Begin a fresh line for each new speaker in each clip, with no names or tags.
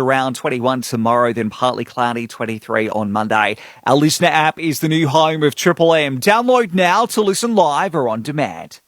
Around 21 tomorrow, then partly cloudy, 23 on Monday. Our listener app is the new home of Triple M. Download now to listen live or on demand.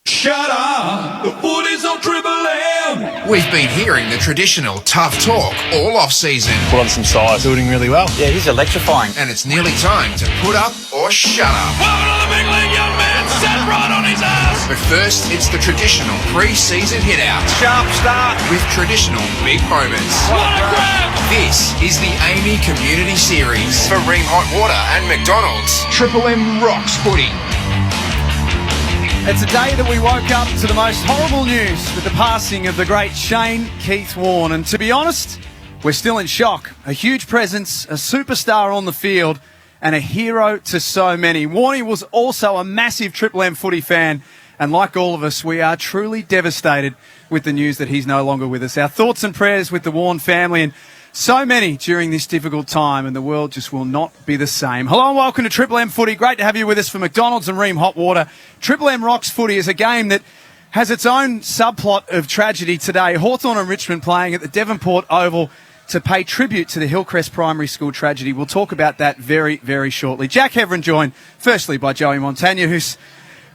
Shut up! The footy's on Triple M!
We've been hearing the traditional tough talk all off-season.
Put on some size, building really well.
Yeah, he's electrifying.
And it's nearly time to put up or shut up.
Welcome to the big league, young man! Sat right on his ass!
But first, it's the traditional pre-season hit-out.
Sharp start!
With traditional big moments.
What a grab!
This is the AAMI Community Series. For Ream Hot Water and McDonald's, Triple M rocks footy.
It's a day that we woke up to the most horrible news with the passing of the great Shane Keith Warne. And to be honest, we're still in shock. A huge presence, a superstar on the field, and a hero to so many. Warnie was also a massive Triple M footy fan. And like all of us, we are truly devastated with the news that he's no longer with us. Our thoughts and prayers with the Warne family and so many during this difficult time, and the world just will not be the same. Hello and welcome to Triple M Footy. Great to have you with us for McDonald's and Ream Hot Water. Triple M Rocks Footy is a game that has its own subplot of tragedy today. Hawthorn and Richmond playing at the Devonport Oval to pay tribute to the Hillcrest Primary School tragedy. We'll talk about that very, very shortly. Jack Heverin joined firstly by Joey Montagna, who's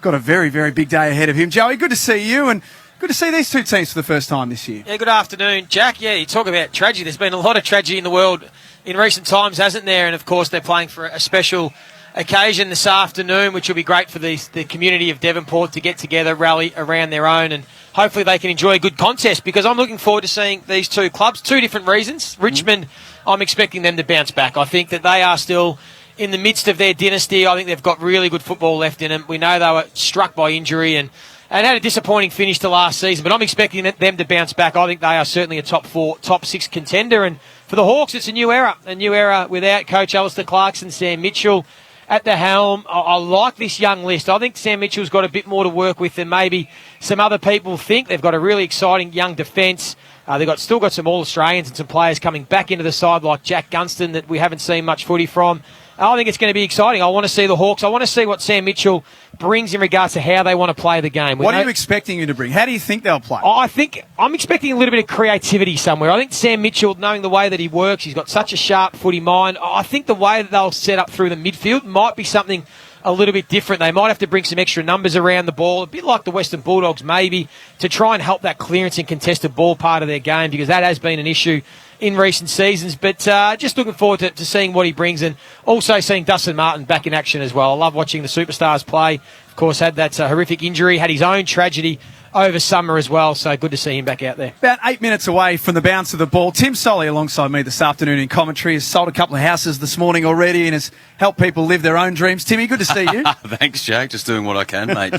got a very, very big day ahead of him. Joey, good to see you, and good to see these two teams for the first time this year.
Yeah, good afternoon, Jack. Yeah, you talk about tragedy. There's been a lot of tragedy in the world in recent times, hasn't there? And, of course, they're playing for a special occasion this afternoon, which will be great for the community of Devonport to get together, rally around their own, and hopefully they can enjoy a good contest, because I'm looking forward to seeing these two clubs. Two different reasons. Richmond, I'm expecting them to bounce back. I think that they are still in the midst of their dynasty. I think they've got really good football left in them. We know they were struck by injury and had a disappointing finish to last season, but I'm expecting them to bounce back. I think they are certainly a top 4, top 6 contender. And for the Hawks, it's a new era without Coach Alistair Clarkson, Sam Mitchell at the helm. I like this young list. I think Sam Mitchell's got a bit more to work with than maybe some other people think. They've got a really exciting young defence. They've still got some All-Australians and some players coming back into the side like Jack Gunston that we haven't seen much footy from. I think it's going to be exciting. I want to see the Hawks. I want to see what Sam Mitchell brings in regards to how they want to play the game.
What are you expecting him to bring? How do you think they'll play?
I'm expecting a little bit of creativity somewhere. I think Sam Mitchell, knowing the way that he works, he's got such a sharp footy mind. I think the way that they'll set up through the midfield might be something a little bit different. They might have to bring some extra numbers around the ball, a bit like the Western Bulldogs maybe, to try and help that clearance and contested ball part of their game, because that has been an issue in recent seasons. But just looking forward to seeing what he brings, and also seeing Dustin Martin back in action as well. I love watching the superstars play. Of course, had that horrific injury, had his own tragedy over summer as well, so good to see him back out there.
About 8 minutes away from the bounce of the ball, Tim Solly alongside me this afternoon in commentary has sold a couple of houses this morning already and has helped people live their own dreams. Timmy, good to see you.
Thanks, Jack. Just doing what I can, mate.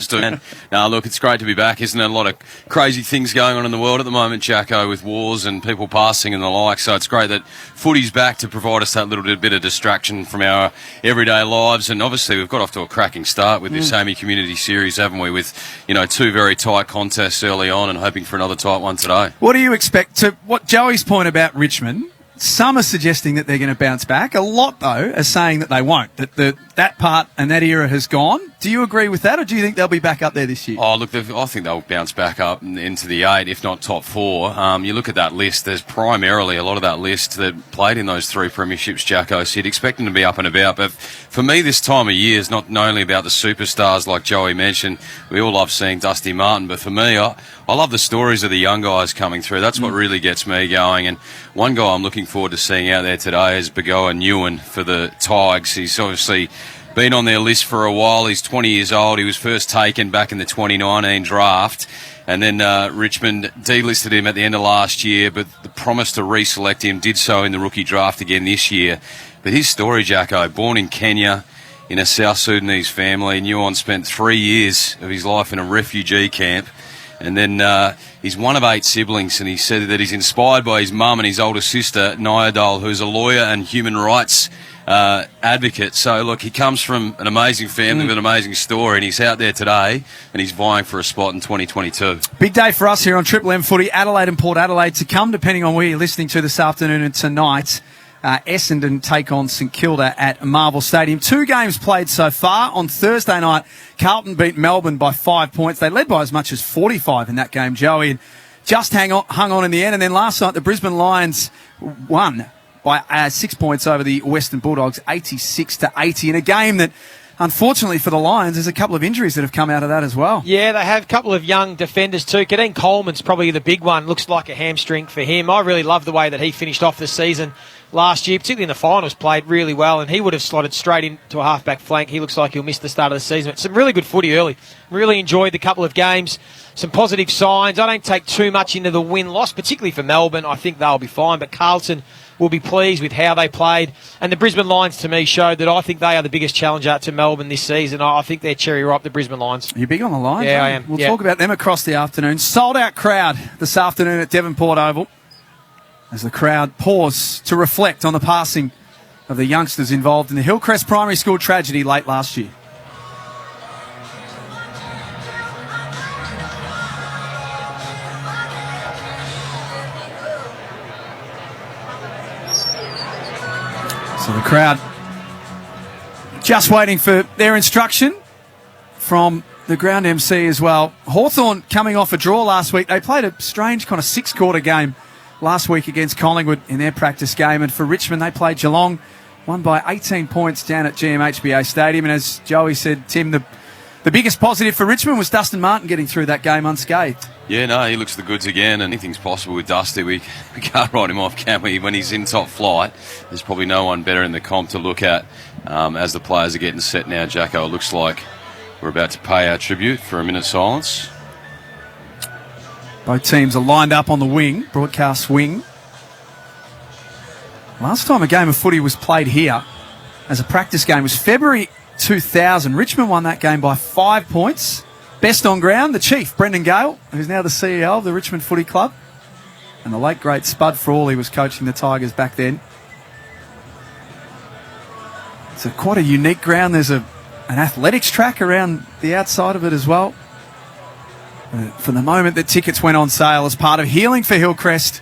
No, look, it's great to be back, isn't it? A lot of crazy things going on in the world at the moment, Jacko, with wars and people passing and the like, so it's great that footy's back to provide us that little bit of distraction from our everyday lives. And obviously we've got off to a cracking start with this AAMI Community Series, haven't we, with two very tight contests early on and hoping for another tight one today.
What do you expect? To what Joey's point about Richmond, some are suggesting that they're going to bounce back. A lot, though, are saying that they won't, that part and that era has gone. Do you agree with that, or do you think they'll be back up there this year?
Oh, look, I think they'll bounce back up into the 8, if not top 4. You look at that list, there's primarily a lot of that list that played in those 3 premierships, Jacko, so you'd expect them to be up and about. But for me, this time of year is not only about the superstars like Joey mentioned. We all love seeing Dusty Martin, but for me, I love the stories of the young guys coming through. That's what really gets me going. And one guy I'm looking forward to seeing out there today is Bagoa Nguyen for the Tigers. He's obviously been on their list for a while. He's 20 years old. He was first taken back in the 2019 draft, and then Richmond delisted him at the end of last year, but the promise to reselect him did so in the rookie draft again this year. But his story, Jacko, born in Kenya in a South Sudanese family, Nguyen spent 3 years of his life in a refugee camp, and then he's one of 8 siblings, and he said that he's inspired by his mum and his older sister, Nyadol, who's a lawyer and human rights advocate. So look, he comes from an amazing family with an amazing story, and he's out there today and he's vying for a spot in 2022.
Big day for us here on Triple M Footy. Adelaide and Port Adelaide to come, depending on where you're listening to this afternoon and tonight. Essendon take on St Kilda at Marvel Stadium. 2 games played so far. On Thursday night, Carlton beat Melbourne by 5 points. They led by as much as 45 in that game, Joey. And just hung on in the end. And then last night, the Brisbane Lions won by 6 points over the Western Bulldogs, 86-80, in a game that, unfortunately for the Lions, there's a couple of injuries that have come out of that as well.
Yeah, they have a couple of young defenders too. Kadeen Coleman's probably the big one. Looks like a hamstring for him. I really love the way that he finished off the season last year, particularly in the finals, played really well, and he would have slotted straight into a half-back flank. He looks like he'll miss the start of the season. But some really good footy early. Really enjoyed the couple of games. Some positive signs. I don't take too much into the win-loss, particularly for Melbourne. I think they'll be fine, but Carlton will be pleased with how they played. And the Brisbane Lions, to me, showed that I think they are the biggest challenger to Melbourne this season. I think they're cherry ripe, the Brisbane Lions.
Are you big on the Lions?
Yeah, I am.
We'll talk about them across the afternoon. Sold-out crowd this afternoon at Devonport Oval, as the crowd pause to reflect on the passing of the youngsters involved in the Hillcrest Primary School tragedy late last year. So the crowd just waiting for their instruction from the ground MC as well. Hawthorn coming off a draw last week. They played a strange kind of 6-quarter game last week against Collingwood in their practice game. And for Richmond, they played Geelong, won by 18 points down at GMHBA Stadium. And as Joey said, Tim, the biggest positive for Richmond was Dustin Martin getting through that game unscathed.
Yeah, no, he looks the goods again, and anything's possible with Dusty. We can't write him off, can we? When he's in top flight, there's probably no one better in the comp to look at as the players are getting set now. Jacko, it looks like we're about to pay our tribute for a minute's silence.
Both teams are lined up on the wing, broadcast wing. Last time a game of footy was played here as a practice game was February 2000. Richmond won that game by 5 points. Best on ground, the chief, Brendan Gale, who's now the CEO of the Richmond Footy Club. And the late, great Spud Frawley was coaching the Tigers back then. It's quite a unique ground. There's an athletics track around the outside of it as well. From the moment that tickets went on sale as part of Healing for Hillcrest,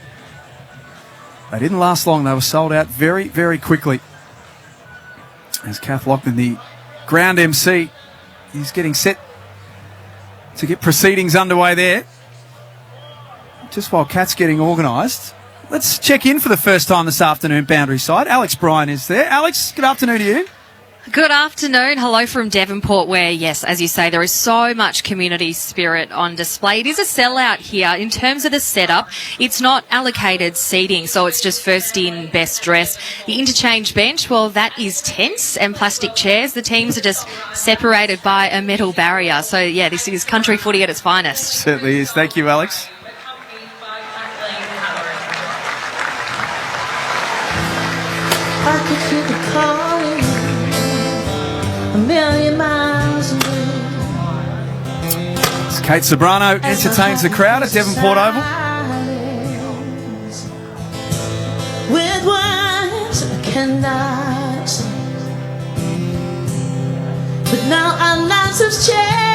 they didn't last long. They were sold out very, very quickly. As Kath Loughlin, the ground MC, is getting set to get proceedings underway there. Just while Kat's getting organised, let's check in for the first time this afternoon, Boundary Side. Alex Bryan is there. Alex, good afternoon to you.
Good afternoon. Hello from Devonport, where, yes, as you say, there is so much community spirit on display. It is a sellout here. In terms of the setup, it's not allocated seating, so it's just first in, best dressed. The interchange bench, well, that is tents and plastic chairs. The teams are just separated by a metal barrier. So, yeah, this is country footy at its finest.
Certainly is. Thank you, Alex.
I could feel the calling a million miles away.
As Kate Sobrano entertains the crowd at Devonport Oval.
With words I cannot say, but now our lives have changed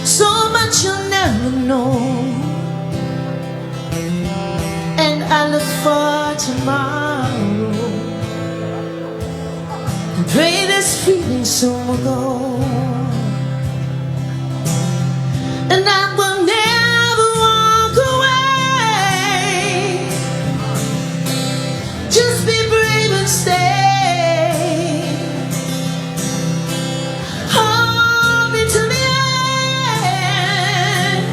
so much you'll never know. And I look for tomorrow and pray this feeling soon will go. And I will never walk away. Just be brave and stay. Hold me to the end.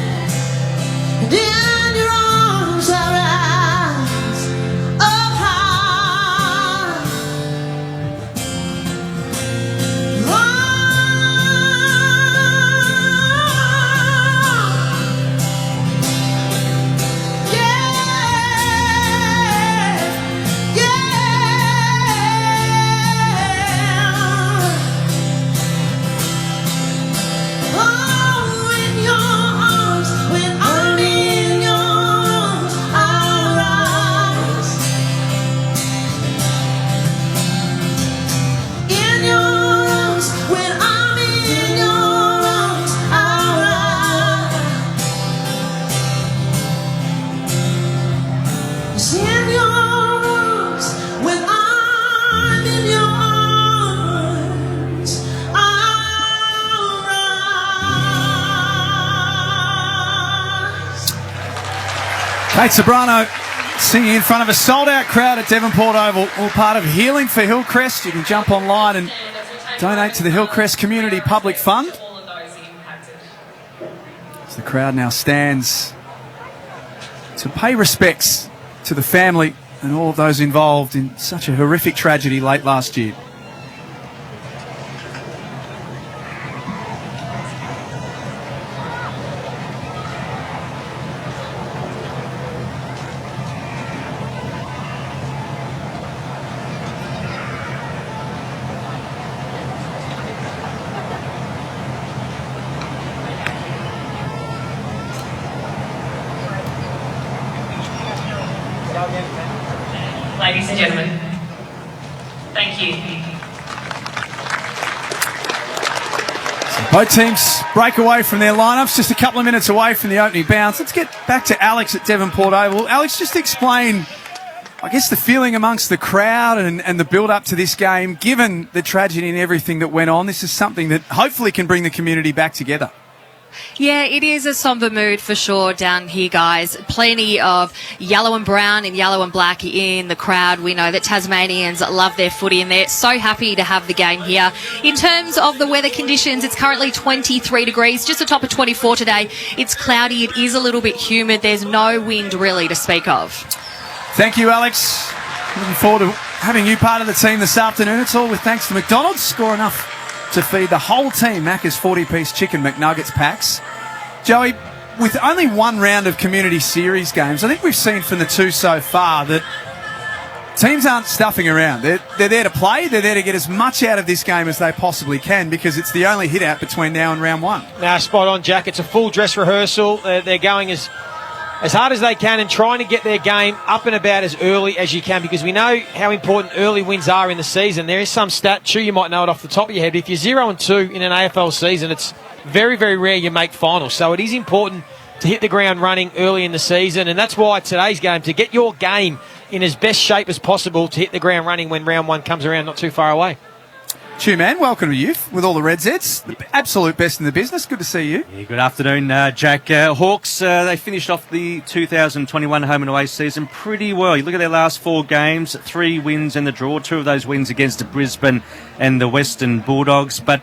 And in your arms I rise up high.
Kate Sobrano singing in front of a sold-out crowd at Devonport Oval, all part of Healing for Hillcrest. You can jump online and donate to the Hillcrest Community Public Fund. As the crowd now stands to pay respects to the family and all of those involved in such a horrific tragedy late last year.
Ladies and gentlemen, thank you.
Both teams break away from their lineups, just a couple of minutes away from the opening bounce. Let's get back to Alex at Devonport Oval. Alex, just explain, I guess, the feeling amongst the crowd and the build-up to this game. Given the tragedy and everything that went on, this is something that hopefully can bring the community back together.
Yeah, it is a somber mood for sure down here, guys. Plenty of yellow and brown and yellow and black in the crowd. We know that Tasmanians love their footy and they're so happy to have the game here. In terms of the weather conditions, it's currently 23 degrees, just a top of 24 today. It's cloudy. It is a little bit humid. There's no wind really to speak of.
Thank you, Alex. Looking forward to having you part of the team this afternoon. It's all with thanks to McDonald's. Score enough to feed the whole team Macca's 40-piece chicken McNuggets packs. Joey, with only one round of community series games, I think we've seen from the two so far that teams aren't stuffing around. They're there to play. They're there to get as much out of this game as they possibly can because it's the only hit out between now and round one.
Now, spot on, Jack. It's a full dress rehearsal. They're going as hard as they can and trying to get their game up and about as early as you can because we know how important early wins are in the season. There is some stat, Chu, you might know it off the top of your head, but if you're 0-2 in an AFL season, it's very, very rare you make finals. So it is important to hit the ground running early in the season, and that's why today's game, to get your game in as best shape as possible to hit the ground running when round one comes around not too far away.
Chew man, welcome to Youth with all the Red Zeds. The absolute best in the business. Good to see you.
Yeah, good afternoon, Jack. Hawks, they finished off the 2021 home and away season pretty well. You look at their last 4 games, 3 wins and the draw. 2 of those wins against the Brisbane and the Western Bulldogs. But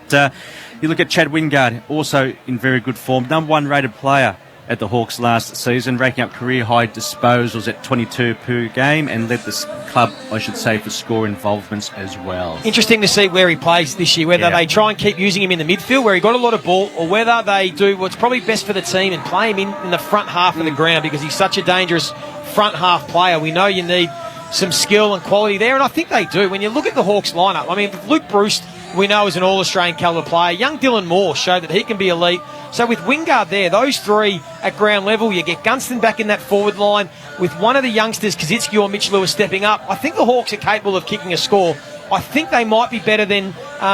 you look at Chad Wingard, also in very good form. #1 rated player at the Hawks last season, racking up career-high disposals at 22 per game and led the club, I should say, for score involvements as well.
Interesting to see where he plays this year, whether they try and keep using him in the midfield where he got a lot of ball or whether they do what's probably best for the team and play him in the front half of the ground because he's such a dangerous front half player. We know you need some skill and quality there, and I think they do. When you look at the Hawks lineup, I mean, Luke Bruce, we know, is an All-Australian calibre player. Young Dylan Moore showed that he can be elite. So with Wingard there, those 3 at ground level, you get Gunston back in that forward line with one of the youngsters, Kaczynski or Mitch Lewis, stepping up. I think the Hawks are capable of kicking a score. I think they might be better than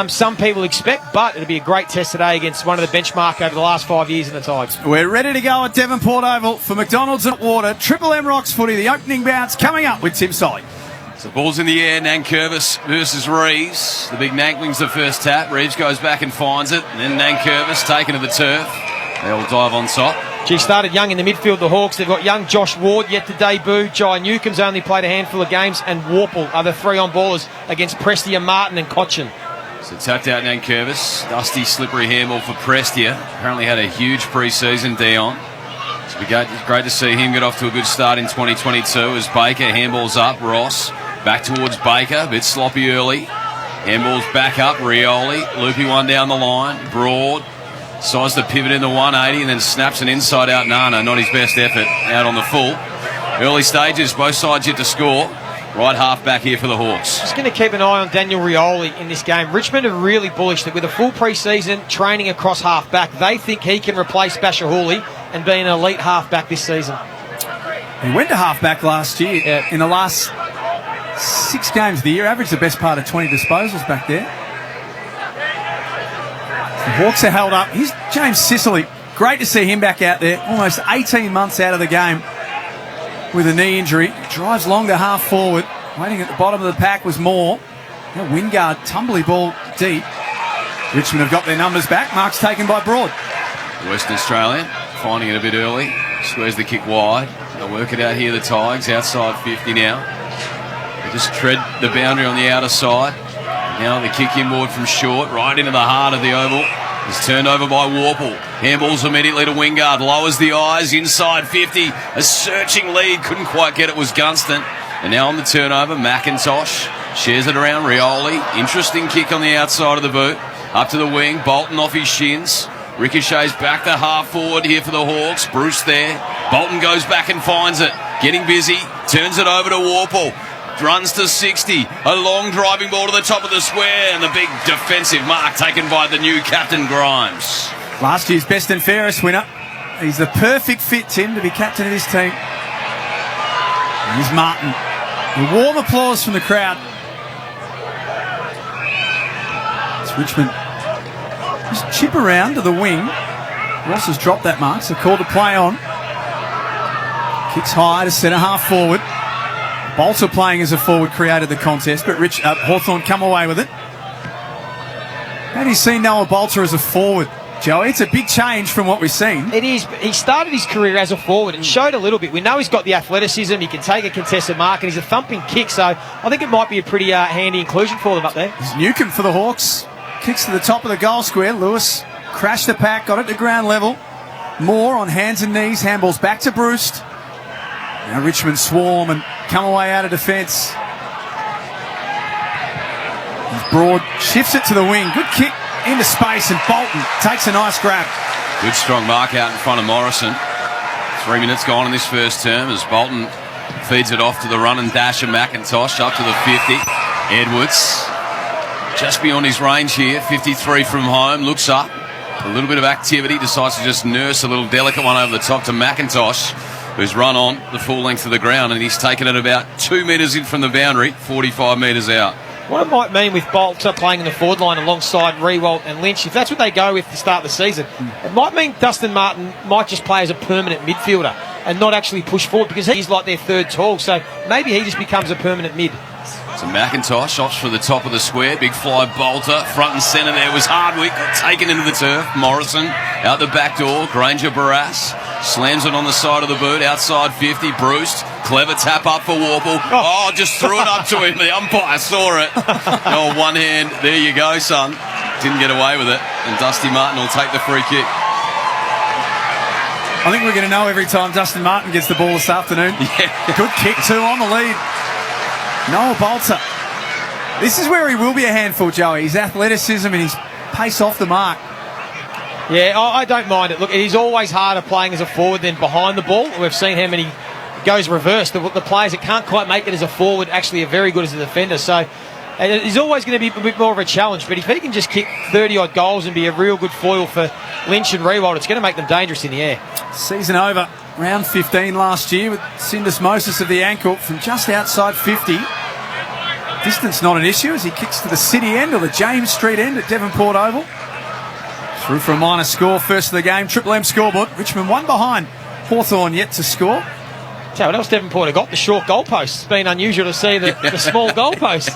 some people expect, but it'll be a great test today against one of the benchmark over the last 5 years in the Tigers.
We're ready to go at Devonport Oval for McDonald's at Water. Triple M Rocks footy, the opening bounce coming up with Tim Solly.
So ball's in the air, Nankervis versus Reeves. The big Nank wins the first tap. Reeves goes back and finds it. And then Nankervis taken to the turf. They all dive on top.
She started young in the midfield, the Hawks. They've got young Josh Ward yet to debut. Jai Newcomb's only played a handful of games. And Warple are the 3 on ballers against Prestia, Martin and Cochin.
So tapped out Nankervis. Dusty, slippery handball for Prestia. Apparently had a huge pre-season, Dion. So it's great to see him get off to a good start in 2022 as Baker handballs up. Ross back towards Baker. A bit sloppy early. Handballs back up. Rioli. Loopy one down the line. Broad. Size the pivot into 180 and then snaps an inside out Nana. Not his best effort out on the full. Early stages, both sides yet to score. Right half back here for the Hawks.
Just going to keep an eye on Daniel Rioli in this game. Richmond are really bullish that with a full pre-season training across half back, they think he can replace Bashahuli and be an elite half back this season.
He went to half back last year. In the last 6 games of the year, averaged the best part of 20 disposals back there. The Hawks are held up. Here's James Sicily. Great to see him back out there. Almost 18 months out of the game with a knee injury. Drives long to half forward. Waiting at the bottom of the pack was Moore. Now Wingard, tumbly ball deep. Richmond have got their numbers back. Mark's taken by Broad.
Western Australian finding it a bit early. Squares the kick wide. They'll work it out here, the Tigers, outside 50 now. They just tread the boundary on the outer side. Now the kick inboard from short, right into the heart of the oval. It's turned over by Warple. Handballs immediately to Wingard. Lowers the eyes, inside 50. A searching lead, couldn't quite get it, was Gunston. And now on the turnover, McIntosh shares it around Rioli. Interesting kick on the outside of the boot. Up to the wing, Bolton off his shins. Ricochets back to half forward here for the Hawks. Bruce there. Bolton goes back and finds it. Getting busy. Turns it over to Warple. Runs to 60. A long driving ball to the top of the square. And the big defensive mark taken by the new captain, Grimes.
Last year's best and fairest winner. He's the perfect fit, Tim, to be captain of this team. And here's Martin. A warm applause from the crowd. It's Richmond. Just chip around to the wing. Ross has dropped that mark, so called to play on. Kicks high to centre half forward. Bolter playing as a forward created the contest, but Hawthorn come away with it. Have you seen Noah Bolter as a forward, Joey? It's a big change from what we've seen.
It is. He started his career as a forward and showed a little bit. We know he's got the athleticism. He can take a contested mark and he's a thumping kick, so I think it might be a pretty handy inclusion for them up there.
It's Newcomb for the Hawks. Kicks to the top of the goal square. Lewis crashed the pack, got it to ground level. Moore on hands and knees. Handballs back to Bruce. Now Richmond swarm and come away out of defence. Broad shifts it to the wing. Good kick into space and Bolton takes a nice grab.
Good strong mark out in front of Morrison. 3 minutes gone in this first term as Bolton feeds it off to the run and dash of McIntosh up to the 50. Edwards just beyond his range here. 53 from home. Looks up. A little bit of activity. Decides to just nurse a little delicate one over the top to McIntosh, who's run on the full length of the ground, and he's taken it about 2 metres in from the boundary, 45 metres out.
What it might mean with Bolter playing in the forward line alongside Rewalt and Lynch, if that's what they go with to start the season, it might mean Dustin Martin might just play as a permanent midfielder and not actually push forward, because he's like their third tall, so maybe he just becomes a permanent mid.
So McIntosh opts for the top of the square. Big fly Bolter. Front and centre there was Hardwick. Got taken into the turf. Morrison out the back door. Granger Barras slams it on the side of the boot. Outside 50. Bruce. Clever tap up for Warple. Oh, just threw it up to him. The umpire saw it. Oh, one hand. There you go, son. Didn't get away with it. And Dusty Martin will take the free kick.
I think we're going to know every time Dustin Martin gets the ball this afternoon.
Yeah.
Good kick too on the lead. Noah Bolter. This is where he will be a handful, Joey. His athleticism and his pace off the mark.
Yeah, I don't mind it. Look, it is always harder playing as a forward than behind the ball. We've seen how many goes reverse. The players that can't quite make it as a forward actually are very good as a defender. So it's always going to be a bit more of a challenge. But if he can just kick 30-odd goals and be a real good foil for Lynch and Rewald, it's going to make them dangerous in the air.
Season over. Round 15 last year with syndesmosis of the ankle from just outside 50. Distance not an issue as he kicks to the city end or the James Street end at Devonport Oval. Through for a minor score, first of the game. Triple M scoreboard. Richmond one behind. Hawthorn yet to score.
Tell what else Devonport have got? The short goalposts. It's been unusual to see the small goalposts.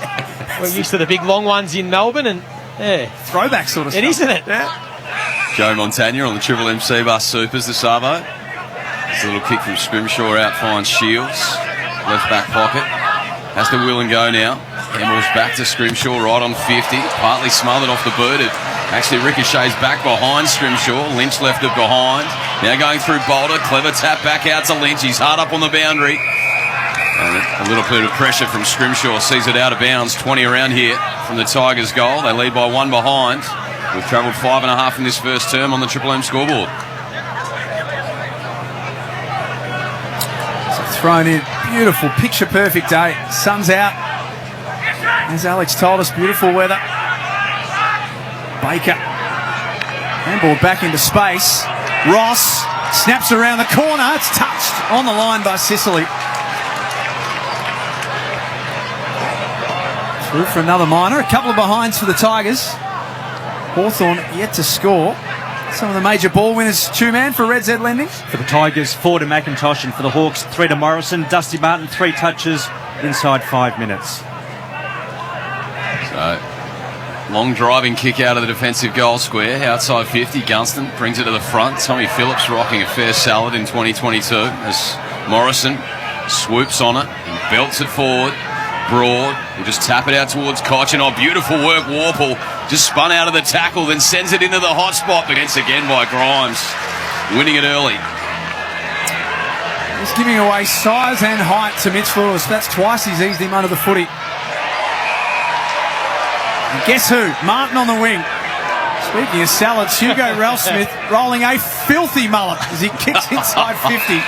We're used to the big long ones in Melbourne, and yeah,
throwback sort of stuff.
It isn't it?
Yeah.
Joe Montagna on the Triple M C-Bus Supers, the Savo. It's a little kick from Scrimshaw out, finds Shields. Left back pocket. Has to wheel and go now. Handballs back to Scrimshaw, right on 50. Partly smothered off the boot. It actually ricochets back behind Scrimshaw. Lynch left it behind. Now going through Boulder. Clever tap back out to Lynch. He's hard up on the boundary. And a little bit of pressure from Scrimshaw. Sees it out of bounds. 20 around here from the Tigers' goal. They lead by one behind. We've travelled 5.5 in this first term on the Triple M scoreboard.
Thrown in. Beautiful, picture perfect day. Sun's out. As Alex told us, beautiful weather. Baker. Handball back into space. Ross snaps around the corner. It's touched on the line by Sicily. Through for another minor. A couple of behinds for the Tigers. Hawthorn yet to score. Some of the major ball winners, Two-Man for Red Z Lending.
For the Tigers, 4 to McIntosh, and for the Hawks, 3 to Morrison. Dusty Martin, 3 touches inside 5 minutes.
So, long driving kick out of the defensive goal square. Outside 50, Gunston brings it to the front. Tommy Phillips rocking a fair salad in 2022 as Morrison swoops on it and belts it forward. Broad, will just tap it out towards Cochin. Oh, beautiful work, Warple. Just spun out of the tackle, then sends it into the hot spot. But it's again by Grimes, winning it early.
He's giving away size and height to Mitch Lewis. That's twice he's eased him under the footy. And guess who? Martin on the wing. Speaking of salads, Hugo Ralphsmith rolling a filthy mullet as he kicks inside 50.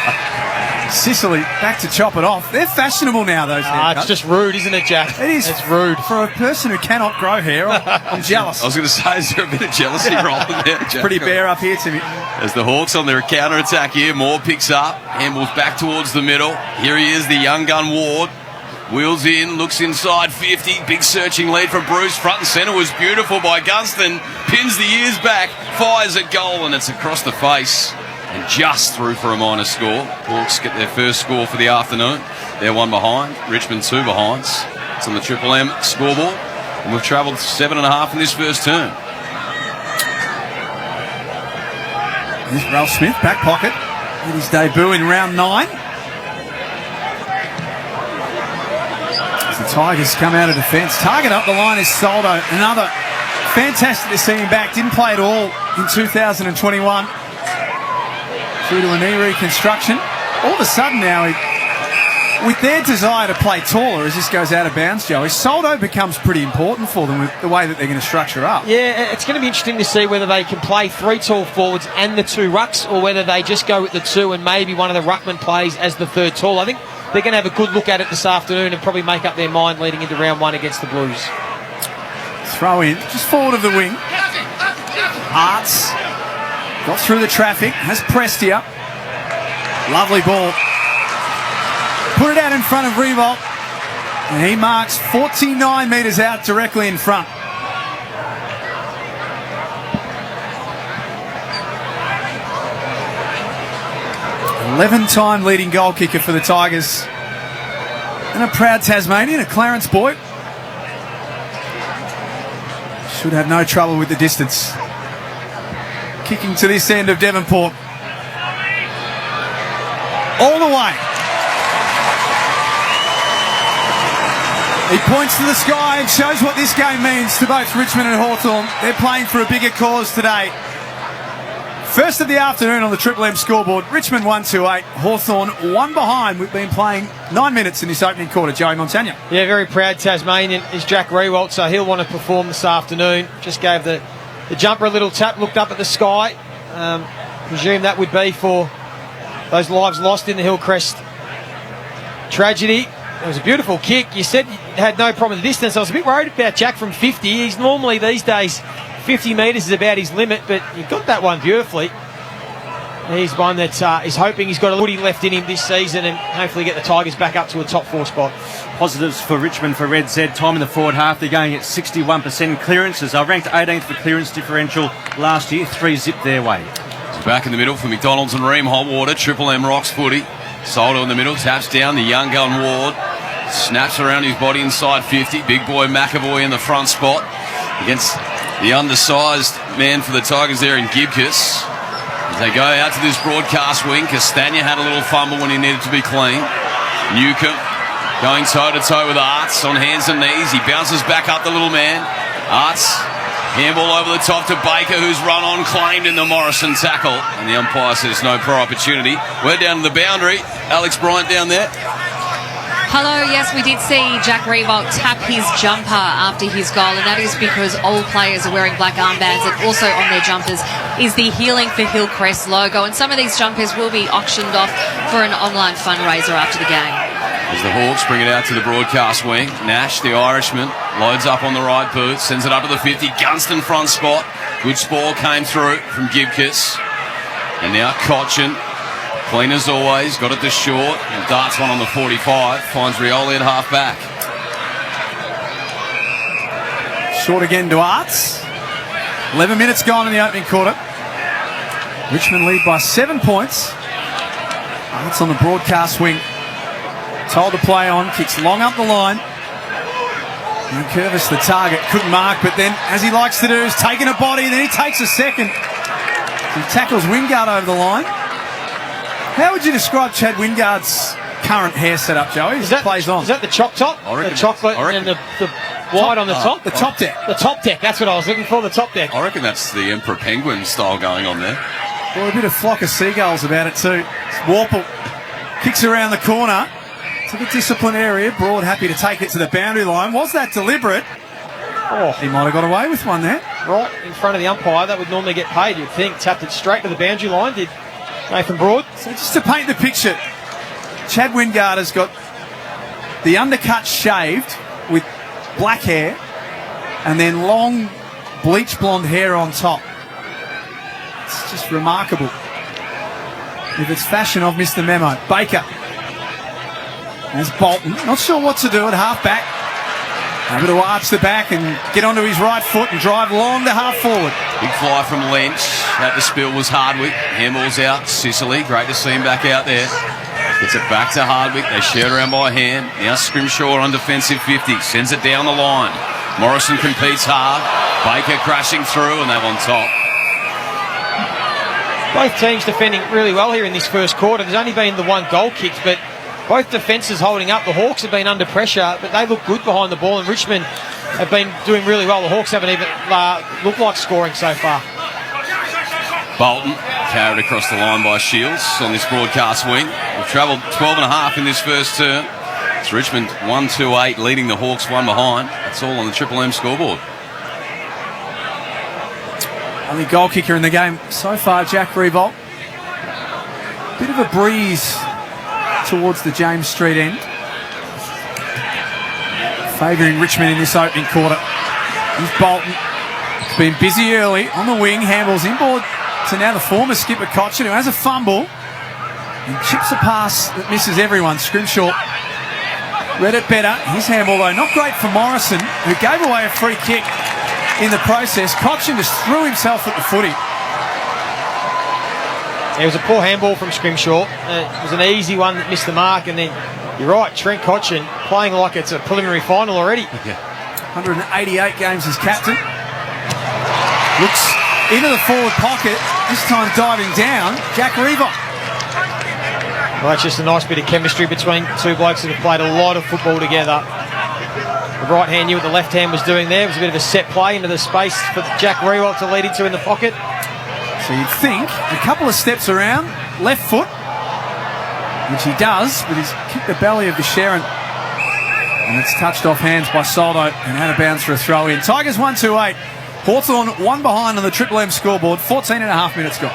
Sicily back to chop it off. They're fashionable now, those haircuts.
It's just rude, isn't it, Jack?
It is.
It's rude.
For a person who cannot grow hair, I'm jealous.
I was going to say, is there a bit of jealousy rolling there, Jack?
Pretty bare up here, Timmy.
As the Hawks on their counter-attack here, Moore picks up, handballs back towards the middle. Here he is, the young gun Ward. Wheels in, looks inside 50. Big searching lead from Bruce. Front and centre was beautiful by Gunston. Pins the ears back, fires at goal, and it's across the face. And just through for a minor score. Hawks get their first score for the afternoon. They're one behind. Richmond 2 behinds. It's on the Triple M scoreboard. And we've travelled 7.5 in this first term.
There's Ralph Smith, back pocket. Made his debut in round 9. As the Tigers come out of defence. Target up the line is Soldo. Another fantastic to see him back. Didn't play at all in 2021. Due to a knee reconstruction. All of a sudden now, with their desire to play taller as this goes out of bounds, Joey, Soldo becomes pretty important for them with the way that they're going to structure up.
Yeah, it's going to be interesting to see whether they can play 3 tall forwards and the 2 rucks, or whether they just go with the 2 and maybe one of the ruckmen plays as the 3rd tall. I think they're going to have a good look at it this afternoon and probably make up their mind leading into round 1 against the Blues.
Throw in, just forward of the wing. Arts got through the traffic, has pressed here. Lovely ball. Put it out in front of Revolt. And he marks 49 metres out directly in front. Eleven-time leading goal kicker for the Tigers. And a proud Tasmanian, a Clarence boy. Should have no trouble with the distance. Kicking to this end of Devonport. All the way. He points to the sky and shows what this game means to both Richmond and Hawthorn. They're playing for a bigger cause today. First of the afternoon on the Triple M scoreboard. Richmond 1-2-8. Hawthorn 1 behind. We've been playing 9 minutes in this opening quarter. Joey Montagna.
Yeah, very proud Tasmanian is Jack Rewalt, so he'll want to perform this afternoon. Just gave the jumper a little tap, looked up at the sky. Presume that would be for those lives lost in the Hillcrest tragedy. It was a beautiful kick. You said you had no problem with the distance. I was a bit worried about Jack from 50. He's normally these days 50 metres is about his limit, but he got that one beautifully. He's one that is hoping he's got a little left in him this season and hopefully get the Tigers back up to a top 4 spot.
Positives for Richmond for Red Z. Time in the forward half, they're going at 61% clearances. They ranked 18th for clearance differential last year. 3 zip their way.
It's back in the middle for McDonald's and Ream Hot Water. Triple M rocks footy. Soldo in the middle, taps down the young gun Ward. Snaps around his body inside 50. Big boy McAvoy in the front spot against the undersized man for the Tigers there in Gibcus. As they go out to this broadcast wing, Castagna had a little fumble when he needed to be clean. Newcomb going toe-to-toe with Arts on hands and knees. He bounces back up the little man. Arts, handball over the top to Baker, who's run on, claimed in the Morrison tackle. And the umpire says no prior opportunity. We're down to the boundary. Alex Bryant down there.
Hello, yes, we did see Jack Rewalt tap his jumper after his goal, and that is because all players are wearing black armbands, and also on their jumpers is the Healing for Hillcrest logo, and some of these jumpers will be auctioned off for an online fundraiser after the game.
As the Hawks bring it out to the broadcast wing, Nash, the Irishman, loads up on the right boot, sends it up to the 50, Gunston front spot, good ball came through from Gibcus, and now Cochin. Clean as always, got it to short, and darts one on the 45, finds Rioli at half back.
Short again to Arts. 11 minutes gone in the opening quarter. Richmond lead by 7 points. Arts on the broadcast wing. Told to play on, kicks long up the line. And Curvis, the target, couldn't mark, but then, as he likes to do, is taking a body, and then he takes a second. He tackles Wingard over the line. How would you describe Chad Wingard's current hair setup, Joey? Is that
the chop top? The chocolate and the white on the top?
The top deck.
The top deck, that's what I was looking for, the top deck.
I reckon that's the Emperor Penguin style going on there.
Well, a bit of flock of seagulls about it too. Warple kicks around the corner to the discipline area. Broad happy to take it to the boundary line. Was that deliberate? Oh, he might have got away with one there.
Right in front of the umpire, that would normally get paid, you'd think. Tapped it straight to the boundary line, did Nathan Broad.
So just to paint the picture, Chad Wingard has got the undercut shaved with black hair and then long bleach blonde hair on top. It's just remarkable. If it's fashion, I've missed the memo. Baker. There's Bolton. Not sure what to do at half-back. Able to arch the back and get onto his right foot and drive long to half-forward.
Big fly from Lynch. At the spill was Hardwick. Handball's out. Sicily. Great to see him back out there. Gets it back to Hardwick. They share it around by hand. Now Scrimshaw on defensive 50. Sends it down the line. Morrison competes hard. Baker crashing through and they're on top.
Both teams defending really well here in this first quarter. There's only been the one goal kicked, but both defences holding up. The Hawks have been under pressure, but they look good behind the ball, and Richmond have been doing really well. The Hawks haven't even looked like scoring so far.
Bolton carried across the line by Shields on this broadcast wing. We've travelled 12.5 in this first term. It's Richmond 1-2-8 leading the Hawks 1 behind. That's all on the Triple M scoreboard.
Only goal kicker in the game so far, Jack Revolt. Bit of a breeze towards the James Street end, favouring Richmond in this opening quarter. Here's Bolton. He's been busy early on the wing, handballs inboard to now the former skipper Cochin, who has a fumble and chips a pass that misses everyone. Scrimshaw read it better. His handball though not great for Morrison, who gave away a free kick in the process. Cochin just threw himself at the footy.
It was a poor handball from Scrimshaw. It was an easy one that missed the mark, and then you're right, Trent Cochin playing like it's a preliminary final already.
188 games as captain. Looks into the forward pocket, this time diving down, Jack Revolt.
Well, that's just a nice bit of chemistry between two blokes that have played a lot of football together. The right hand knew what the left hand was doing there. It was a bit of a set play into the space for Jack Revolt to lead into in the pocket.
So you'd think a couple of steps around, left foot, which he does, but he's kicked the belly of the Sharon. And it's touched off hands by Soldo and out of bounds for a throw in. Tigers 1-2-8. Hawthorn 1 behind on the Triple M scoreboard. 14.5 minutes gone.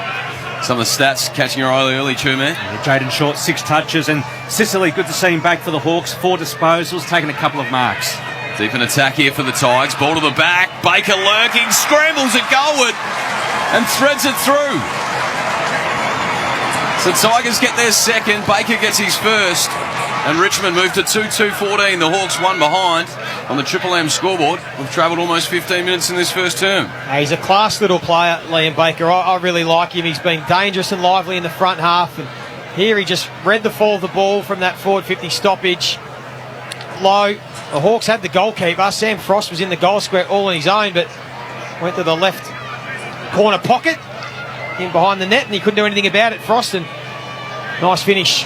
Some of the stats catching your eye early, too, man.
Jaden Short, 6 touches, and Sicily, good to see him back for the Hawks. 4 disposals, taking a couple of marks.
Deep in attack here for the Tigers. Ball to the back. Baker lurking, scrambles it goalward and threads it through. So Tigers get their second. Baker gets his first. And Richmond move to 2-2-14. The Hawks 1 behind on the Triple M scoreboard. We've travelled almost 15 minutes in this first term.
He's a class little player, Liam Baker. I really like him. He's been dangerous and lively in the front half. And here he just read the fall of the ball from that forward 50 stoppage. Low. The Hawks had the goalkeeper. Sam Frost was in the goal square all on his own, but went to the left corner pocket in behind the net, and he couldn't do anything about it. Frost, and nice finish.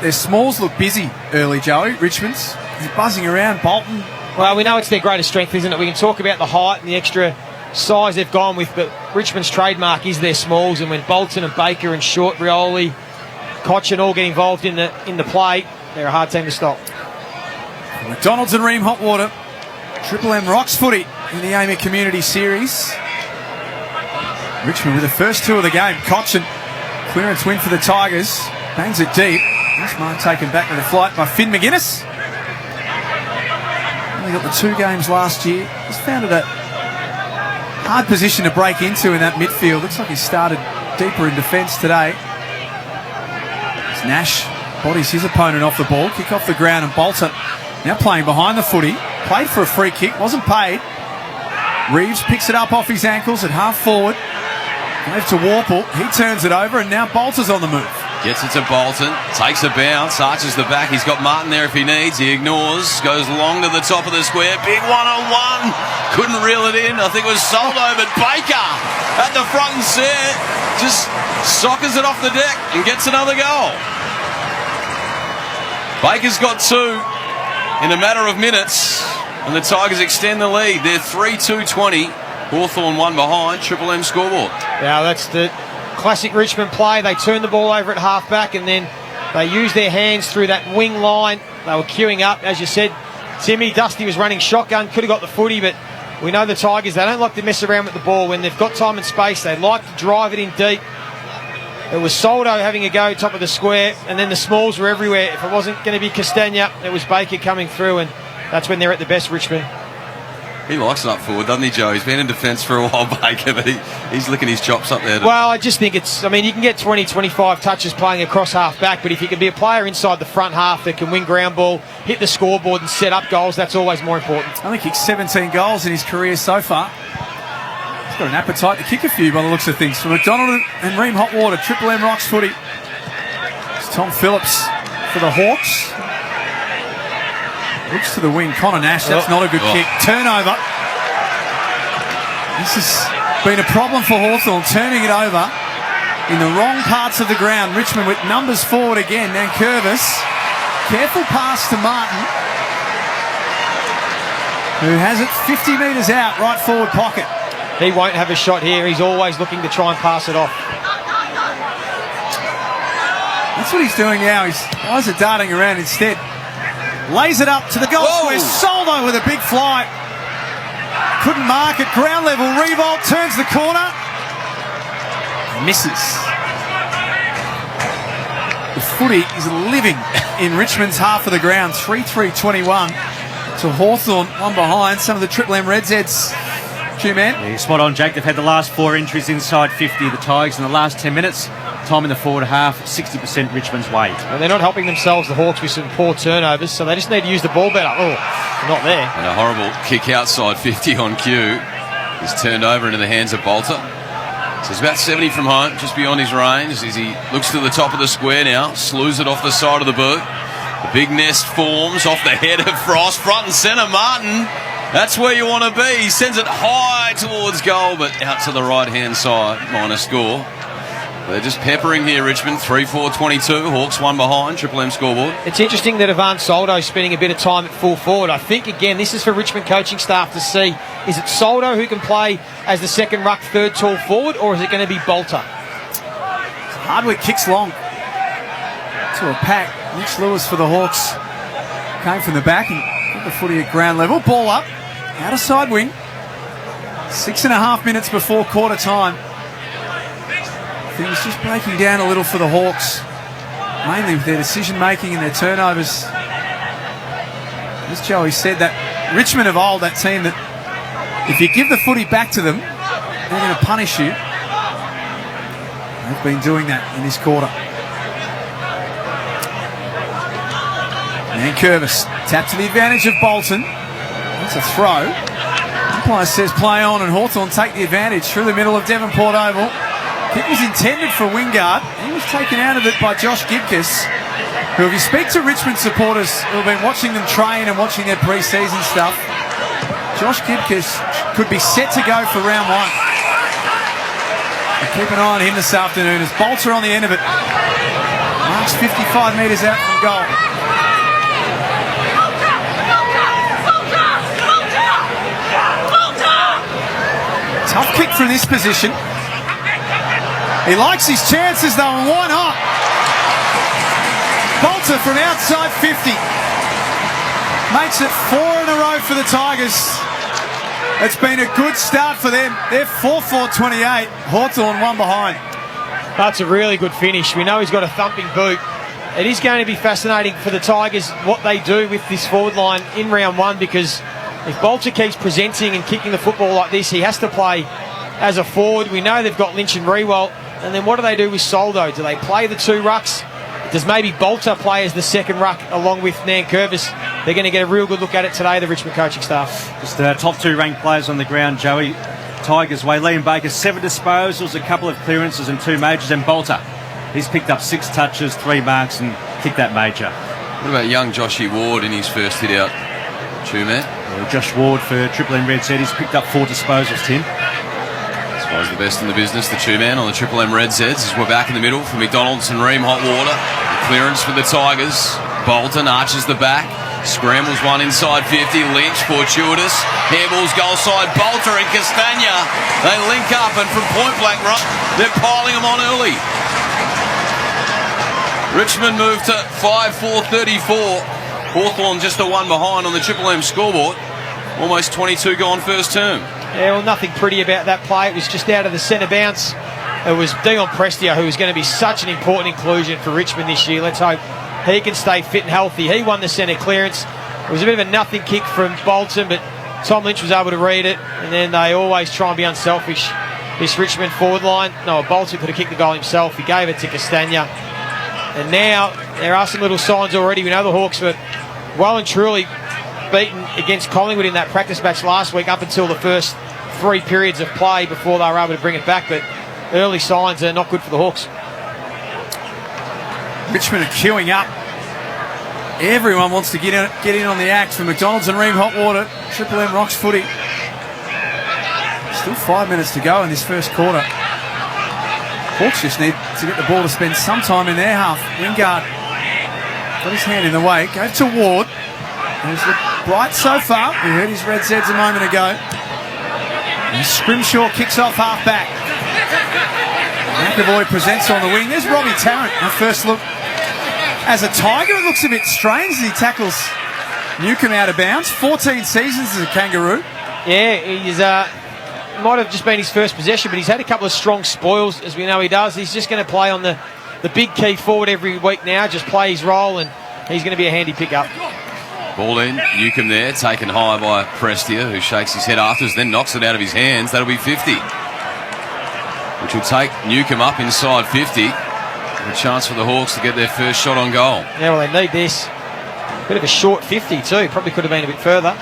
Their smalls look busy early, Joey. Richmond's. He's buzzing around. Bolton.
Well, we know it's their greatest strength, isn't it? We can talk about the height and the extra size they've gone with, but Richmond's trademark is their smalls, and when Bolton and Baker and Short, Rioli, Cochin all get involved in the play, they're a hard team to stop.
McDonald's and Ream Hot Water. Triple M rocks footy in the AAMI Community Series. Richmond with the first 2 of the game. Cochin, clearance win for the Tigers. Bangs it deep. This mark taken back to the flight by Finn McGuinness. Only got the 2 games last year. He's found it a hard position to break into in that midfield. Looks like he started deeper in defence today. It's Nash bodies his opponent off the ball. Kick off the ground, and Bolton now playing behind the footy. Played for a free kick, wasn't paid. Reeves picks it up off his ankles at half forward. Gave to Warple. He turns it over, and now Bolter's on the move.
Gets it to Bolton, takes a bounce, arches the back. He's got Martin there if he needs. He ignores, goes long to the top of the square. Big one-on-one. Couldn't reel it in. I think it was Soldo, but Baker at the front and set just sockers it off the deck and gets another goal. Baker's got 2 in a matter of minutes, and the Tigers extend the lead. They're 3-2-20. Hawthorn 1 behind. Triple M scoreboard.
Yeah, that's the classic Richmond play. They turn the ball over at half-back and then they use their hands through that wing line. They were queuing up, as you said. Timmy, Dusty was running shotgun, could have got the footy, but we know the Tigers, they don't like to mess around with the ball. When they've got time and space, they like to drive it in deep. It was Soldo having a go top of the square, and then the smalls were everywhere. If it wasn't going to be Castagna, it was Baker coming through, and that's when they're at the best, Richmond.
He likes it up forward, doesn't he, Joe? He's been in defence for a while, Baker, but he's licking his chops up there.
Well, I just think you can get 20, 25 touches playing across half-back, but if you can be a player inside the front half that can win ground ball, hit the scoreboard and set up goals, that's always more important.
Only kicked 17 goals in his career so far. He's got an appetite to kick a few by the looks of things. For McDonald and Ream Hotwater, Triple M Rocks footy. It's Tom Phillips for the Hawks. Looks to the wing. Connor Nash, that's not a good kick. Turnover. This has been a problem for Hawthorn, turning it over in the wrong parts of the ground. Richmond with numbers forward again. Nankervis. Careful pass to Martin, who has it 50 metres out, right forward pocket.
He won't have a shot here. He's always looking to try and pass it off.
That's what he's doing now. His eyes are darting around instead. Lays it up to the goal square. Soldo with a big fly. Couldn't mark at ground level. Revolt turns the corner. Misses. The footy is living in Richmond's half of the ground. 3-3-21 to Hawthorn, 1 behind. Some of the Triple M Reds. Q-Man.
Yeah, spot on, Jake. They've had the last 4 entries inside 50 of the Tigers in the last 10 minutes. Time in the forward half, 60% Richmond's way.
Well, they're not helping themselves, the Hawks, with some poor turnovers, so they just need to use the ball better. Oh, not there.
And a horrible kick outside 50 on cue. He's turned over into the hands of Bolter. So it's about 70 from home, just beyond his range, as he looks to the top of the square now, slews it off the side of the boot. The big nest forms off the head of Frost, front and centre. Martin, that's where you want to be. He sends it high towards goal, but out to the right-hand side, minor score. They're just peppering here, Richmond. 3-4-22. Hawks 1 behind. Triple M scoreboard.
It's interesting that Ivan Soldo's spending a bit of time at full forward. I think, again, this is for Richmond coaching staff to see. Is it Soldo who can play as the second ruck, third tall forward, or is it going to be Bolter?
Hardwick kicks long to a pack. Mitch Lewis for the Hawks came from the back and put the footy at ground level. Ball up. Out of side wing. 6.5 minutes before quarter time. Things just breaking down a little for the Hawks, mainly with their decision making and their turnovers. As Joey said, that Richmond of old, that team that if you give the footy back to them, they're going to punish you. They've been doing that in this quarter. Nankervis, tap to the advantage of Bolton. That's a throw. Umpire says play on, and Hawthorn take the advantage through the middle of Devonport Oval. Kick was intended for Wingard. He was taken out of it by Josh Gibcus, who, if you speak to Richmond supporters who have been watching them train and watching their pre-season stuff, Josh Gibcus could be set to go for round 1. And keep an eye on him this afternoon as Bolter on the end of it. Marks 55 metres out from goal. Tough kick from this position. He likes his chances though, and why not? Bolter from outside 50. Makes it 4 in a row for the Tigers. It's been a good start for them. They're 4-4-28. Hawthorn 1 behind.
That's a really good finish. We know he's got a thumping boot. It is going to be fascinating for the Tigers what they do with this forward line in round 1, because if Bolter keeps presenting and kicking the football like this, he has to play as a forward. We know they've got Lynch and Rewalt. And then what do they do with Soldo? Do they play the 2 rucks? Does maybe Bolter play as the second ruck along with Nankervis? They're going to get a real good look at it today, the Richmond coaching staff.
Just top 2 ranked players on the ground, Joey. Tigers way. Liam Baker, 7 disposals, a couple of clearances and 2 majors, and Bolter He's picked up 6 touches, 3 marks, and kicked that major.
What about young Joshy Ward in his first hit out? True, man.
Josh Ward for Triple M Red Zed. He's picked up 4 disposals, Tim.
As far as the best in the business, the two man on the Triple M Red Zeds as we're back in the middle for McDonald's and Ream Hot Water. The clearance for the Tigers. Bolton arches the back. Scrambles one inside 50. Lynch, fortuitous. Handballs goal side. Bolter and Castagna. They link up and from point blank run, they're piling them on early. Richmond moved to 5-4-34. Hawthorn just a 1 behind on the Triple M scoreboard. Almost 22 gone first term.
Yeah, well, nothing pretty about that play. It was just out of the centre bounce. It was Dion Prestia, who was going to be such an important inclusion for Richmond this year. Let's hope he can stay fit and healthy. He won the centre clearance. It was a bit of a nothing kick from Bolton, but Tom Lynch was able to read it. And then they always try and be unselfish. This Richmond forward line. No, Bolton could have kicked the goal himself. He gave it to Castagna. And now there are some little signs already. We know the Hawks were well and truly beaten against Collingwood in that practice match last week up until the first 3 periods of play before they were able to bring it back. But early signs are not good for the Hawks.
Richmond are queuing up. Everyone wants to get in on the act for McDonald's and Ream Hot Water. Triple M Rocks footy. Still 5 minutes to go in this first quarter. Hawks just need to get the ball to spend some time in their half. Wingard got his hand in the way. Go to Ward. He's looked bright so far. We heard his red Zeds a moment ago. And Scrimshaw kicks off half back. McAvoy presents on the wing. There's Robbie Tarrant. Our first look as a Tiger. It looks a bit strange as he tackles Newcomb out of bounds. 14 seasons as a Kangaroo.
Yeah, he's might have just been his first possession, but he's had a couple of strong spoils, as we know he does. He's just going to play on the big key forward every week now, just play his role, and he's going to be a handy pickup.
Ball in, Newcomb there, taken high by Prestia, who shakes his head afterwards, then knocks it out of his hands. That'll be 50. Which will take Newcomb up inside 50. A chance for the Hawks to get their first shot on goal.
Yeah, well, they need this. Bit of a short 50 too. Probably could have been a bit further.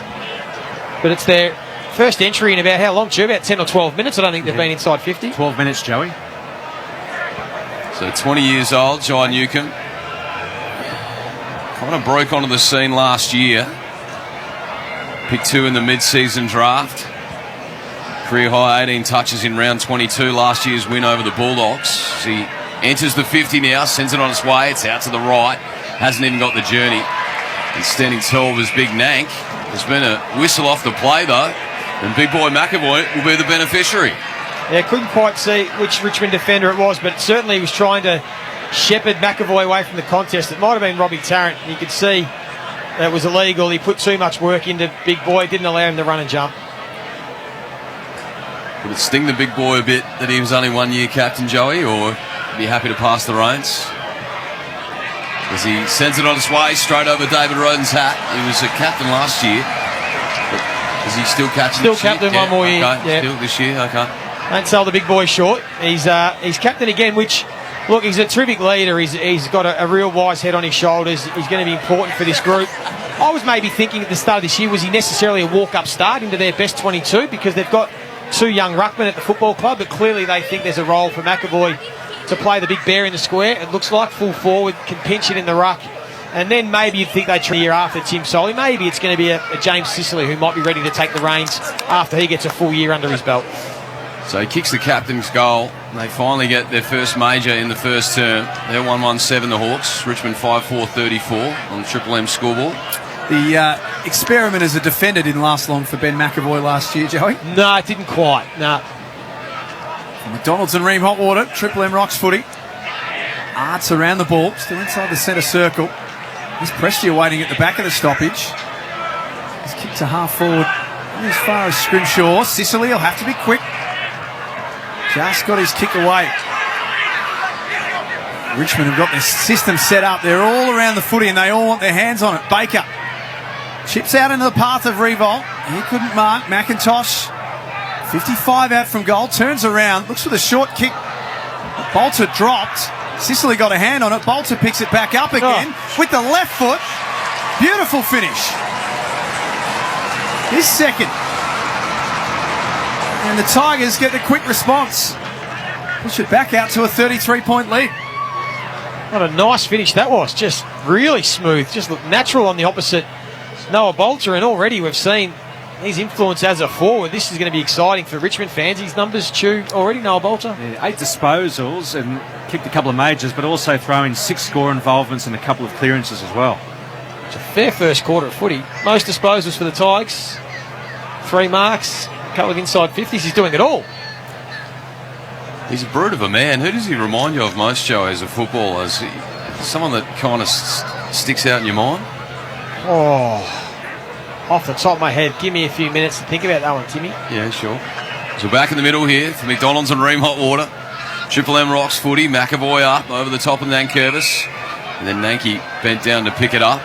But it's their first entry in about how long, Stu? About 10 or 12 minutes. I don't think they've been inside 50.
12 minutes, Joey.
So 20 years old, Jai Newcomb. Kind of broke onto the scene last year. Pick 2 in the mid-season draft. Career high 18 touches in round 22, last year's win over the Bulldogs. He enters the 50 now, sends it on its way. It's out to the right. Hasn't even got the journey. And standing tall was Big Nank. There's been a whistle off the play, though. And big boy McAvoy will be the beneficiary.
Yeah, couldn't quite see which Richmond defender it was, but certainly he was trying to shepherd McAvoy away from the contest. It might have been Robbie Tarrant. You could see that was illegal. He put too much work into big boy. Didn't allow him to run and jump.
Would it sting the big boy a bit that he was only 1 year captain, Joey, or be happy to pass the reins? As he sends it on its way straight over David Roden's hat. He was a captain last year. But is he still captain
Still
this year?
captain one more year.
Okay,
yeah.
still this year, okay.
Don't sell the big boy short. He's captain again, which, look, he's a terrific leader. He's got a real wise head on his shoulders. He's going to be important for this group. I was maybe thinking at the start of this year, was he necessarily a walk-up start into their best 22? Because they've got 2 young ruckmen at the football club, but clearly they think there's a role for McAvoy to play the big bear in the square. It looks like full forward, can pinch it in the ruck. And then maybe you'd think they'd try the year after Tim Solly. Maybe it's going to be a James Sicily who might be ready to take the reins after he gets a full year under his belt.
So he kicks the captain's goal. They finally get their first major in the first term. They're 1-1-7, the Hawks. Richmond 5-4-34 on the Triple M scoreboard.
The experiment as a defender didn't last long for Ben McAvoy last year, Joey.
No, it didn't quite. No.
McDonald's and Ream Hot Water, Triple M Rocks footy. Arts around the ball, still inside the centre circle. There's Prestia waiting at the back of the stoppage. He's kicked to half forward as far as Scrimshaw. Sicily will have to be quick. Just got his kick away. Richmond have got their system set up. They're all around the footy and they all want their hands on it. Baker chips out into the path of Revolt. He couldn't mark. McIntosh, 55 out from goal, turns around, looks for the short kick. Bolter dropped. Sicily got a hand on it. Bolter picks it back up again with the left foot. Beautiful finish. His second. And the Tigers get the quick response. Push it back out to a 33-point lead.
What a nice finish that was. Just really smooth. Just looked natural on the opposite Noah Bolter. And already we've seen his influence as a forward. This is going to be exciting for Richmond fans. His numbers chew already, Noah Bolter.
Yeah, 8 disposals and kicked a couple of majors, but also throwing 6 score involvements and a couple of clearances as well.
It's a fair first quarter of footy. Most disposals for the Tigers. 3 marks, a couple of inside 50s. He's doing it all.
He's a brute of a man. Who does he remind you of most, Joe, as a footballer? Is he someone that kind of sticks out in your mind?
Oh, off the top of my head, give me a few minutes to think about that one, Timmy.
Yeah, sure. So back in the middle here for McDonald's and Ream Hot Water. Triple M Rocks footy. McAvoy up over the top of Nankervis. And then Nanky bent down to pick it up.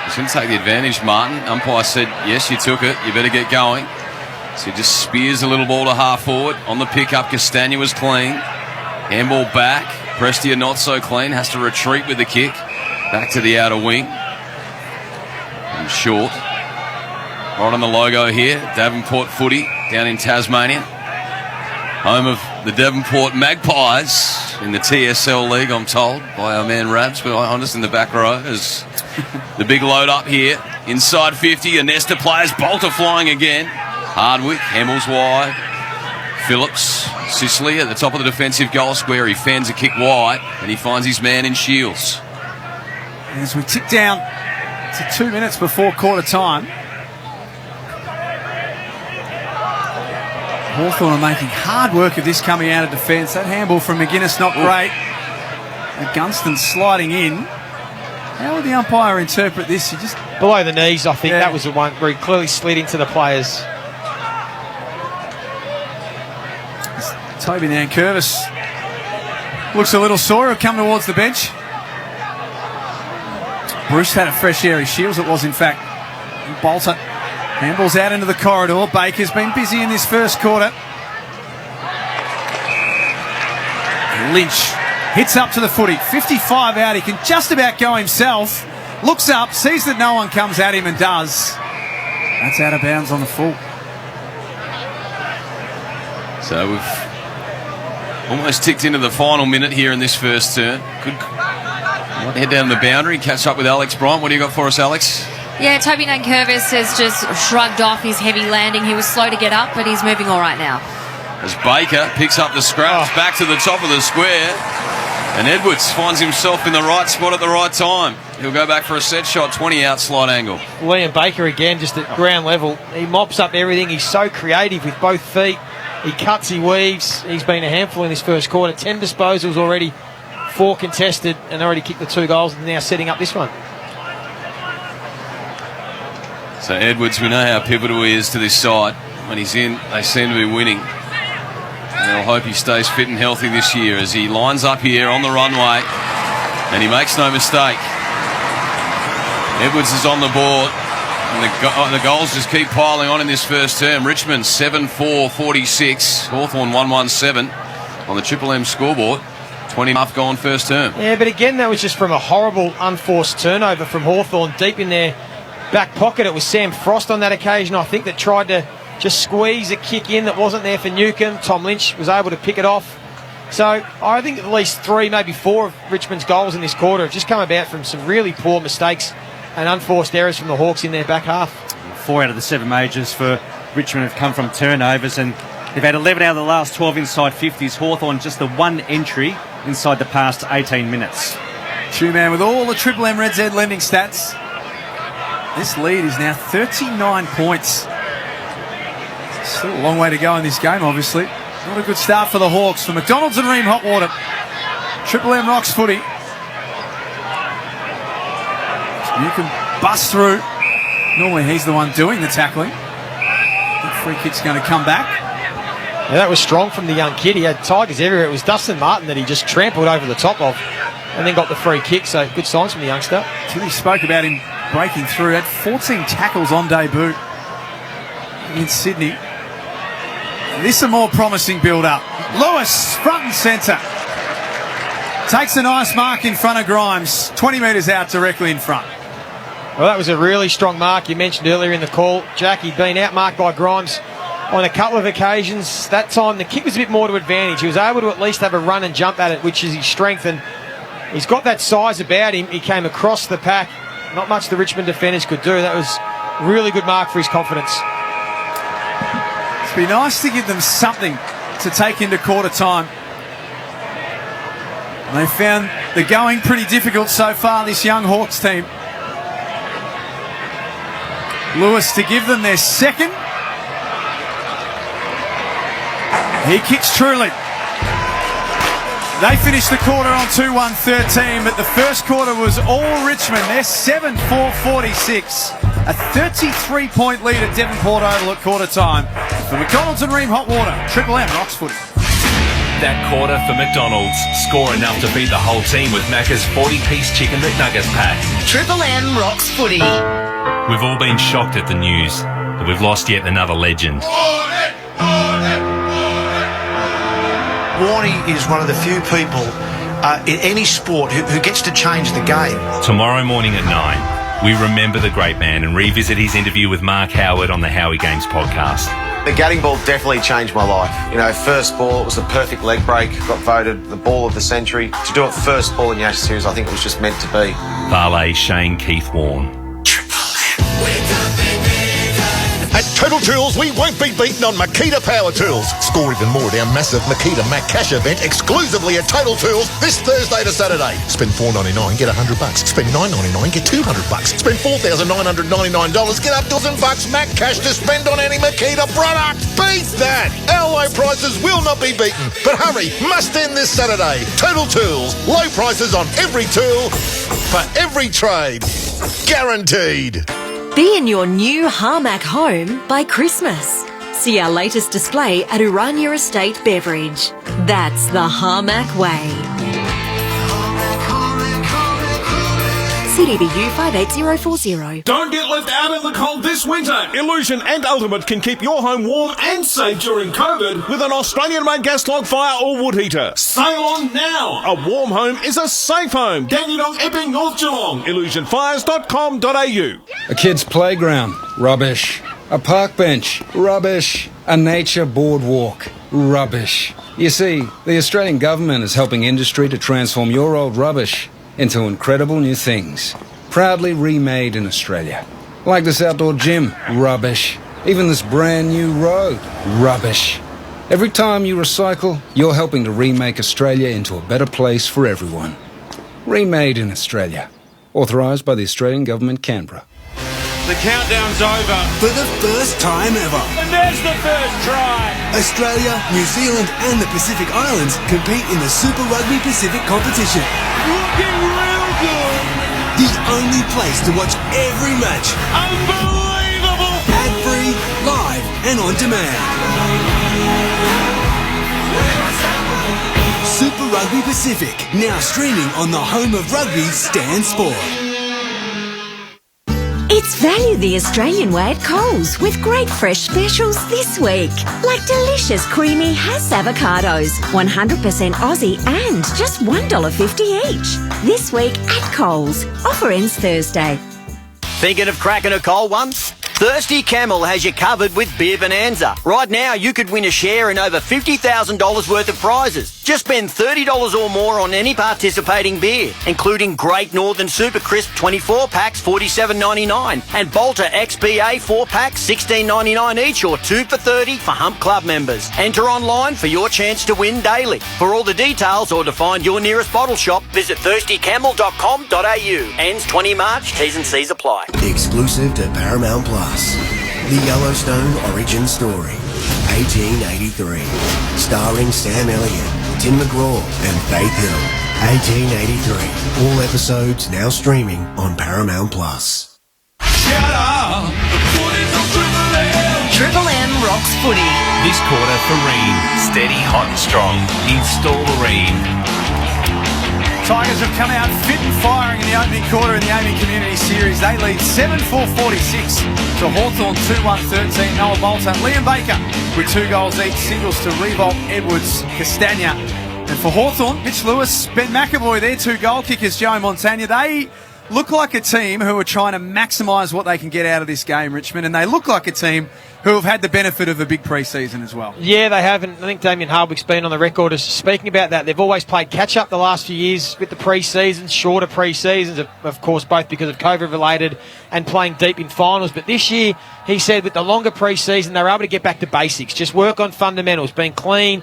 He's going to take the advantage, Martin. Umpire said, yes, you took it. You better get going. So he just spears a little ball to half forward. On the pickup, Castagna was clean. Handball back. Prestia not so clean. Has to retreat with the kick. Back to the outer wing. And short. Right on the logo here. Davenport footy down in Tasmania. Home of the Devonport Magpies in the TSL League, I'm told, by our man Rabs. But I'm just in the back row as the big load up here. Inside 50. A nest of players. Bolter flying again. Hardwick, Hamels wide. Phillips, Sicily at the top of the defensive goal square. He fans a kick wide and he finds his man in Shields.
As we tick down to 2 minutes before quarter time, Hawthorn are making hard work of this coming out of defence. That handball from McGuinness not great. And Gunston sliding in. How would the umpire interpret this? He just
below the knees, I think. That was the one where he clearly slid into the players.
Toby Nankervis looks a little sore, come towards the bench. Bruce had a fresh air. His Shields it was, in fact. Bolter. Handball's out into the corridor. Baker's been busy in this first quarter. Lynch hits up to the footy. 55 out. He can just about go himself. Looks up, sees that no one comes at him and does. That's out of bounds on the full.
So we've almost ticked into the final minute here in this first turn. Good. Head down the boundary, catch up with Alex Bryant. What do you got for us, Alex?
Yeah, Toby Nankervis has just shrugged off his heavy landing. He was slow to get up, but he's moving all right now.
As Baker picks up the scraps back to the top of the square. And Edwards finds himself in the right spot at the right time. He'll go back for a set shot, 20 out, slide angle.
Liam Baker again, just at ground level. He mops up everything. He's so creative with both feet. He cuts, he weaves. He's been a handful in this first quarter. 10 disposals already, 4 contested, and already kicked the 2 goals, and now setting up this one.
So Edwards, we know how pivotal he is to this side. When he's in, they seem to be winning. And I'll hope he stays fit and healthy this year as he lines up here on the runway. And he makes no mistake. Edwards is on the board. And the goals just keep piling on in this first term. Richmond 7-4-46. Hawthorn 1-1-7 on the Triple M scoreboard. 20.5 gone first term.
Yeah, but again, that was just from a horrible unforced turnover from Hawthorn deep in their back pocket. It was Sam Frost on that occasion, I think, that tried to just squeeze a kick in that wasn't there for Newcomb. Tom Lynch was able to pick it off. So I think at least 3, maybe 4 of Richmond's goals in this quarter have just come about from some really poor mistakes and unforced errors from the Hawks in their back half.
4 out of the 7 majors for Richmond have come from turnovers, and they've had 11 out of the last 12 inside 50s. Hawthorn just the 1 entry inside the past 18 minutes.
Two-man with all the Triple M Red Z lending stats. This lead is now 39 points. Still a long way to go in this game, obviously. Not a good start for the Hawks. For McDonald's and Ream Hot Water. Triple M Rocks footy. You can bust through. Normally he's the one doing the tackling. The free kick's going to come back.
Yeah, that was strong from the young kid. He had Tigers everywhere. It was Dustin Martin that he just trampled over the top of and then got the free kick. So good signs from the youngster.
Tilly spoke about him breaking through. Had 14 tackles on debut in Sydney. This a more promising build-up. Lewis, front and centre. Takes a nice mark in front of Grimes. 20 metres out, directly in front.
Well, that was a really strong mark. You mentioned earlier in the call, Jack, he'd been outmarked by Grimes on a couple of occasions. That time, the kick was a bit more to advantage. He was able to at least have a run and jump at it, which is his strength. And He's got that size about him. He came across the pack. Not much the Richmond defenders could do. That was a really good mark for his confidence.
It'd be nice to give them something to take into quarter time. They found the going pretty difficult so far, this young Hawks team. Lewis to give them their second. He kicks truly. They finished the quarter on 2-1-13, but the first quarter was all Richmond. They're 7-4-46. A 33-point lead at Devonport Oval at quarter time. For McDonald's and Ream Hot Water, Triple M rocks footy.
That quarter for McDonald's. Score enough to beat the whole team with Macca's 40-piece Chicken McNuggets pack.
Triple M rocks footy.
We've all been shocked at the news that we've lost yet another legend.
Warnie is one of the few people in any sport who gets to change the game.
Tomorrow morning at 9, we remember the great man and revisit his interview with Mark Howard on the Howie Games podcast.
The gutting ball definitely changed my life. You know, first ball, it was the perfect leg break, got voted the ball of the century. To do it first ball in the Ashes series, I think it was just meant to be.
Barley, Shane, Keith Warne.
At Total Tools, we won't be beaten on Makita Power Tools. Score even more at our massive Makita Mac Cash event exclusively at Total Tools this Thursday to Saturday. Spend $4.99, get $100. Spend $9.99, get $200. Spend $4,999, get up $1,000 Mac Cash to spend on any Makita product. Beat that! Our low prices will not be beaten. But hurry, must end this Saturday. Total Tools, low prices on every tool for every trade. Guaranteed.
Be in your new Harmac home by Christmas. See our latest display at Urania Estate Beverage. That's the Harmac way. CDBU 58040.
Don't get left out in the cold this winter. Illusion and Ultimate can keep your home warm and safe during COVID with an Australian-made gas log fire or wood heater. Sail on now. A warm home is a safe home. Dandenong, Epping, North Geelong. Illusionfires.com.au.
A kid's playground, rubbish. A park bench, rubbish. A nature boardwalk, rubbish. You see, the Australian government is helping industry to transform your old rubbish into incredible new things. Proudly remade in Australia. Like this outdoor gym, rubbish. Even this brand new road, rubbish. Every time you recycle, you're helping to remake Australia into a better place for everyone. Remade in Australia. Authorised by the Australian Government, Canberra.
The countdown's over.
For the first time ever.
And there's the first try.
Australia, New Zealand and the Pacific Islands compete in the Super Rugby Pacific competition.
Looking real good.
The only place to watch every match.
Unbelievable.
Ad-free, live and on demand. Super Rugby Pacific, now streaming on the home of rugby, Stan Sport.
It's value the Australian way at Coles with great fresh specials this week. Like delicious creamy Hass avocados, 100% Aussie and just $1.50 each. This week at Coles. Offer ends Thursday.
Thinking of cracking a cold one? Thirsty Camel has you covered with Beer Bonanza. Right now, you could win a share in over $50,000 worth of prizes. Just spend $30 or more on any participating beer, including Great Northern Super Crisp 24 packs, $47.99, and Bolter XPA 4 packs, $16.99 each, or 2 for $30 for Hump Club members. Enter online for your chance to win daily. For all the details or to find your nearest bottle shop, visit thirstycamel.com.au. Ends 20 March. T's and C's apply.
Exclusive to Paramount Plus. The Yellowstone Origin Story, 1883. Starring Sam Elliott, Tim McGraw and Faith Hill. 1883. All episodes now streaming on Paramount Plus.
Shut up! The footy's on Triple M!
Triple M rocks footy.
This quarter for Ream. Steady, hot and strong. Install the Ream.
Tigers have come out fit and firing in the opening quarter in the AAMI Community Series. They lead 7-4-46 to Hawthorn 2-1-13. Noah Bolter, Liam Baker with 2 goals each. Singles to Revolt, Edwards, Castagna. And for Hawthorn, Mitch Lewis, Ben McAvoy, their 2 goal kickers, Joe Montagna. They look like a team who are trying to maximise what they can get out of this game, Richmond, and they look like a team who have had the benefit of a big pre-season as well.
Yeah, they have, and I think Damien Hardwick's been on the record as speaking about that. They've always played catch-up the last few years with the pre-seasons, shorter pre-seasons, of course, both because of COVID-related and playing deep in finals. But this year, he said with the longer pre-season, they were able to get back to basics, just work on fundamentals, being clean,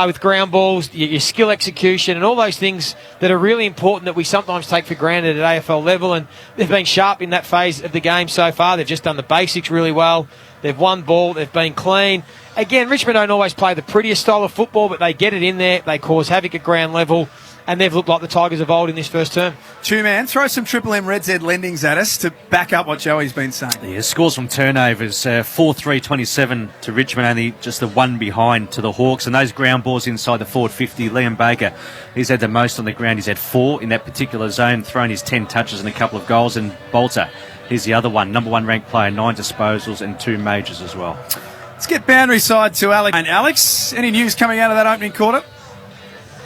with ground balls, your skill execution, and all those things that are really important that we sometimes take for granted at AFL level. And they've been sharp in that phase of the game so far. They've just done the basics really well. They've won ball. They've been clean. Again, Richmond don't always play the prettiest style of football, but they get it in there. They cause havoc at ground level. And they've looked like the Tigers of old in this first term.
Two-man, throw some Triple M Red Z lendings at us to back up what Joey's been saying.
Yeah, scores from turnovers, 4-3-27 to Richmond, only just the one behind to the Hawks. And those ground balls inside the forward 50, Liam Baker, he's had the most on the ground. He's had 4 in that particular zone, thrown his 10 touches and a couple of goals. And Bolter, he's the other one, number 1 ranked player, 9 disposals and 2 majors as well.
Let's get boundary side to Alex. And Alex, any news coming out of that opening quarter?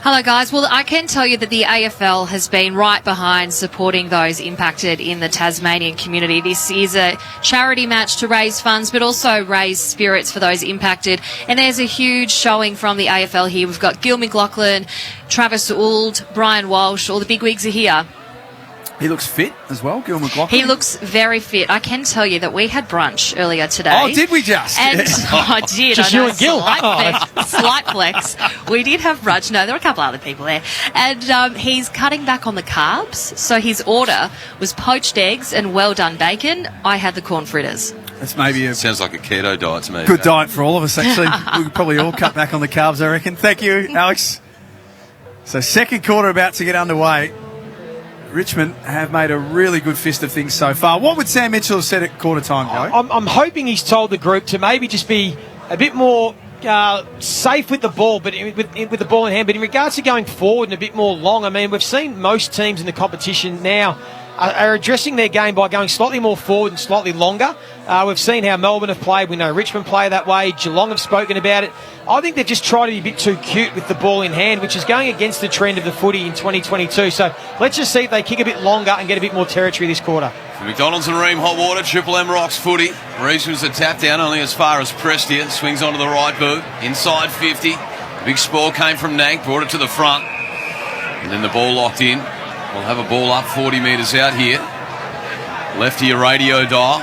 Hello guys, well I can tell you that the AFL has been right behind supporting those impacted in the Tasmanian community. This is a charity match to raise funds but also raise spirits for those impacted, and there's a huge showing from the AFL here. We've got Gil McLaughlin, Travis Auld, Brian Walsh, all the bigwigs are here.
He looks fit as well, Gil McLaughlin.
He looks very fit. I can tell you that we had brunch earlier today.
Oh, did we just?
And I did.
Just
I know,
you and Gil.
Slight flex. We did have brunch. No, there were a couple other people there. And he's cutting back on the carbs. So his order was poached eggs and well done bacon. I had the corn fritters.
That's maybe a
Sounds like a keto diet to me.
good diet for all of us, actually. We could probably all cut back on the carbs, I reckon. Thank you, Alex. So second quarter about to get underway. Richmond have made a really good fist of things so far. What would Sam Mitchell have said at quarter time, Joe?
I'm hoping he's told the group to maybe just be a bit more safe with the ball, but with the ball in hand. But in regards to going forward and a bit more long, I mean, we've seen most teams in the competition now are addressing their game by going slightly more forward and slightly longer. We've seen how Melbourne have played. We know Richmond play that way. Geelong have spoken about it. I think they've just tried to be a bit too cute with the ball in hand, which is going against the trend of the footy in 2022. So let's just see if they kick a bit longer and get a bit more territory this quarter.
McDonald's and Ream Hot Water, Triple M Rocks footy. Reeves was a tap down only as far as Prestia. Swings onto the right boot. Inside 50. Big spore came from Nank, brought it to the front. And then the ball locked in. We'll have a ball up 40 metres out here. Left to your radio dial.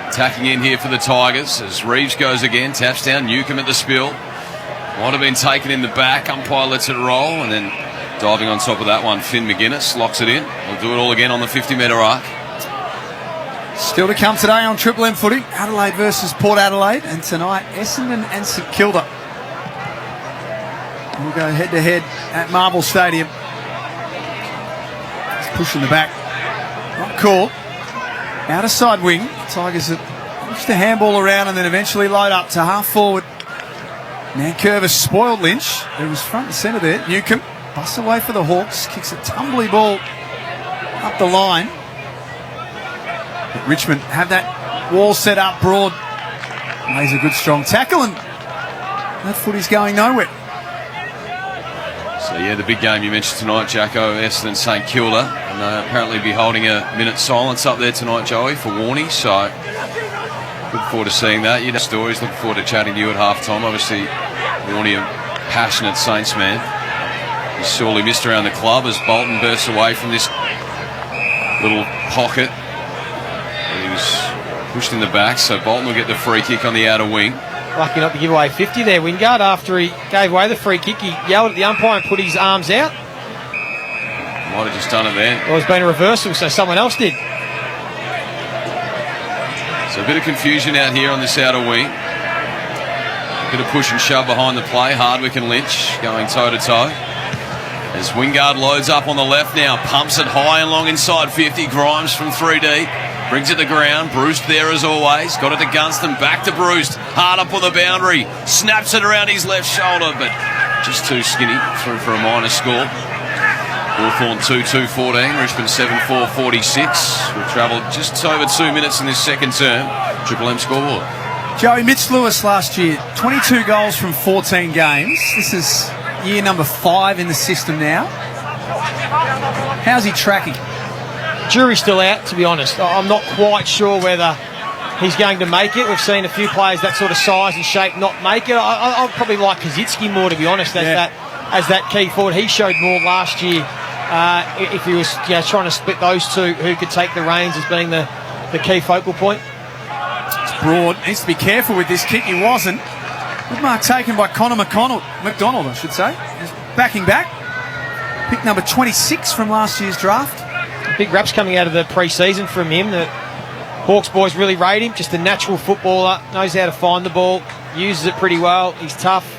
Attacking in here for the Tigers as Reeves goes again. Taps down. Newcomb at the spill. Might have been taken in the back. Umpire lets it roll. And then diving on top of that one, Finn McGuinness locks it in. We'll do it all again on the 50-metre arc.
Still to come today on Triple M footy. Adelaide versus Port Adelaide. And tonight, Essendon and St Kilda. We'll go head-to-head at Marvel Stadium. Pushing the back. Not caught. Outer side wing. Tigers have pushed the handball around and then eventually load up to half forward. Nankervis spoiled Lynch. It was front and centre there. Newcomb busts away for the Hawks. Kicks a tumbly ball up the line. But Richmond have that wall set up broad. Lays a good strong tackle and that footy's going nowhere.
So, yeah, the big game you mentioned tonight, Jacko, Essendon St Kilda. And they'll apparently be holding a minute's silence up there tonight, Joey, for Warnie. So, look forward to seeing that. You know stories. Looking forward to chatting to you at half-time. Obviously, Warnie, a passionate Saints man. He's sorely missed around the club as Bolton bursts away from this little pocket. And he was pushed in the back, so Bolton will get the free kick on the outer wing.
Lucky not to give away 50 there, Wingard. After he gave away the free kick, he yelled at the umpire and put his arms out.
Might have just done it then.
Well, it's been a reversal, so someone else did.
So a bit of confusion out here on this outer wing. A bit of push and shove behind the play. Hardwick and Lynch going toe-to-toe. As Wingard loads up on the left now. Pumps it high and long inside 50. Grimes from 3D. Brings it to the ground. Bruce there as always. Got it to Gunston. Back to Bruce. Hard up on the boundary. Snaps it around his left shoulder, but just too skinny. Through for a minor score. Hawthorn 2-2-14. Richmond 7-4-46. We've travelled just over 2 minutes in this second term. Triple M scoreboard.
Joey, Mitch Lewis last year, 22 goals from 14 games. This is year number 5 in the system now. How's he tracking?
jury's still out, to be honest. I'm not quite sure whether he's going to make it. We've seen a few players that sort of size and shape not make it. I'd probably like Kazitsky more, to be honest, as that key forward. He showed more last year. If he was trying to split those two, who could take the reins as being the key focal point.
It's Broad. Needs to be careful with this kick. He wasn't. Good mark taken by Connor McDonald, I should say. He's backing back. Pick number 26 from last year's draft.
Big raps coming out of the pre-season from him. The Hawks boys really rate him. Just a natural footballer. Knows how to find the ball. Uses it pretty well. He's tough.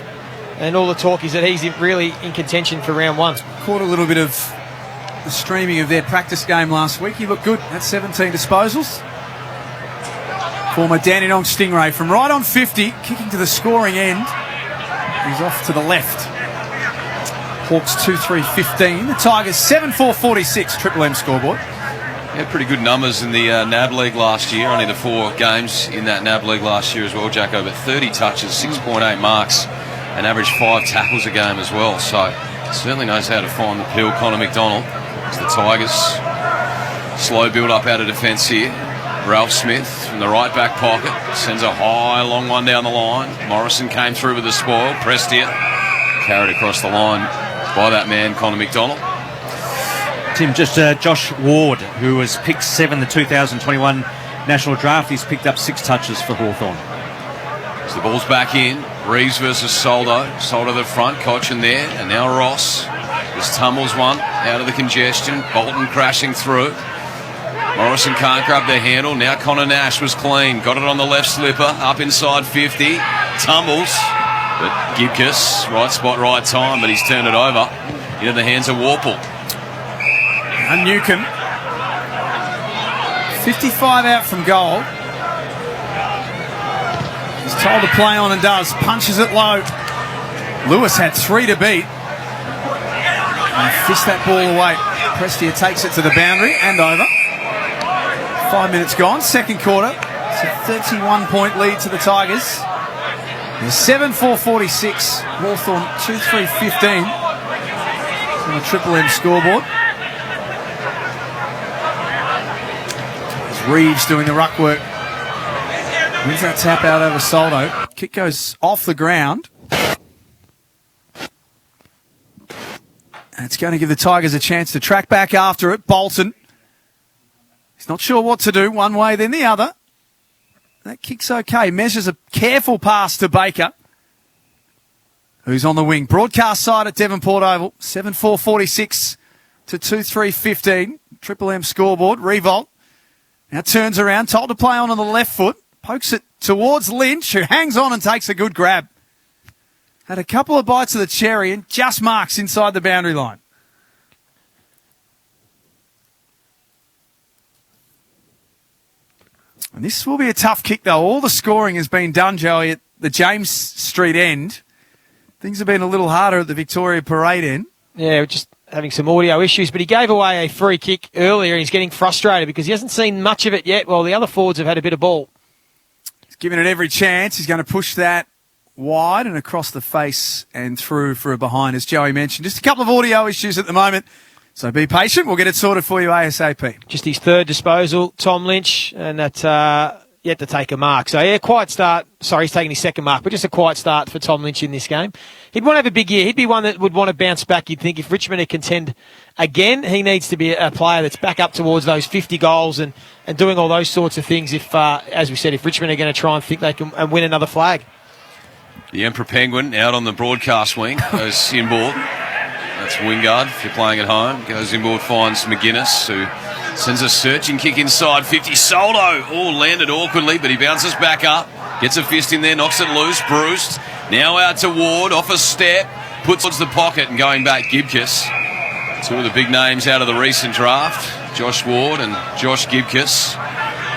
And all the talk is that he's really in contention for round one.
Caught a little bit of the streaming of their practice game last week. He looked good at 17 disposals. Former Dandenong Stingray from right on 50, kicking to the scoring end. He's off to the left. Hawks 2-3-15. The Tigers 7-4-46. Triple M scoreboard.
Yeah, pretty good numbers in the NAB League last year. Only the 4 games in that NAB League last year as well, Jacko. But 30 touches, 6.8 marks, and averaged 5 tackles a game as well. So certainly knows how to find the pill. Connor McDonald. It's the Tigers. Slow build up out of defence here. Ralph Smith from the right back pocket sends a high, long one down the line. Morrison came through with the spoil. Prestia carried across the line by that man, Connor McDonald.
Tim, just Josh Ward, who was picked 7 the 2021 National Draft. He's picked up 6 touches for Hawthorn.
So the ball's back in. Reeves versus Soldo. Soldo the front, Cochin there. And now Ross. Just tumbles one out of the congestion. Bolton crashing through. Morrison can't grab the handle. Now Connor Nash was clean. Got it on the left slipper. Up inside 50. Tumbles. But Gibcus, right spot, right time. But he's turned it over into the hands of Warple.
And Newcomb. 55 out from goal. He's told to play on and does. Punches it low. Lewis had 3 to beat. And fist that ball away. Prestia takes it to the boundary and over. 5 minutes gone, second quarter. It's a 31-point lead to the Tigers. 7-4-46. Hawthorn 2-3-15 on the Triple M scoreboard. There's Reeves doing the ruck work. Wins that tap out over Soldo. Kick goes off the ground. And it's going to give the Tigers a chance to track back after it. Bolton. He's not sure what to do, one way then the other. That kick's okay. Measures a careful pass to Baker, who's on the wing. Broadcast side at Devonport Oval. 7-4-46 to 2-3-15. Triple M scoreboard. Revolt now turns around. Told to play on the left foot. Pokes it towards Lynch, who hangs on and takes a good grab. Had a couple of bites of the cherry and just marks inside the boundary line. And this will be a tough kick, though. All the scoring has been done, Joey, at the James Street end. Things have been a little harder at the Victoria Parade end.
Yeah, we're just having some audio issues, but he gave away a free kick earlier and he's getting frustrated because he hasn't seen much of it yet while the other forwards have had a bit of ball.
He's given it every chance. He's going to push that wide and across the face and through for a behind, as Joey mentioned. Just a couple of audio issues at the moment. So be patient. We'll get it sorted for you ASAP.
Just his third disposal, Tom Lynch, and that's yet to take a mark. So, yeah, quiet start. Sorry, he's taking his second mark, but just a quiet start for Tom Lynch in this game. He'd want to have a big year. He'd be one that would want to bounce back, you'd think. If Richmond are contend again, he needs to be a player that's back up towards those 50 goals and doing all those sorts of things if, as we said, if Richmond are going to try and think they can and win another flag.
The Emperor Penguin out on the broadcast wing goes inboard. That's Wingard if you're playing at home. Goes inboard, finds McGuinness, who sends a searching kick inside 50. Soldo, landed awkwardly, but he bounces back up. Gets a fist in there, knocks it loose, bruised. Now out to Ward, off a step, puts towards the pocket and going back, Gibcus. Two of the big names out of the recent draft, Josh Ward and Josh Gibcus.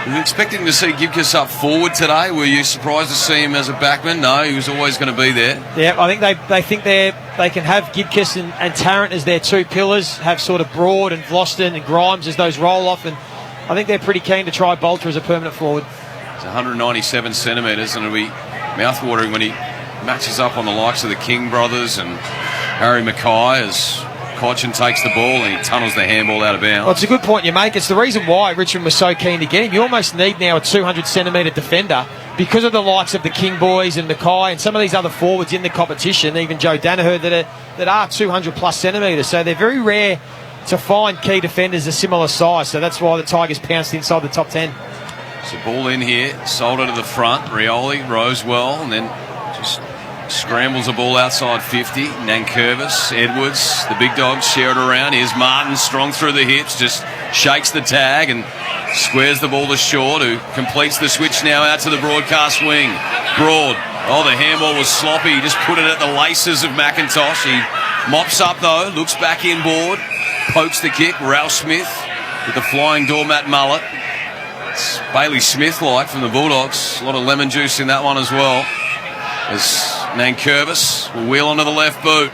Were you expecting to see Gibcus up forward today? Were you surprised to see him as a backman? No, he was always going to be there.
Yeah, I think they think they can have Gibcus and Tarrant as their two pillars, have sort of Broad and Vlosten and Grimes as those roll-off, and I think they're pretty keen to try Bolter as a permanent forward.
It's 197 centimetres, and it'll be mouth-watering when he matches up on the likes of the King brothers and Harry Mackay as Cochin takes the ball and he tunnels the handball out of bounds.
Well, it's a good point you make. It's the reason why Richmond was so keen to get him. You almost need now a 200-centimetre defender because of the likes of the King boys and Mackay and some of these other forwards in the competition, even Joe Danaher, that are 200-plus centimetres. So they're very rare to find key defenders a similar size. So that's why the Tigers pounced inside the top 10.
So ball in here, Solder to the front, Rioli rows well, and then just scrambles the ball outside 50. Nankervis, Edwards, the big dogs share it around. Here's Martin, strong through the hips, just shakes the tag and squares the ball to Short, who completes the switch now out to the broadcast wing. Broad. Oh, the handball was sloppy. He just put it at the laces of McIntosh. He mops up, though, looks back inboard, pokes the kick. Ralph Smith with the flying doormat mullet. It's Bailey Smith-like from the Bulldogs. A lot of lemon juice in that one as well. As Nankervis will wheel onto the left boot.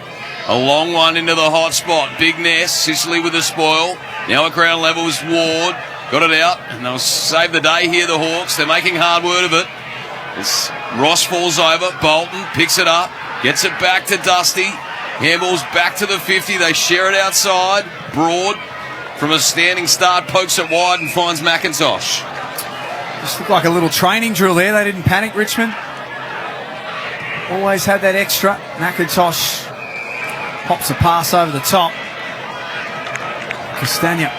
A long one into the hot spot. Big Ness, Sicily with the spoil. Now at ground level is Ward. Got it out, and they'll save the day here, the Hawks. They're making hard work of it. As Ross falls over, Bolton picks it up, gets it back to Dusty. Handball's back to the 50. They share it outside. Broad, from a standing start, pokes it wide and finds McIntosh.
Just looked like a little training drill there. They didn't panic, Richmond. Always had that extra. McIntosh pops a pass over the top. Castagna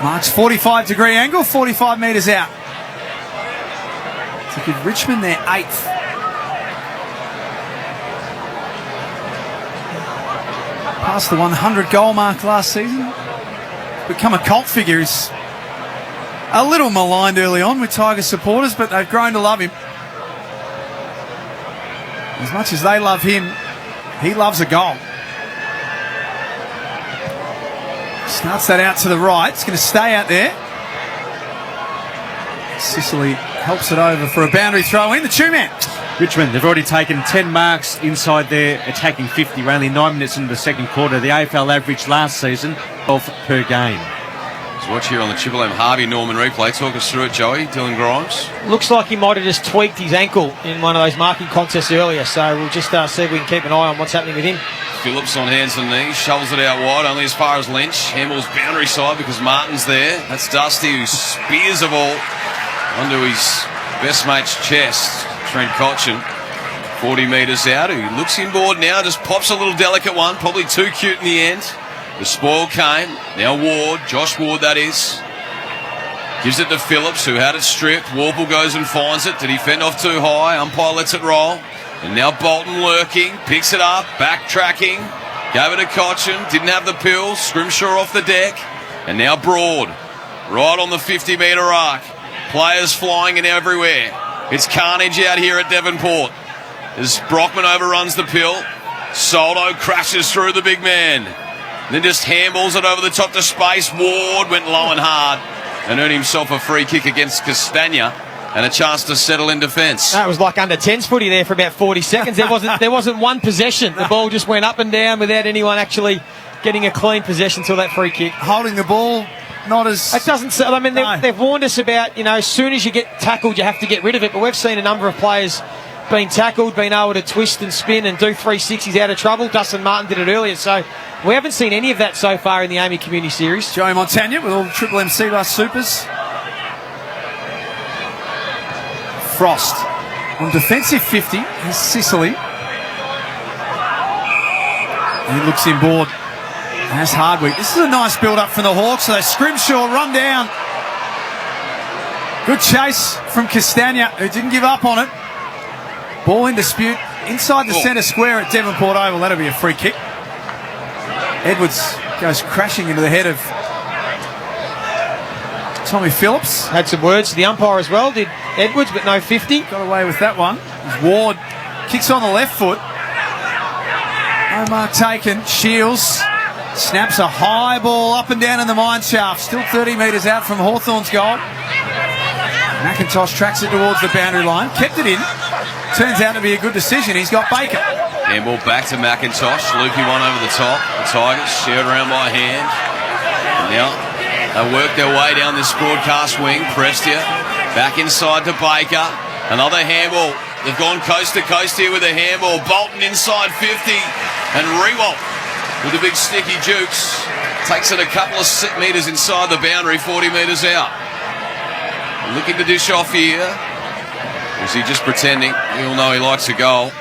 marks 45-degree angle, 45 metres out. To give Richmond their 8th. Past the 100-goal mark last season. Become a cult figure. He's a little maligned early on with Tiger supporters, but they've grown to love him. As much as they love him, he loves a goal. Starts that out to the right. It's going to stay out there. Sicily helps it over for a boundary throw in. The two-man.
Richmond, they've already taken 10 marks inside their attacking 50. We're only 9 minutes into the second quarter. The AFL average last season, 12 per game.
Let's watch here on the Triple M Harvey Norman replay. Talk us through it, Joey. Dylan Grimes.
Looks like he might have just tweaked his ankle in one of those marking contests earlier. So we'll just see if we can keep an eye on what's happening with him.
Phillips on hands and knees, shovels it out wide, only as far as Lynch. Handball's boundary side because Martin's there. That's Dusty, who spears the ball onto his best mate's chest, Trent Cochin. 40 metres out, who looks inboard now, just pops a little delicate one, probably too cute in the end. The spoil came, now Ward, Josh Ward that is. Gives it to Phillips, who had it stripped. Warple goes and finds it. Did he fend off too high? Umpire lets it roll. And now Bolton lurking, picks it up, backtracking, gave it to Cochin, didn't have the pill, Scrimshaw off the deck, and now Broad, right on the 50-metre arc. Players flying in everywhere. It's carnage out here at Devonport. As Brockman overruns the pill, Soldo crashes through the big man. Then just handballs it over the top to space. Ward went low and hard and earned himself a free kick against Castagna. And a chance to settle in defence.
That was like under 10s footy there for about 40 seconds. There wasn't one possession. The ball just went up and down without anyone actually getting a clean possession till that free kick.
Holding the ball, not as...
It doesn't... I mean, they've warned us about, as soon as you get tackled, you have to get rid of it. But we've seen a number of players being tackled, being able to twist and spin and do 360s out of trouble. Dustin Martin did it earlier. So we haven't seen any of that so far in the AAMI Community Series.
Joey Montagna with all the Triple M C-Bus Supers. Frost on defensive 50 is Sicily. He looks inboard. That's Hardwick. This is a nice build-up from the Hawks. So they Scrimshaw run down. Good chase from Castagna, who didn't give up on it. Ball in dispute inside the centre square at Devonport Oval. That'll be a free kick. Edwards goes crashing into the head of Tommy Phillips.
Had some words to the umpire as well, did Edwards, but no 50.
Got away with that one. Ward kicks on the left foot. No mark taken. Shields snaps a high ball up and down in the mine shaft. Still 30 metres out from Hawthorn's goal. McIntosh tracks it towards the boundary line. Kept it in. Turns out to be a good decision. He's got Baker.
Handball back to McIntosh. Loopy one over the top. The Tigers shared around by hand. And now they work their way down this broadcast wing. Prestia back inside to Baker. Another handball. They've gone coast to coast here with a handball. Bolton inside 50. And Rewalt with the big sticky jukes. Takes it a couple of metres inside the boundary, 40 metres out. Looking to dish off here. Is he just pretending? We all know he likes a goal.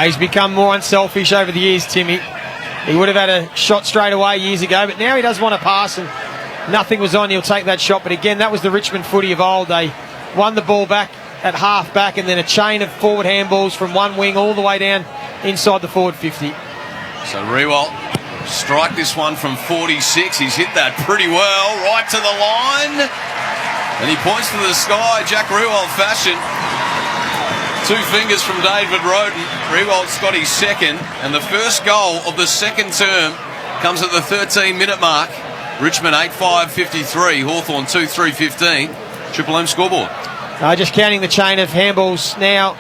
He's become more unselfish over the years, Timmy. He would have had a shot straight away years ago, but now he does want to pass, and nothing was on. He'll take that shot. But again, that was the Richmond footy of old. They won the ball back at half back, and then a chain of forward handballs from one wing all the way down inside the forward 50.
So Riewoldt strike this one from 46. He's hit that pretty well, right to the line. And he points to the sky, Jack Riewoldt fashion. 2 fingers from David Roden. Riewoldt's got his second, and the first goal of the second term comes at the 13-minute mark. Richmond 8-5-53, Hawthorn 2-3-15. Triple M scoreboard.
Just counting the chain of handballs now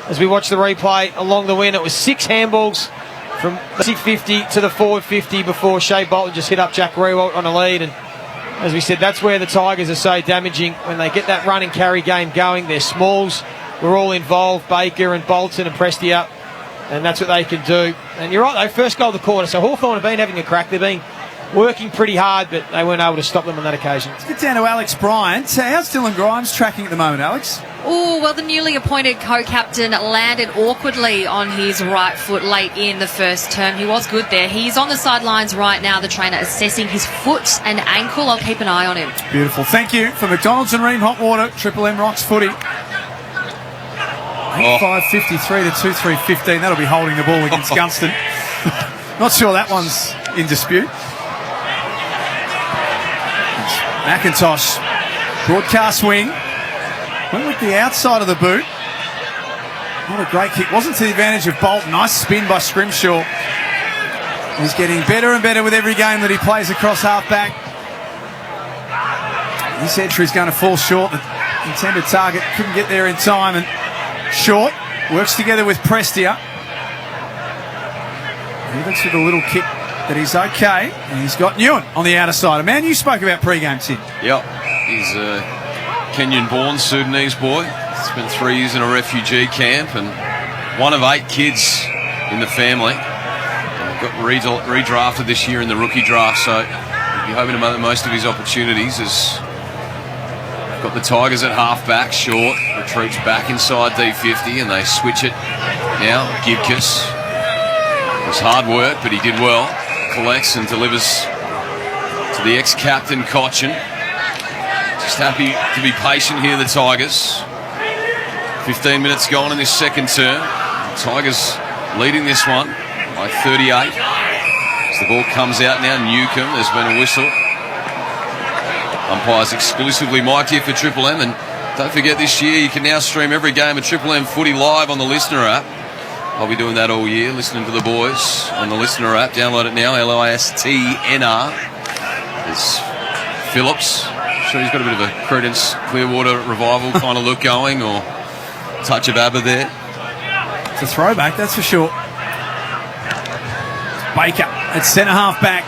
as we watch the replay along the win. It was 6 handballs from the 50 to the forward 50 before Shea Bolton just hit up Jack Riewoldt on a lead. And as we said, that's where the Tigers are so damaging. When they get that run and carry game going, their smalls were all involved, Baker and Bolton and Prestia, and that's what they can do. And you're right, though, first goal of the quarter. So Hawthorn have been having a crack. They've been working pretty hard, but they weren't able to stop them on that occasion.
Let's get down to Alex Bryant. How's Dylan Grimes tracking at the moment, Alex?
Oh, well, the newly appointed co-captain landed awkwardly on his right foot late in the first term. He was good there. He's on the sidelines right now, the trainer assessing his foot and ankle. I'll keep an eye on him.
Beautiful. Thank you. For McDonald's and Ream Hot Water, Triple M Rocks Footy. 8-5-53 to 2-3-15. That'll be holding the ball against Gunston. Not sure that one's in dispute. McIntosh, broadcast wing. Went with the outside of the boot. What a great kick. Wasn't to the advantage of Bolton. Nice spin by Scrimshaw. He's getting better and better with every game that he plays across half-back. This entry's going to fall short. The intended target couldn't get there in time. And Short works together with Prestia. He looks with a little kick that he's okay. And he's got Nguyen on the outer side. A man you spoke about pre-game, Tim.
Yep. He's a Kenyan-born Sudanese boy. Spent 3 years in a refugee camp and one of 8 kids in the family. Got redrafted this year in the rookie draft, so he'll be hoping to make the most of his opportunities. As got the Tigers at half-back. Short retreats back inside D50 and they switch it now. Gibcus. It was hard work, but he did well. Collects and delivers to the ex-captain Cochin. Just happy to be patient here, the Tigers. 15 minutes gone in this second term. The Tigers leading this one by 38. As the ball comes out now, Newcomb, there's been a whistle. Umpires exclusively mic'd here for Triple M, and don't forget this year you can now stream every game of Triple M footy live on the Listener app. I'll be doing that all year, listening to the boys on the Listener app. Download it now, LISTNR. There's Phillips. Sure, he's got a bit of a Credence Clearwater revival kind of look going, or touch of ABBA there.
It's a throwback, that's for sure. Baker at centre half back.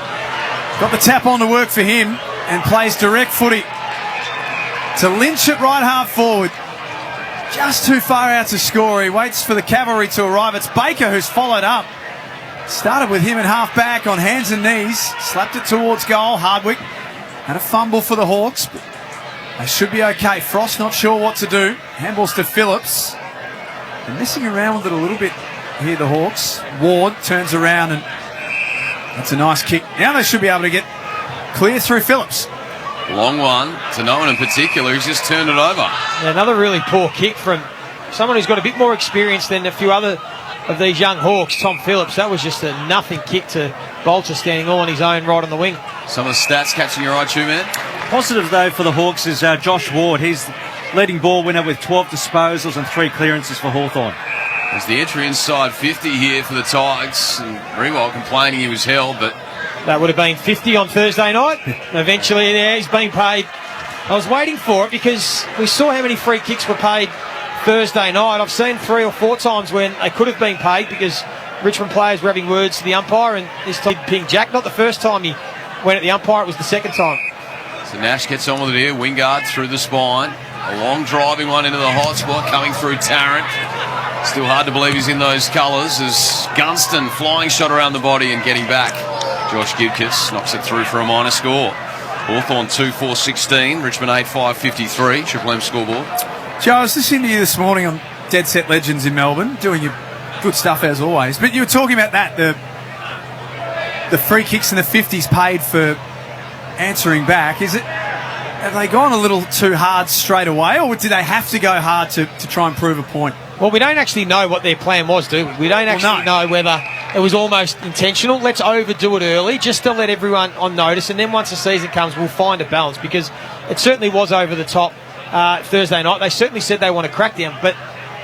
Got the tap on to work for him and plays direct footy to Lynch at right half forward. Just too far out to score. He waits for the cavalry to arrive. It's Baker who's followed up. Started with him at half back on hands and knees. Slapped it towards goal. Hardwick had a fumble for the Hawks, but they should be okay. Frost not sure what to do. Handballs to Phillips. They're messing around with it a little bit here, the Hawks. Ward turns around and that's a nice kick. Now they should be able to get clear through Phillips.
Long one to no one in particular. He's just turned it over.
Yeah, another really poor kick from someone who's got a bit more experience than a few other of these young Hawks. Tom Phillips, that was just a nothing kick to Bolter standing all on his own right on the wing.
Some of the stats catching your eye too, man.
Positive, though, for the Hawks is Josh Ward. He's leading ball winner with 12 disposals and 3 clearances for Hawthorn.
There's the entry inside 50 here for the Tigers. And Riewoldt complaining he was held, but
that would have been 50 on Thursday night. Eventually, yeah, he's been paid. I was waiting for it because we saw how many free kicks were paid Thursday night. I've seen 3 or 4 times when they could have been paid because Richmond players were having words to the umpire, and this time Ping Jack. Not the first time he went at the umpire, it was the second time.
So Nash gets on with it here. Wingard through the spine. A long driving one into the hot spot coming through Tarrant. Still hard to believe he's in those colours as Gunston flying shot around the body and getting back. Josh Gibkiss knocks it through for a minor score. Hawthorn 2-4-16, Richmond 8-5-53, Triple M scoreboard.
Joe, I was listening to you this morning on Dead Set Legends in Melbourne, doing your good stuff as always, but you were talking about that, the free kicks and the 50s paid for answering back. Have they gone a little too hard straight away, or did they have to go hard to try and prove a point?
Well, we don't actually know what their plan was, do we? We don't actually know whether it was almost intentional. Let's overdo it early just to let everyone on notice, and then once the season comes, we'll find a balance, because it certainly was over the top Thursday night. They certainly said they want to crack down, but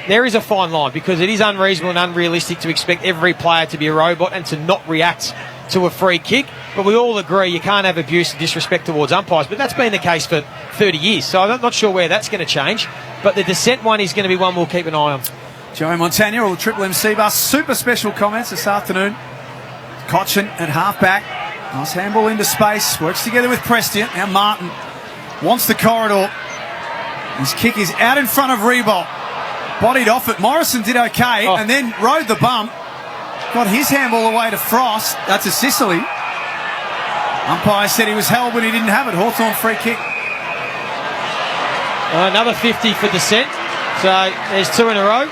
there is a fine line, because it is unreasonable and unrealistic to expect every player to be a robot and to not react to a free kick. But we all agree you can't have abuse and disrespect towards umpires, but that's been the case for 30 years, so I'm not sure where that's going to change. But the dissent one is going to be one we'll keep an eye on.
Joey Montagna, all the Triple MC Bus super special comments this afternoon. Cochin at half-back. Nice handball into space. Works together with Prestia. Now Martin wants the corridor. His kick is out in front of Rebolt. Bodied off it. Morrison did okay and then rode the bump. Got his handball away to Frost. That's a Sicily. Umpire said he was held when he didn't have it. Hawthorn free kick.
Another 50 for dissent. So there's two in a row.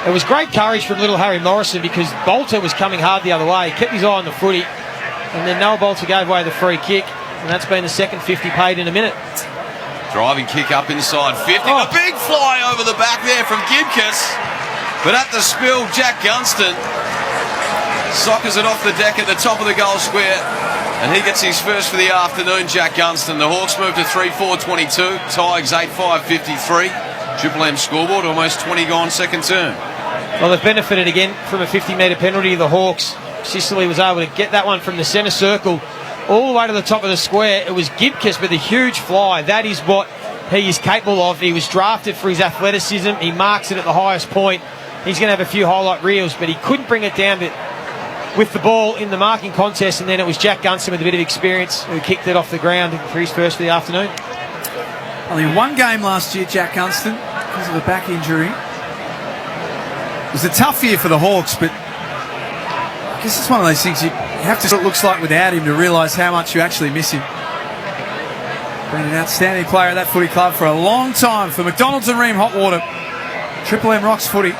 It was great courage from little Harry Morrison, because Bolter was coming hard the other way. He kept his eye on the footy, and then Noah Bolter gave away the free kick, and that's been the second 50 paid in a minute.
Driving kick up inside 50. A big fly over the back there from Gibkiss. But at the spill, Jack Gunston soccers it off the deck at the top of the goal square, and he gets his first for the afternoon, Jack Gunston. The Hawks move to 3-4-22. Tigers 8-5-53. Triple M scoreboard, almost 20 gone second term.
Well, they've benefited again from a 50-metre penalty. The Hawks. Sicily was able to get that one from the centre circle all the way to the top of the square. It was Gibkiss with a huge fly. That is what he is capable of. He was drafted for his athleticism. He marks it at the highest point. He's going to have a few highlight reels, but he couldn't bring it down with the ball in the marking contest, and then it was Jack Gunston with a bit of experience who kicked it off the ground for his first for the afternoon.
Only one game last year, Jack Gunston, because of a back injury. It was a tough year for the Hawks, but I guess it's one of those things you have to see what it looks like without him to realise how much you actually miss him. Been an outstanding player at that footy club for a long time for McDonald's and Ream Hot Water. Triple M rocks footy.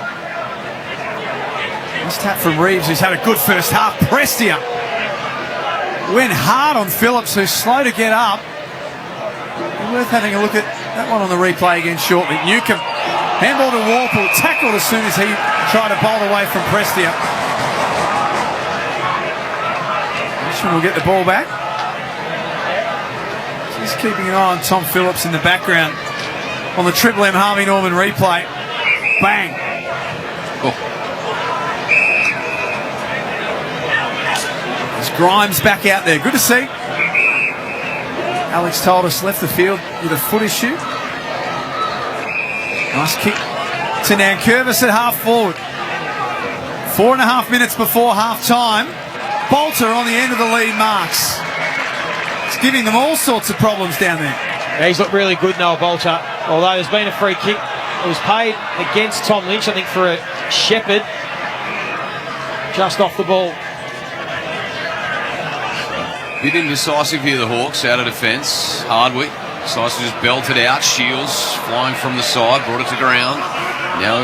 Nice tap from Reeves, who's had a good first half. Prestia went hard on Phillips, who's slow to get up. Worth having a look at that one on the replay again shortly. Newcomb, handball to Warple, tackled as soon as he tried to bowl away from Prestia. Richmond will get the ball back. Just keeping an eye on Tom Phillips in the background on the Triple M Harvey Norman replay. Bang. There's Grimes back out there. Good to see. Alex told us left the field with a foot issue. Nice kick to Nankervis at half forward. 4.5 minutes before half time. Bolter on the end of the lead marks. It's giving them all sorts of problems down there.
Yeah, he's looked really good, Noah Bolter. Although there's been a free kick. It was paid against Tom Lynch, I think, for a Shepherd. Just off the ball.
Bit indecisive here, the Hawks, out of defence. Hardwick decides to just belt it out. Shields flying from the side, brought it to ground. Now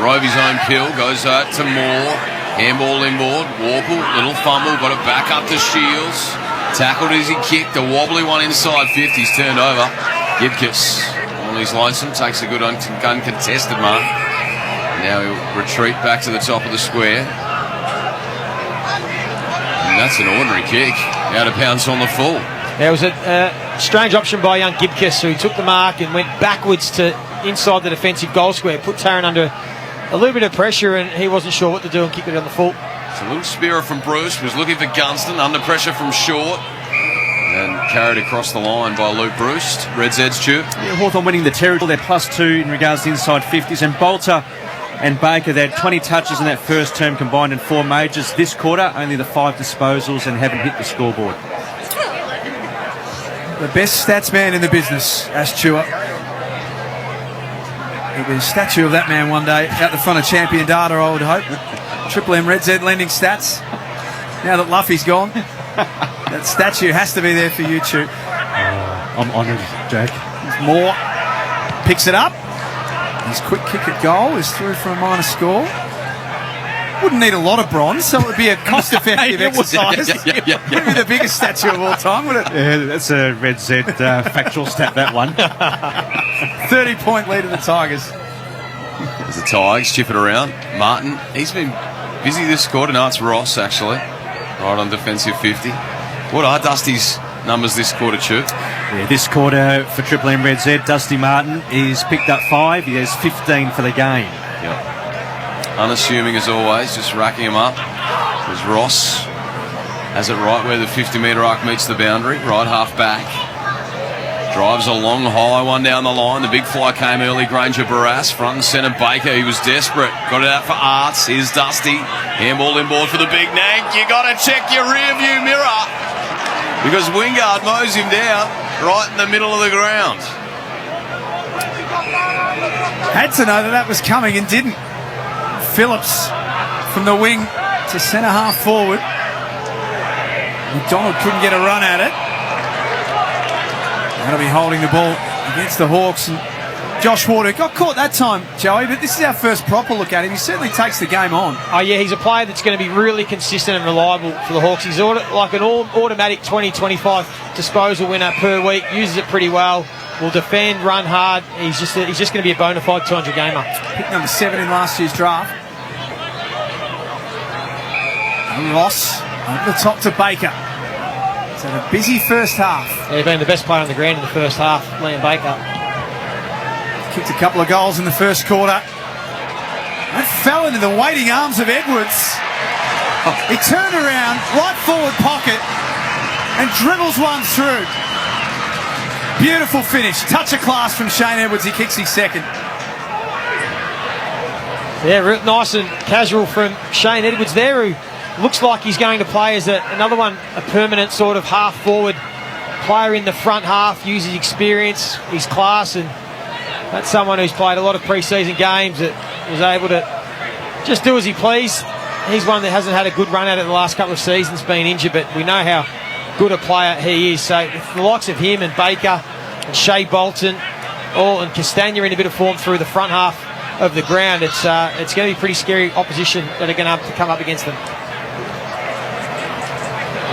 rove his own pill, goes out to Moore. Handball inboard, Warple, little fumble, got it back up to Shields. Tackled as he kicked, a wobbly one inside 50's turned over. Gibkiss on his lonesome, takes a good uncontested mark. Now he'll retreat back to the top of the square. And that's an ordinary kick. Out of bounds on the full.
There was a strange option by young Gibkiss, who took the mark and went backwards to inside the defensive goal square. Put Tarrant under a little bit of pressure, and he wasn't sure what to do and kicked it on the full.
It's a little spearer from Bruce. Was looking for Gunston. Under pressure from Short. And carried across the line by Luke Bruce. Red's Ed's Tube.
Yeah, Hawthorn winning the territory. They're +2 in regards to inside 50s. And Bolter and Baker, they had 20 touches in that first term combined in 4 majors. This quarter, only the 5 disposals and haven't hit the scoreboard.
The best stats man in the business, Ash Chua. There'll be a statue of that man one day out the front of Champion Data, I would hope. Triple M Red Z lending stats. Now that Luffy's gone, that statue has to be there for YouTube.
I'm honoured, Jack.
Moore picks it up. His quick kick at goal is through for a minor score. Wouldn't need a lot of bronze, so it would be a cost-effective exercise. Wouldn't be the biggest statue of all time, would it?
Yeah, that's a Red Z factual stat, that one.
30-point lead of the Tigers.
There's the Tigers, chip it around. Martin, he's been busy this quarter. No, it's Ross, actually. Right on defensive 50. What are Dusty's numbers this quarter, Chip?
Yeah, this quarter for Triple M Red Z, Dusty Martin is picked up 5. He has 15 for the game.
Yep. Unassuming as always, just racking him up. There's Ross. Has it right where the 50-metre arc meets the boundary. Right half back. Drives a long, high one down the line. The big fly came early. Granger Barras. Front and centre Baker. He was desperate. Got it out for Arts. Here's Dusty. Handball inboard for the big Nank. You got to check your rear view mirror, because Wingard mows him down right in the middle of the ground.
Had to know that was coming and didn't. Phillips from the wing to centre half forward. McDonald couldn't get a run at it. That'll be holding the ball against the Hawks. And Josh Water got caught that time, Joey, but this is our first proper look at him. He certainly takes the game on.
Oh, yeah, he's a player that's going to be really consistent and reliable for the Hawks. He's like an automatic 20-25 disposal winner per week. Uses it pretty well. Will defend, run hard. He's just going to be a bona fide 200 gamer.
Pick number 7 in last year's draft. And Ross over the top to Baker. It's had a busy first half.
Yeah, been the best player on the ground in the first half, Liam Baker.
Kicked a couple of goals in the first quarter. That fell into the waiting arms of Edwards. He turned around, right forward pocket, and dribbles one through. Beautiful finish. Touch of class from Shane Edwards. He kicks his second.
Yeah, real nice and casual from Shane Edwards there, who looks like he's going to play as another one, a permanent sort of half-forward player in the front half, uses experience, his class, and that's someone who's played a lot of pre-season games that was able to just do as he pleased. He's one that hasn't had a good run at it the last couple of seasons, been injured, but we know how good a player he is. So with the likes of him and Baker and Shea Bolton, and Castagna in a bit of form through the front half of the ground, it's going to be pretty scary opposition that are going to have to come up against them.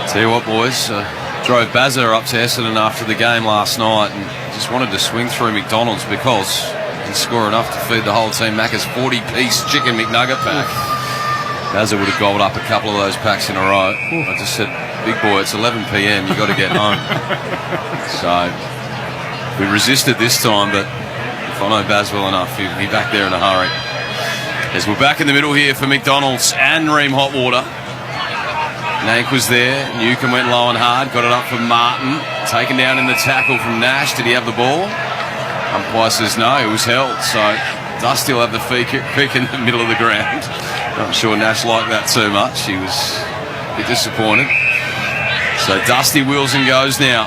Tell you what, boys, drove Bazza up to Essendon after the game last night and just wanted to swing through McDonald's because he'd score enough to feed the whole team Macca's 40-piece chicken McNugget pack. Bazza would have gobbled up a couple of those packs in a row. I just said, big boy, it's 11 p.m, you've got to get home. So we resisted this time, but if I know Baz well enough, he'll be back there in a hurry. As we're back in the middle here for McDonald's and Ream Hotwater. Nank was there. Newcomb went low and hard. Got it up for Martin. Taken down in the tackle from Nash. Did he have the ball? Umpire says no. It was held. So Dusty will have the free kick in the middle of the ground. Not sure Nash liked that too much. He was a bit disappointed. So Dusty wheels and goes now.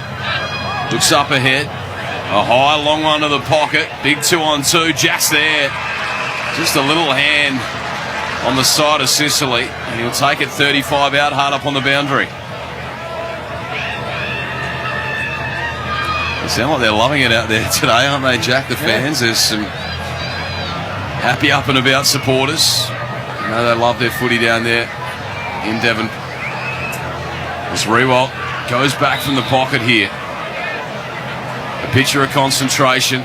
Looks up ahead. A high, long one to the pocket. Big 2-on-2. Jack's there. Just a little hand on the side of Sicily, and he'll take it 35 out, hard up on the boundary. They sound like they're loving it out there today, aren't they, Jack, the fans? There's some happy up and about supporters. You know they love their footy down there in Devon. As Rewalt goes back from the pocket here. A picture of concentration.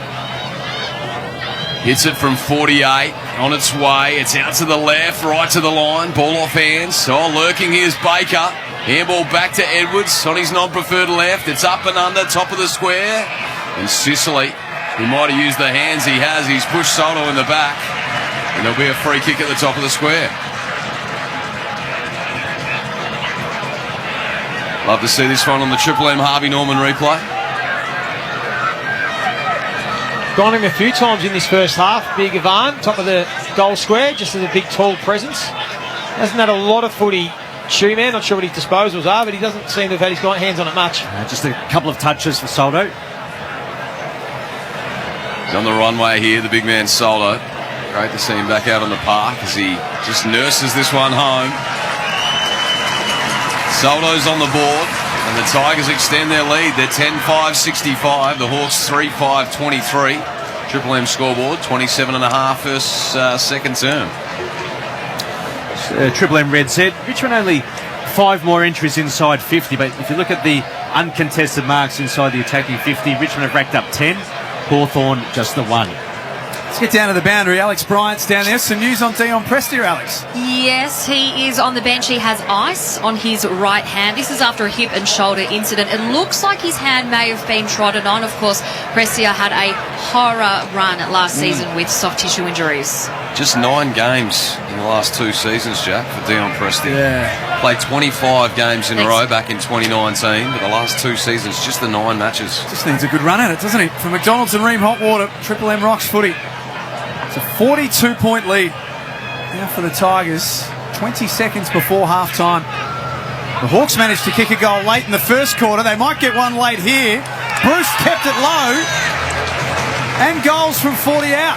Hits it from 48. On its way, it's out to the left, right to the line, ball off hands. Lurking here's Baker. Handball back to Edwards on his non-preferred left. It's up and under, top of the square. And Sicily, he might have used the hands he has. He's pushed Soto in the back. And there'll be a free kick at the top of the square. Love to see this one on the Triple M Harvey Norman replay.
Gone him a few times in this first half. Big Ivan, top of the goal square, just as a big tall presence. Hasn't had a lot of footy, Shoe Man. Not sure what his disposals are, but he doesn't seem to have had his hands on it much.
Just a couple of touches for Soldo.
On the runway here, the big man Solo. Great to see him back out on the park as he just nurses this one home. Solo's on the board, and the Tigers extend their lead. They're 10-5-65. The Hawks 3-5-23. Triple M scoreboard, 27.5 first, second term.
Triple M Red said Richmond only 5 more entries inside 50, but if you look at the uncontested marks inside the attacking 50, Richmond have racked up 10, Hawthorn just the 1.
Let's get down to the boundary. Alex Bryant's down there. Some news on Dion Prestia, Alex.
Yes, he is on the bench. He has ice on his right hand. This is after a hip and shoulder incident. It looks like his hand may have been trodden on. Of course, Prestia had a horror run last season with soft tissue injuries.
Just 9 games in the last 2 seasons, Jack, for Dion Prestia.
Yeah.
Played 25 games in a row back in 2019, but the last 2 seasons, just the 9 matches.
Just needs a good run at it, doesn't he? For McDonald's and Ream Hot Water, Triple M Rocks footy. It's a 42-point lead now for the Tigers, 20 seconds before half-time. The Hawks managed to kick a goal late in the first quarter. They might get one late here. Bruce kept it low. And goals from 40 out.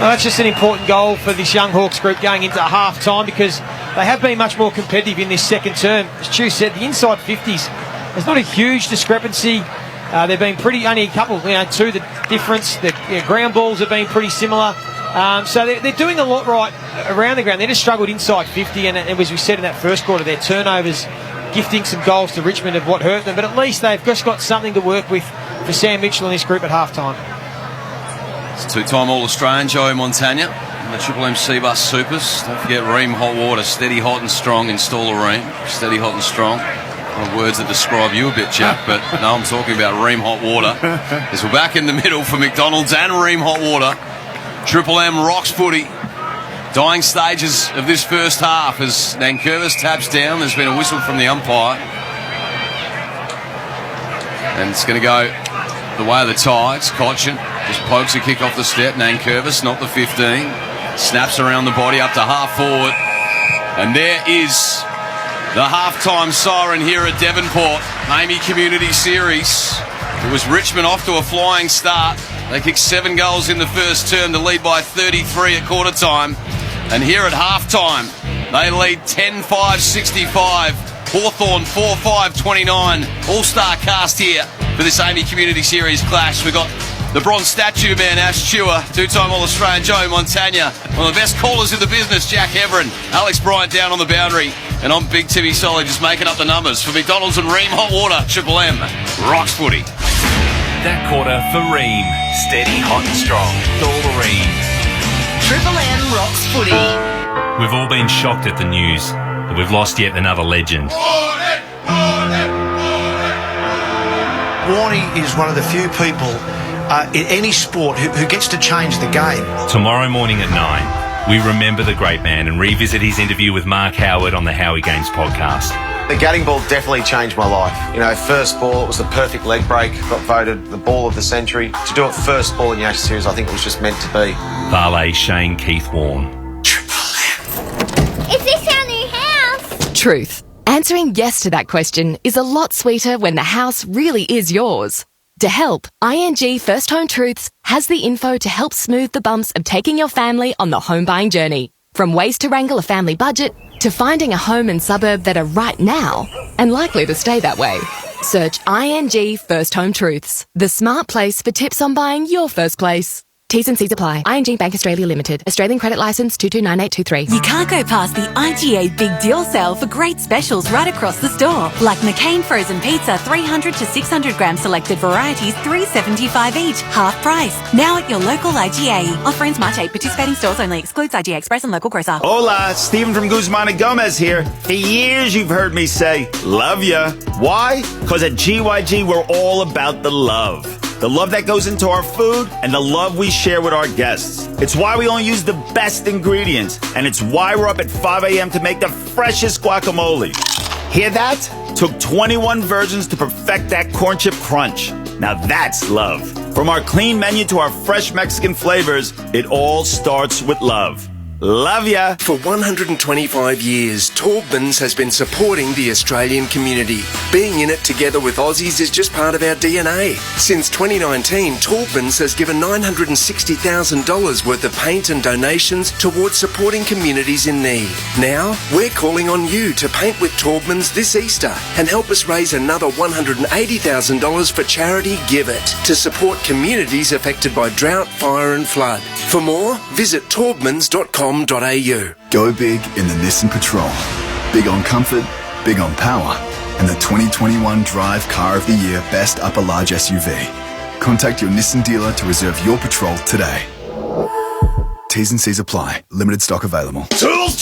Well, that's just an important goal for this young Hawks group going into half-time, because they have been much more competitive in this second term. As Stu said, the inside 50s, there's not a huge discrepancy. They've been only a couple, 2 the difference. The ground balls have been pretty similar. So they're doing a lot right around the ground. They just struggled inside 50, and as we said in that first quarter, their turnovers gifting some goals to Richmond of what hurt them. But at least they've just got something to work with for Sam Mitchell and this group at half-time.
It's 2-time All-Australian Joey Montagna and the Triple M C-Bus Supers. Don't forget Ream Hot Water, steady, hot and strong. Install a Ream, steady, hot and strong. Words that describe you a bit, Jack, but no, I'm talking about Ream Hot Water. As we're back in the middle for McDonald's and Ream Hot Water. Triple M rocks footy. Dying stages of this first half as Nankervis taps down. There's been a whistle from the umpire. And it's going to go the way of the Tigers. Cochin just pokes a kick off the step. Nankervis, not the 15. Snaps around the body up to half forward. And there is the halftime siren here at Devonport, AAMI Community Series. It was Richmond off to a flying start. They kicked 7 goals in the first term to lead by 33 at quarter time. And here at halftime, they lead 10-5-65. Hawthorn 4-5-29. All-star cast here for this AAMI Community Series clash. We've got the bronze statue man, Ash Chua, 2-time All-Australian Joey Montagna, one of the best callers in the business, Jack Heverin, Alex Bryant down on the boundary, and I'm Big Timmy Solly just making up the numbers for McDonald's and Ream Hot Water. Triple M rocks footy.
That quarter for Ream, steady, hot and strong. All the Ream.
Triple M rocks footy.
We've all been shocked at the news that we've lost yet another legend.
Warnie is one of the few people in any sport who gets to change the game.
Tomorrow morning at 9, we remember the great man and revisit his interview with Mark Howard on the Howie Games podcast.
The gutting ball definitely changed my life. First ball, it was the perfect leg break. Got voted the ball of the century. To do it first ball in the Ashes series, I think it was just meant to be.
Varley Shane Keith Warne.
Is this our new house?
Truth. Answering yes to that question is a lot sweeter when the house really is yours. To help, ING First Home Truths has the info to help smooth the bumps of taking your family on the home buying journey. From ways to wrangle a family budget to finding a home and suburb that are right now and likely to stay that way. Search ING First Home Truths, the smart place for tips on buying your first place. T's and C's apply. ING Bank Australia Limited. Australian credit licence 229823.
You can't go past the IGA Big Deal Sale for great specials right across the store. Like McCain Frozen Pizza, 300 to 600 gram selected varieties, $3.75 each. Half price. Now at your local IGA. Offer ends March 8. Participating stores only. Excludes IGA Express and local grocer.
Hola, Stephen from Guzman and Gomez here. For years you've heard me say, love ya. Why? Because at GYG we're all about the love. The love that goes into our food and the love we share with our guests. It's why we only use the best ingredients, and it's why we're up at 5 a.m. to make the freshest guacamole. Hear that? Took 21 versions to perfect that corn chip crunch. Now that's love. From our clean menu to our fresh Mexican flavors, it all starts with love. Love ya.
For 125 years, Taubmans has been supporting the Australian community. Being in it together with Aussies is just part of our DNA. Since 2019, Taubmans has given $960,000 worth of paint and donations towards supporting communities in need. Now, we're calling on you to paint with Taubmans this Easter and help us raise another $180,000 for charity Give It to support communities affected by drought, fire and flood. For more, visit taubmans.com.au.
Go big in the Nissan Patrol. Big on comfort, big on power, and the 2021 Drive Car of the Year Best Upper Large SUV. Contact your Nissan dealer to reserve your Patrol today. T's and C's apply. Limited stock available.
Tools!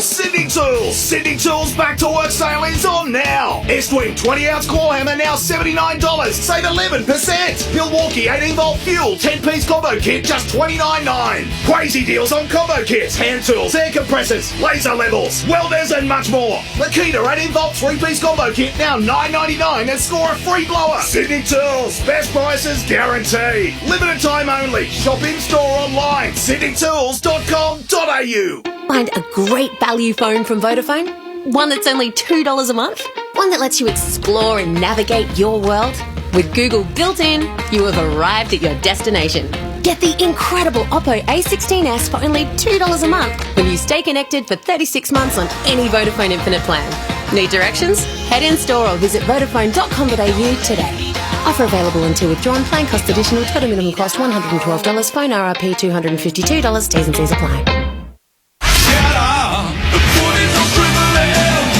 Sydney Tools! Sydney Tools Back to Work sale is on now! Estwing 20-ounce claw hammer now $79, save 11%! Milwaukee 18-volt fuel 10-piece combo kit just $29.9. Crazy deals on combo kits, hand tools, air compressors, laser levels, welders and much more. Makita 18-volt 3-piece combo kit now $9.99 and score a free blower. Sydney Tools, best prices guaranteed. Limited time only. Shop in-store online. sydneytools.com.au.
Find a great value phone from Vodafone? One that's only $2 a month? One that lets you explore and navigate your world? With Google built in, you have arrived at your destination. Get the incredible Oppo A16s for only $2 a month when you stay connected for 36 months on any Vodafone Infinite plan. Need directions? Head in store or visit vodafone.com.au today. Offer available until withdrawn. Plan cost additional. Total minimum cost $112. Phone RRP $252. T's and C's apply.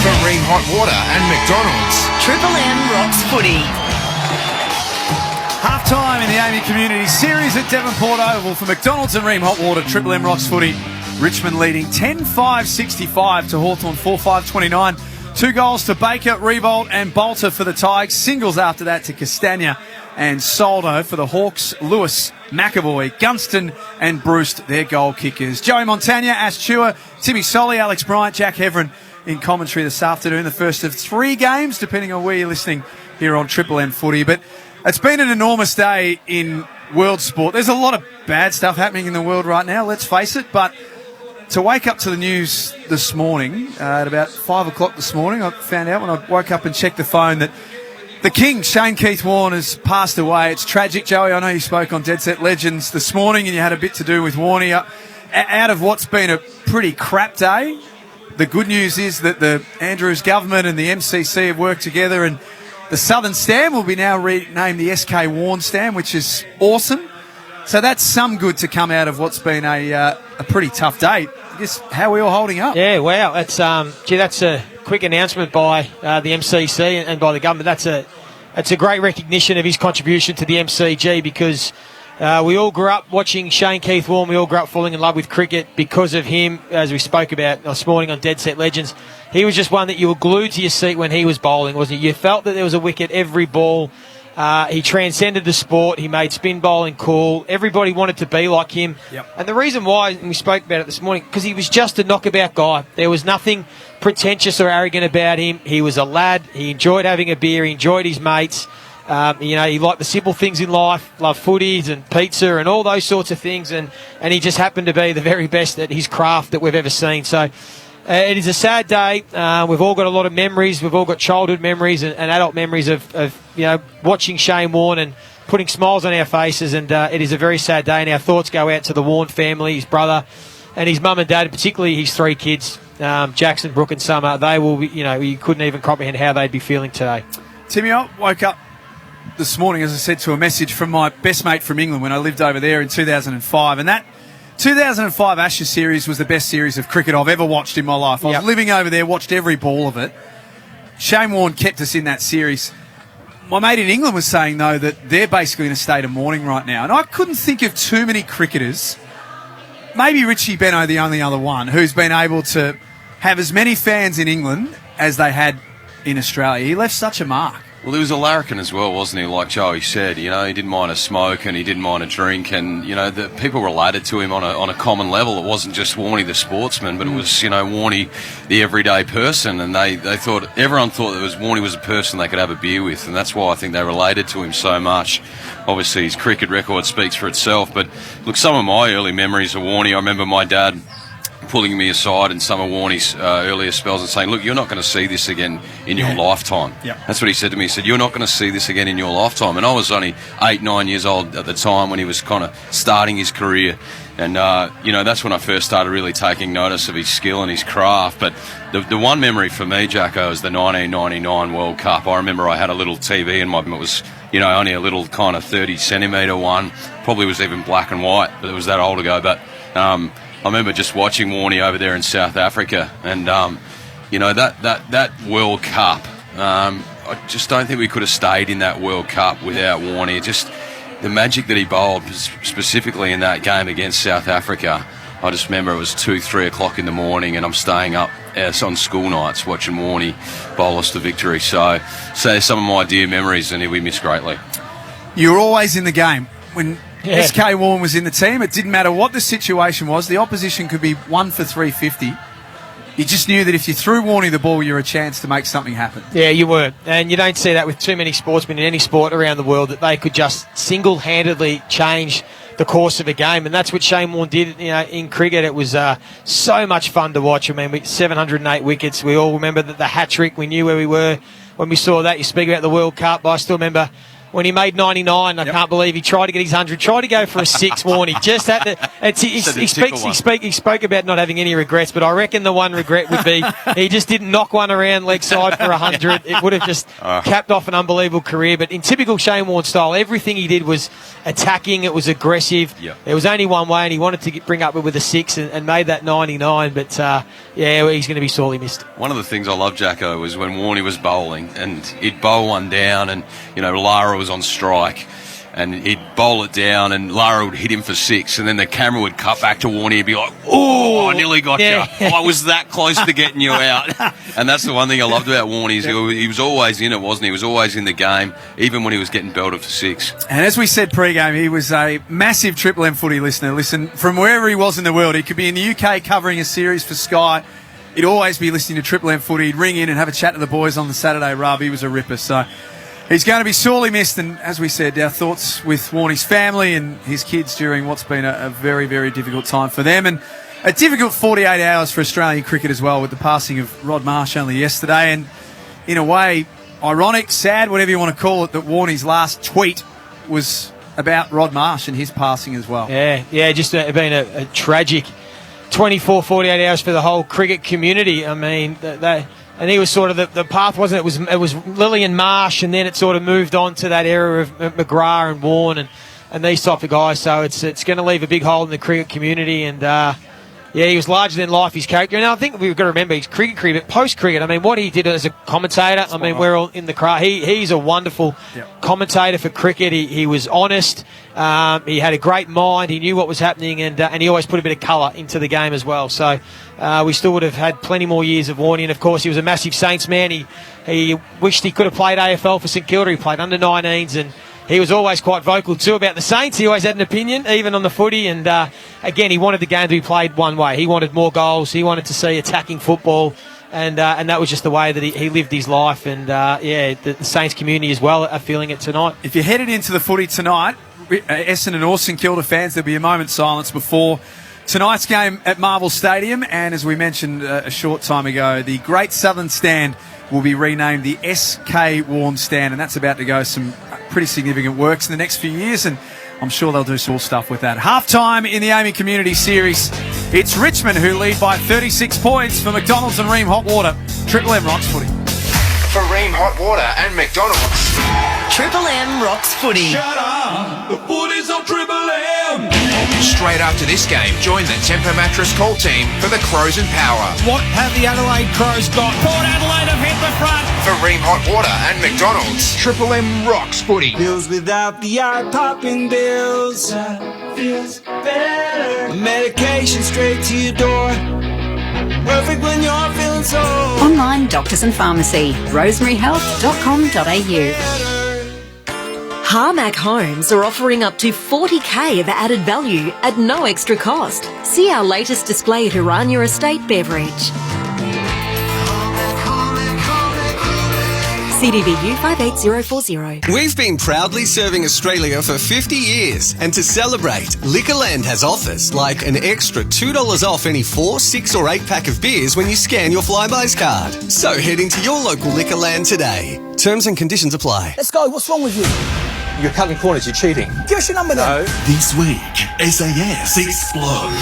From Ream Hot Water and McDonald's.
Triple M rocks footy.
Half-time in the AAMI Community Series at Devonport Oval for McDonald's and Ream Hot Water. Triple M rocks footy. Richmond leading 10-5-65 to Hawthorn 4-5-29. 2 goals to Baker, Rebold and Bolter for the Tigers. Singles after that to Castagna and Soldo for the Hawks. Lewis, McAvoy, Gunston and Bruce, their goal kickers. Joey Montagna, Ash Chua, Timmy Solly, Alex Bryant, Jack Heverin in commentary this afternoon. The first of 3 games, depending on where you're listening here on Triple M Footy. But it's been an enormous day in world sport. There's a lot of bad stuff happening in the world right now, let's face it. But to wake up to the news this morning, at about 5 o'clock this morning, I found out when I woke up and checked the phone that the King, Shane Keith Warne, has passed away. It's tragic. Joey, I know you spoke on Dead Set Legends this morning and you had a bit to do with Warney. Out of what's been a pretty crap day, the good news is that the Andrews government and the MCC have worked together and the Southern Stand will be now renamed the SK Warne Stand, which is awesome. So that's some good to come out of what's been a pretty tough day. I guess, how are we all holding up?
Yeah, wow. That's a quick announcement by the MCC and by the government. That's a great recognition of his contribution to the MCG because we all grew up watching Shane Keith Warne. We all grew up falling in love with cricket because of him, as we spoke about this morning on Dead Set Legends. He was just one that you were glued to your seat when he was bowling, wasn't he? You felt that there was a wicket every ball. He transcended the sport. He made spin bowling cool. Everybody wanted to be like him.
Yep.
And the reason why, and we spoke about it this morning, because he was just a knockabout guy. There was nothing pretentious or arrogant about him. He was a lad. He enjoyed having a beer. He enjoyed his mates. He liked the simple things in life, loved footies and pizza and all those sorts of things. And he just happened to be the very best at his craft that we've ever seen. So it is a sad day. We've all got a lot of memories. We've all got childhood memories and adult memories of watching Shane Warne and putting smiles on our faces. And it is a very sad day. And our thoughts go out to the Warne family, his brother and his mum and dad, and particularly his 3 kids, Jackson, Brooke and Summer. They will be, you couldn't even comprehend how they'd be feeling today.
Timmy, I woke up this morning, as I said, to a message from my best mate from England when I lived over there in 2005. And that 2005 Ashes series was the best series of cricket I've ever watched in my life. I was living over there, watched every ball of it. Shane Warne kept us in that series. My mate in England was saying, though, that they're basically in a state of mourning right now. And I couldn't think of too many cricketers, maybe Richie Benaud, the only other one, who's been able to have as many fans in England as they had in Australia. He left such a mark.
Well, he was a larrikin as well, wasn't he? Like Joey said, he didn't mind a smoke and he didn't mind a drink, and the people related to him on a common level. It wasn't just Warney the sportsman, but it was Warney the everyday person, and everyone thought that Warney was a person they could have a beer with, and that's why I think they related to him so much. Obviously, his cricket record speaks for itself, but look, some of my early memories of Warney, I remember my dad pulling me aside in some of Warnie's earlier spells and saying, look, you're not going to see this again in your lifetime.
Yeah.
That's what he said to me. He said, you're not going to see this again in your lifetime. And I was only 8, 9 years old at the time when he was kind of starting his career. And, that's when I first started really taking notice of his skill and his craft. But the one memory for me, Jacko, is the 1999 World Cup. I remember I had a little TV in my... It was, only a little kind of 30-centimetre one. Probably was even black and white, but it was that old ago. But I remember just watching Warnie over there in South Africa. And, that World Cup, I just don't think we could have stayed in that World Cup without Warnie. Just... the magic that he bowled, specifically in that game against South Africa, I just remember it was 2, 3 o'clock in the morning and I'm staying up on school nights watching Warnie bowl us to victory. So some of my dear memories and we miss greatly.
You were always in the game. When SK Warren was in the team, it didn't matter what the situation was. The opposition could be 1 for 350. You just knew that if you threw Warnie the ball, you were a chance to make something happen.
Yeah, you were. And you don't see that with too many sportsmen in any sport around the world, that they could just single-handedly change the course of a game. And that's what Shane Warne did in cricket. It was so much fun to watch. I mean, 708 wickets. We all remember the hat-trick. We knew where we were when we saw that. You speak about the World Cup. I still remember... when he made 99, I can't believe he tried to get his 100, tried to go for a 6, Warnie. Just had to... He spoke about not having any regrets, but I reckon the one regret would be he just didn't knock one around leg side for 100. It would have just capped off an unbelievable career. But in typical Shane Warne style, everything he did was attacking. It was aggressive.
Yep.
There was only one way, and he wanted to bring up with a 6 and made that 99. But, he's going to be sorely missed.
One of the things I loved, Jacko, was when Warnie was bowling and he'd bowl one down and, Lara was on strike and he'd bowl it down and Lara would hit him for 6 and then the camera would cut back to Warnie and be like, oh, I nearly got you. I was that close to getting you out. And that's the one thing I loved about Warnie is he was always in it, wasn't he? He was always in the game, even when he was getting belted for 6.
And as we said pre-game, he was a massive Triple M footy listener. Listen, from wherever he was in the world, he could be in the UK covering a series for Sky. He'd always be listening to Triple M footy. He'd ring in and have a chat to the boys on the Saturday rub. He was a ripper, so... he's going to be sorely missed, and as we said, our thoughts with Warnie's family and his kids during what's been a very, very difficult time for them, and a difficult 48 hours for Australian cricket as well, with the passing of Rod Marsh only yesterday, and in a way, ironic, sad, whatever you want to call it, that Warnie's last tweet was about Rod Marsh and his passing as well.
Yeah, just been a tragic 24, 48 hours for the whole cricket community. I mean, and he was sort of the path, wasn't it? It was Lillian Marsh, and then it sort of moved on to that era of McGrath and Warne and these type of guys. So it's going to leave a big hole in the cricket community. And he was larger than life, his character. And I think we've got to remember he's cricket, but post-cricket, I mean, what he did as a commentator, we're all in the craft. He's a wonderful commentator for cricket. He was honest. He had a great mind. He knew what was happening, and he always put a bit of colour into the game as well. So we still would have had plenty more years of Warnie. And, of course, he was a massive Saints man. He wished he could have played AFL for St Kilda. He played under 19s, and he was always quite vocal too about the Saints. He always had an opinion, even on the footy. And, again, he wanted the game to be played one way. He wanted more goals. He wanted to see attacking football. And that was just the way that he lived his life. And, the Saints community as well are feeling it tonight.
If you're headed into the footy tonight, Essendon or St Kilda fans, there'll be a moment's silence before tonight's game at Marvel Stadium. And as we mentioned a short time ago, the Great Southern Stand will be renamed the SK Warne Stand, and that's about to go some pretty significant works in the next few years, and I'm sure they'll do some stuff with that. Half-time in the AAMI Community Series. It's Richmond who lead by 36 points for McDonald's and Ream Hot Water. Triple M rocks footy.
For Ream Hot Water and McDonald's.
Triple M rocks footy.
Shut up! The footy's on Triple M! Straight after this game, join the Temper Mattress call team for the Crows and Power.
What have the Adelaide Crows got? Port Adelaide have hit the front.
For Ream Hot Water and McDonald's. Triple M rocks footy.
Bills without the eye-popping bills. Feels better. Medication straight to your door. Perfect when you're feeling so.
Online doctors and pharmacy. rosemaryhealth.com.au.
Harmac Homes are offering up to $40,000 of added value at no extra cost. See our latest display to run your estate beverage.
CDVU 58040.
We've been proudly serving Australia for 50 years, and to celebrate, Liquorland has offers like an extra $2 off any 4, 6 or 8 pack of beers when you scan your Flybuys card. So head into your local Liquorland today. Terms and conditions apply.
Let's go. What's wrong with you?
You're cutting corners, you're cheating.
Give us your number then.
This week, SAS explodes.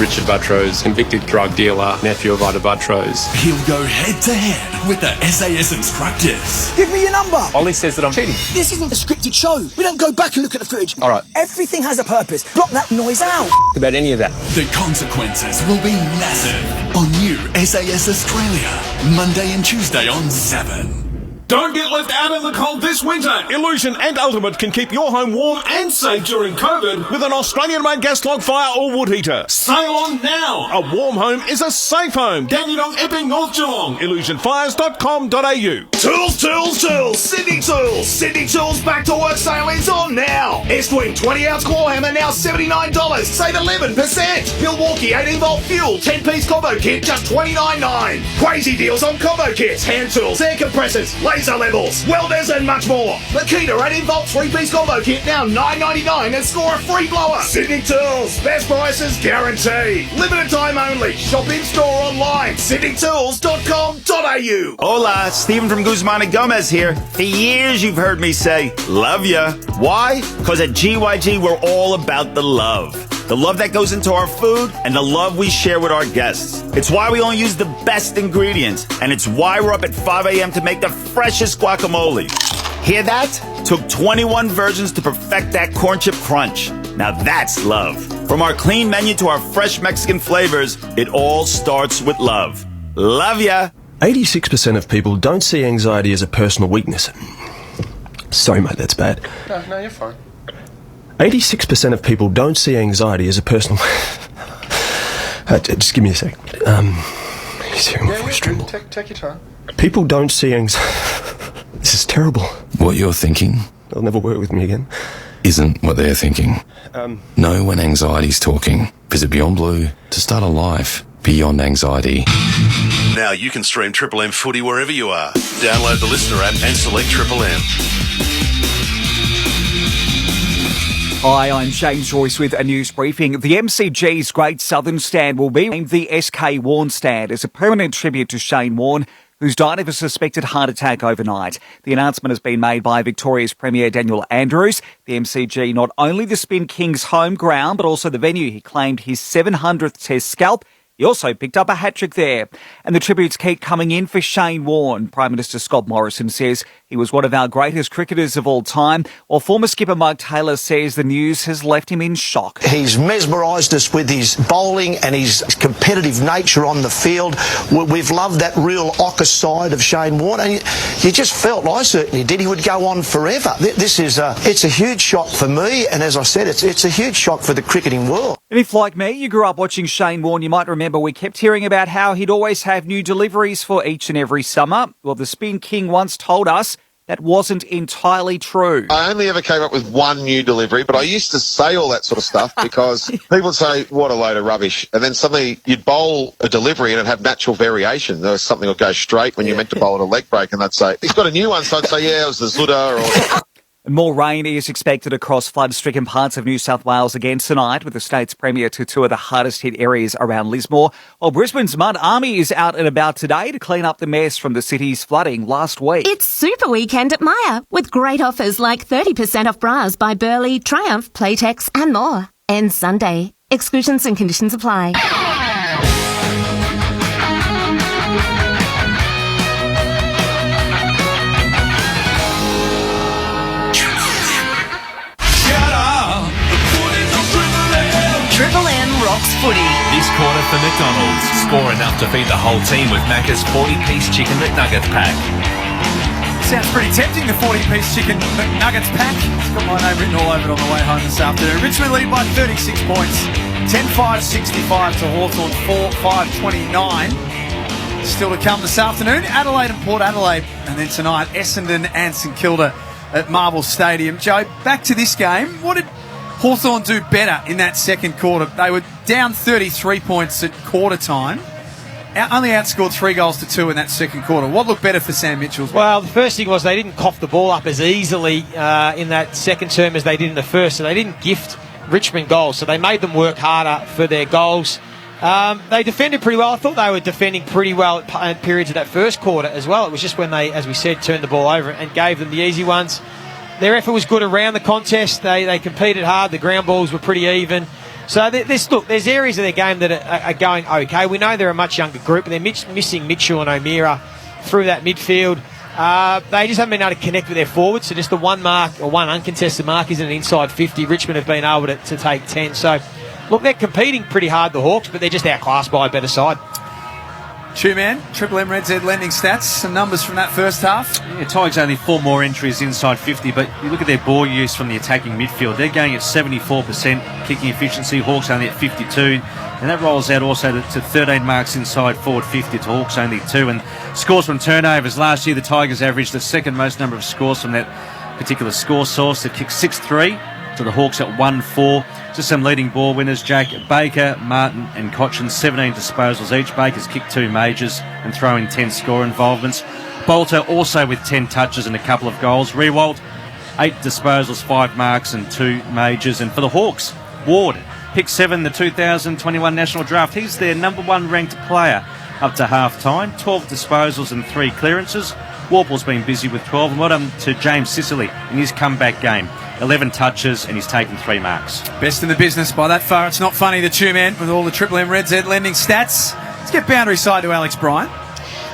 Richard Buttrose, convicted drug dealer, nephew of Ida Buttrose.
He'll go head to head with the SAS instructors.
Give me your number.
Ollie says that I'm cheating.
This isn't a scripted show. We don't go back and look at the footage.
All right.
Everything has a purpose. Block that noise out.
About any of that.
The consequences will be massive on new SAS Australia, Monday and Tuesday on 7.
Don't get left out in the cold this winter. Illusion and Ultimate can keep your home warm and safe during COVID with an Australian-made gas log fire or wood heater. Sail on now. A warm home is a safe home. Dandenong, Epping, North Geelong. Illusionfires.com.au.
Tools, tools, tools. Sydney Tools. Sydney Tools back to work sale is on now. Estwing 20-ounce claw hammer now $79. Save 11%. Milwaukee 18-volt fuel 10-piece combo kit just $29.9. Crazy deals on combo kits, hand tools, air compressors, laser levels, welders and much more. Makita 18-volt 3-piece combo kit now $9.99 and score a free blower. Sydney Tools. Best prices guaranteed. Limited time only. Shop in store online. sydneytools.com.au. Hola, Stephen from Guzman and Gomez here. For years you've heard me say, love ya. Why? Because at GYG we're all about the love. The love that goes into our food and the love we share with our guests. It's why we only use the best ingredients, and it's why we're up at 5 a.m. to make the freshest guacamole. Hear that? Took 21 versions to perfect that corn chip crunch. Now that's love. From our clean menu to our fresh Mexican flavors, it all starts with love. Love ya.
86% of people don't see anxiety as a personal weakness. Sorry, mate, that's bad.
No, you're fine.
86% of people don't see anxiety as a personal... just give me a sec. He's hearing my voice tremble.
Take your time.
People don't see anxiety... This is terrible.
What you're thinking...
They'll never work with me again.
Isn't what they're thinking. Know when anxiety's talking. Visit Beyond Blue to start a life beyond anxiety.
Now you can stream Triple M footy wherever you are. Download the Listener app and select Triple M.
Hi, I'm James Royce with a news briefing. The MCG's Great Southern Stand will be named the SK Warne Stand as a permanent tribute to Shane Warne, who's died of a suspected heart attack overnight. The announcement has been made by Victoria's Premier Daniel Andrews. The MCG, not only the Spin King's home ground, but also the venue he claimed his 700th Test scalp. He also picked up a hat-trick there. And the tributes keep coming in for Shane Warne. Prime Minister Scott Morrison says he was one of our greatest cricketers of all time, while former skipper Mike Taylor says the news has left him in shock.
He's mesmerised us with his bowling and his competitive nature on the field. We've loved that real ocker side of Shane Warne, and you just felt, I certainly did, he would go on forever. This is it's a huge shock for me, and as I said, it's a huge shock for the cricketing world.
And if, like me, you grew up watching Shane Warne, you might remember we kept hearing about how he'd always have new deliveries for each and every summer. Well, the Spin King once told us that wasn't entirely true.
I only ever came up with one new delivery, but I used to say all that sort of stuff because people would say, what a load of rubbish. And then suddenly you'd bowl a delivery and it'd have natural variation. There was something that would go straight when you meant to bowl at a leg break, and they'd say, he's got a new one. So I'd say, yeah, it was the Zuda or...
More rain is expected across flood-stricken parts of New South Wales again tonight, with the state's premier to tour the hardest-hit areas around Lismore. While Brisbane's Mud Army is out and about today to clean up the mess from the city's flooding last week.
It's Super Weekend at Myer, with great offers like 30% off bras by Burley, Triumph, Playtex and more. Ends Sunday. Exclusions and conditions apply.
Triple M rocks footy.
This quarter for McDonald's. Score enough to feed the whole team with Macca's 40-piece chicken McNuggets pack.
Sounds pretty tempting, the 40-piece chicken McNuggets pack. It's got my name written all over it on the way home this afternoon. Richmond lead by 36 points. 10-5-65 to Hawthorn, 4-5-29. Still to come this afternoon, Adelaide and Port Adelaide. And then tonight, Essendon and St Kilda at Marvel Stadium. Joe, back to this game. What did Hawthorn do better in that second quarter? They were down 33 points at quarter time, only outscored 3-2 in that second quarter. What looked better for Sam Mitchell's?
Well, the first thing was they didn't cough the ball up as easily in that second term as they did in the first, so they didn't gift Richmond goals, so they made them work harder for their goals. They defended pretty well. I thought they were defending pretty well at periods of that first quarter as well. It was just when they, as we said, turned the ball over and gave them the easy ones. Their effort was good around the contest. They competed hard. The ground balls were pretty even. So there's areas of their game that are going okay. We know they're a much younger group, and they're missing Mitchell and O'Meara through that midfield. They just haven't been able to connect with their forwards. So just the one mark or one uncontested mark is an inside 50. Richmond have been able to take 10. So, look, they're competing pretty hard, the Hawks, but they're just outclassed by a better side.
Two-man, Triple M Red Z lending stats, some numbers from that first half.
Yeah, Tigers only 4 more entries inside 50, but you look at their ball use from the attacking midfield. They're going at 74% kicking efficiency, Hawks only at 52, and that rolls out also to 13 marks inside forward 50 to Hawks only 2. And scores from turnovers. Last year the Tigers averaged the second most number of scores from that particular score source. They kicked 6-3 to the Hawks at 1-4. Just some leading ball winners, Jack Baker, Martin and Cochin, 17 disposals each. Baker's kicked 2 majors and thrown 10 score involvements. Bolter also with 10 touches and a couple of goals. Rewalt, 8 disposals, 5 marks and 2 majors. And for the Hawks, Ward, pick 7 the 2021 National Draft. He's their number 1 ranked player up to half-time. 12 disposals and 3 clearances. Warple's been busy with 12. And well done to James Sicily in his comeback game. 11 touches and he's taken 3 marks.
Best in the business by that far. It's not funny, the two-man with all the Triple M Red Z lending stats. Let's get boundary side to Alex Bryant.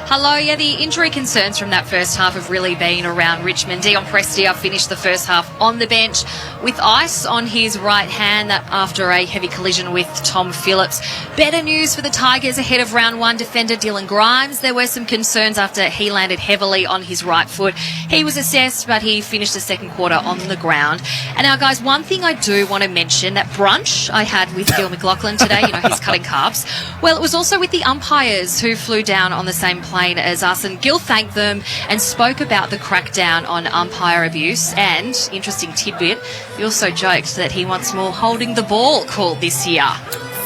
Hello, yeah, the injury concerns from that first half have really been around Richmond. Dion Prestia finished the first half on the bench with ice on his right hand after a heavy collision with Tom Phillips. Better news for the Tigers ahead of round 1 defender Dylan Grimes. There were some concerns after he landed heavily on his right foot. He was assessed, but he finished the second quarter on the ground. And now, guys, one thing I do want to mention, that brunch I had with Gil McLaughlin today, he's cutting carbs. Well, it was also with the umpires who flew down on the same plane as us, and Gil thanked them and spoke about the crackdown on umpire abuse. And, interesting tidbit, he also joked that he wants more holding the ball called this year.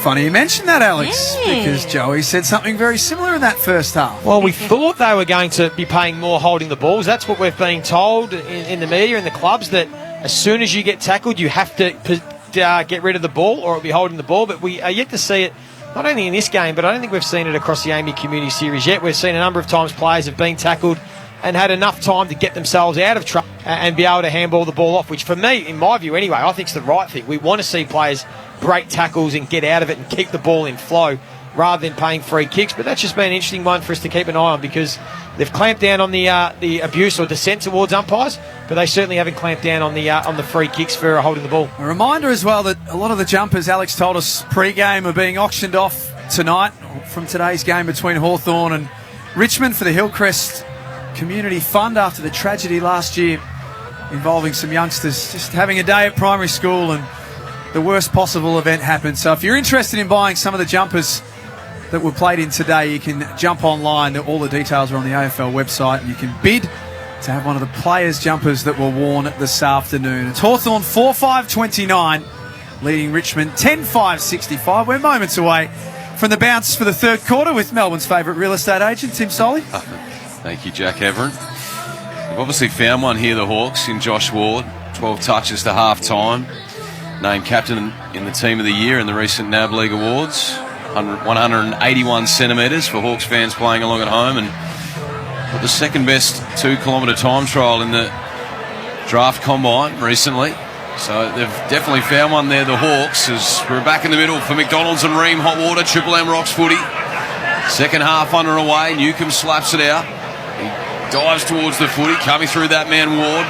Funny you mentioned that, Alex, because Joey said something very similar in that first half.
Well, we thought they were going to be paying more holding the balls. That's what we've been told in the media and the clubs, that as soon as you get tackled, you have to get rid of the ball or it'll be holding the ball. But we are yet to see it, not only in this game, but I don't think we've seen it across the AAMI Community Series yet. We've seen a number of times players have been tackled and had enough time to get themselves out of trouble and be able to handball the ball off, which for me, in my view anyway, I think is the right thing. We want to see players break tackles and get out of it and keep the ball in flow rather than paying free kicks. But that's just been an interesting one for us to keep an eye on, because they've clamped down on the abuse or dissent towards umpires, but they certainly haven't clamped down on the free kicks for holding the ball.
A reminder as well that a lot of the jumpers, Alex told us pre-game, are being auctioned off tonight from today's game between Hawthorn and Richmond for the Hillcrest Community Fund after the tragedy last year involving some youngsters just having a day at primary school and the worst possible event happened. So if you're interested in buying some of the jumpers that were played in today, you can jump online. All the details are on the AFL website, and you can bid to have one of the players' jumpers that were worn this afternoon. It's Hawthorn 4-5-29, leading Richmond 10-5-65. We're moments away from the bounce for the third quarter with Melbourne's favourite real estate agent, Tim Solly.
Thank you, Jack Everett. We've obviously found one here, the Hawks, in Josh Ward. 12 touches to half-time. Named captain in the Team of the Year in the recent NAB League Awards. 181 centimetres for Hawks fans playing along at home, and got the second best 2-kilometre time trial in the draft combine recently. So they've definitely found one there, the Hawks, as we're back in the middle for McDonald's and Ream Hot Water, Triple M Rocks footy. Second half underway, Newcomb slaps it out. He dives towards the footy, coming through that man Ward.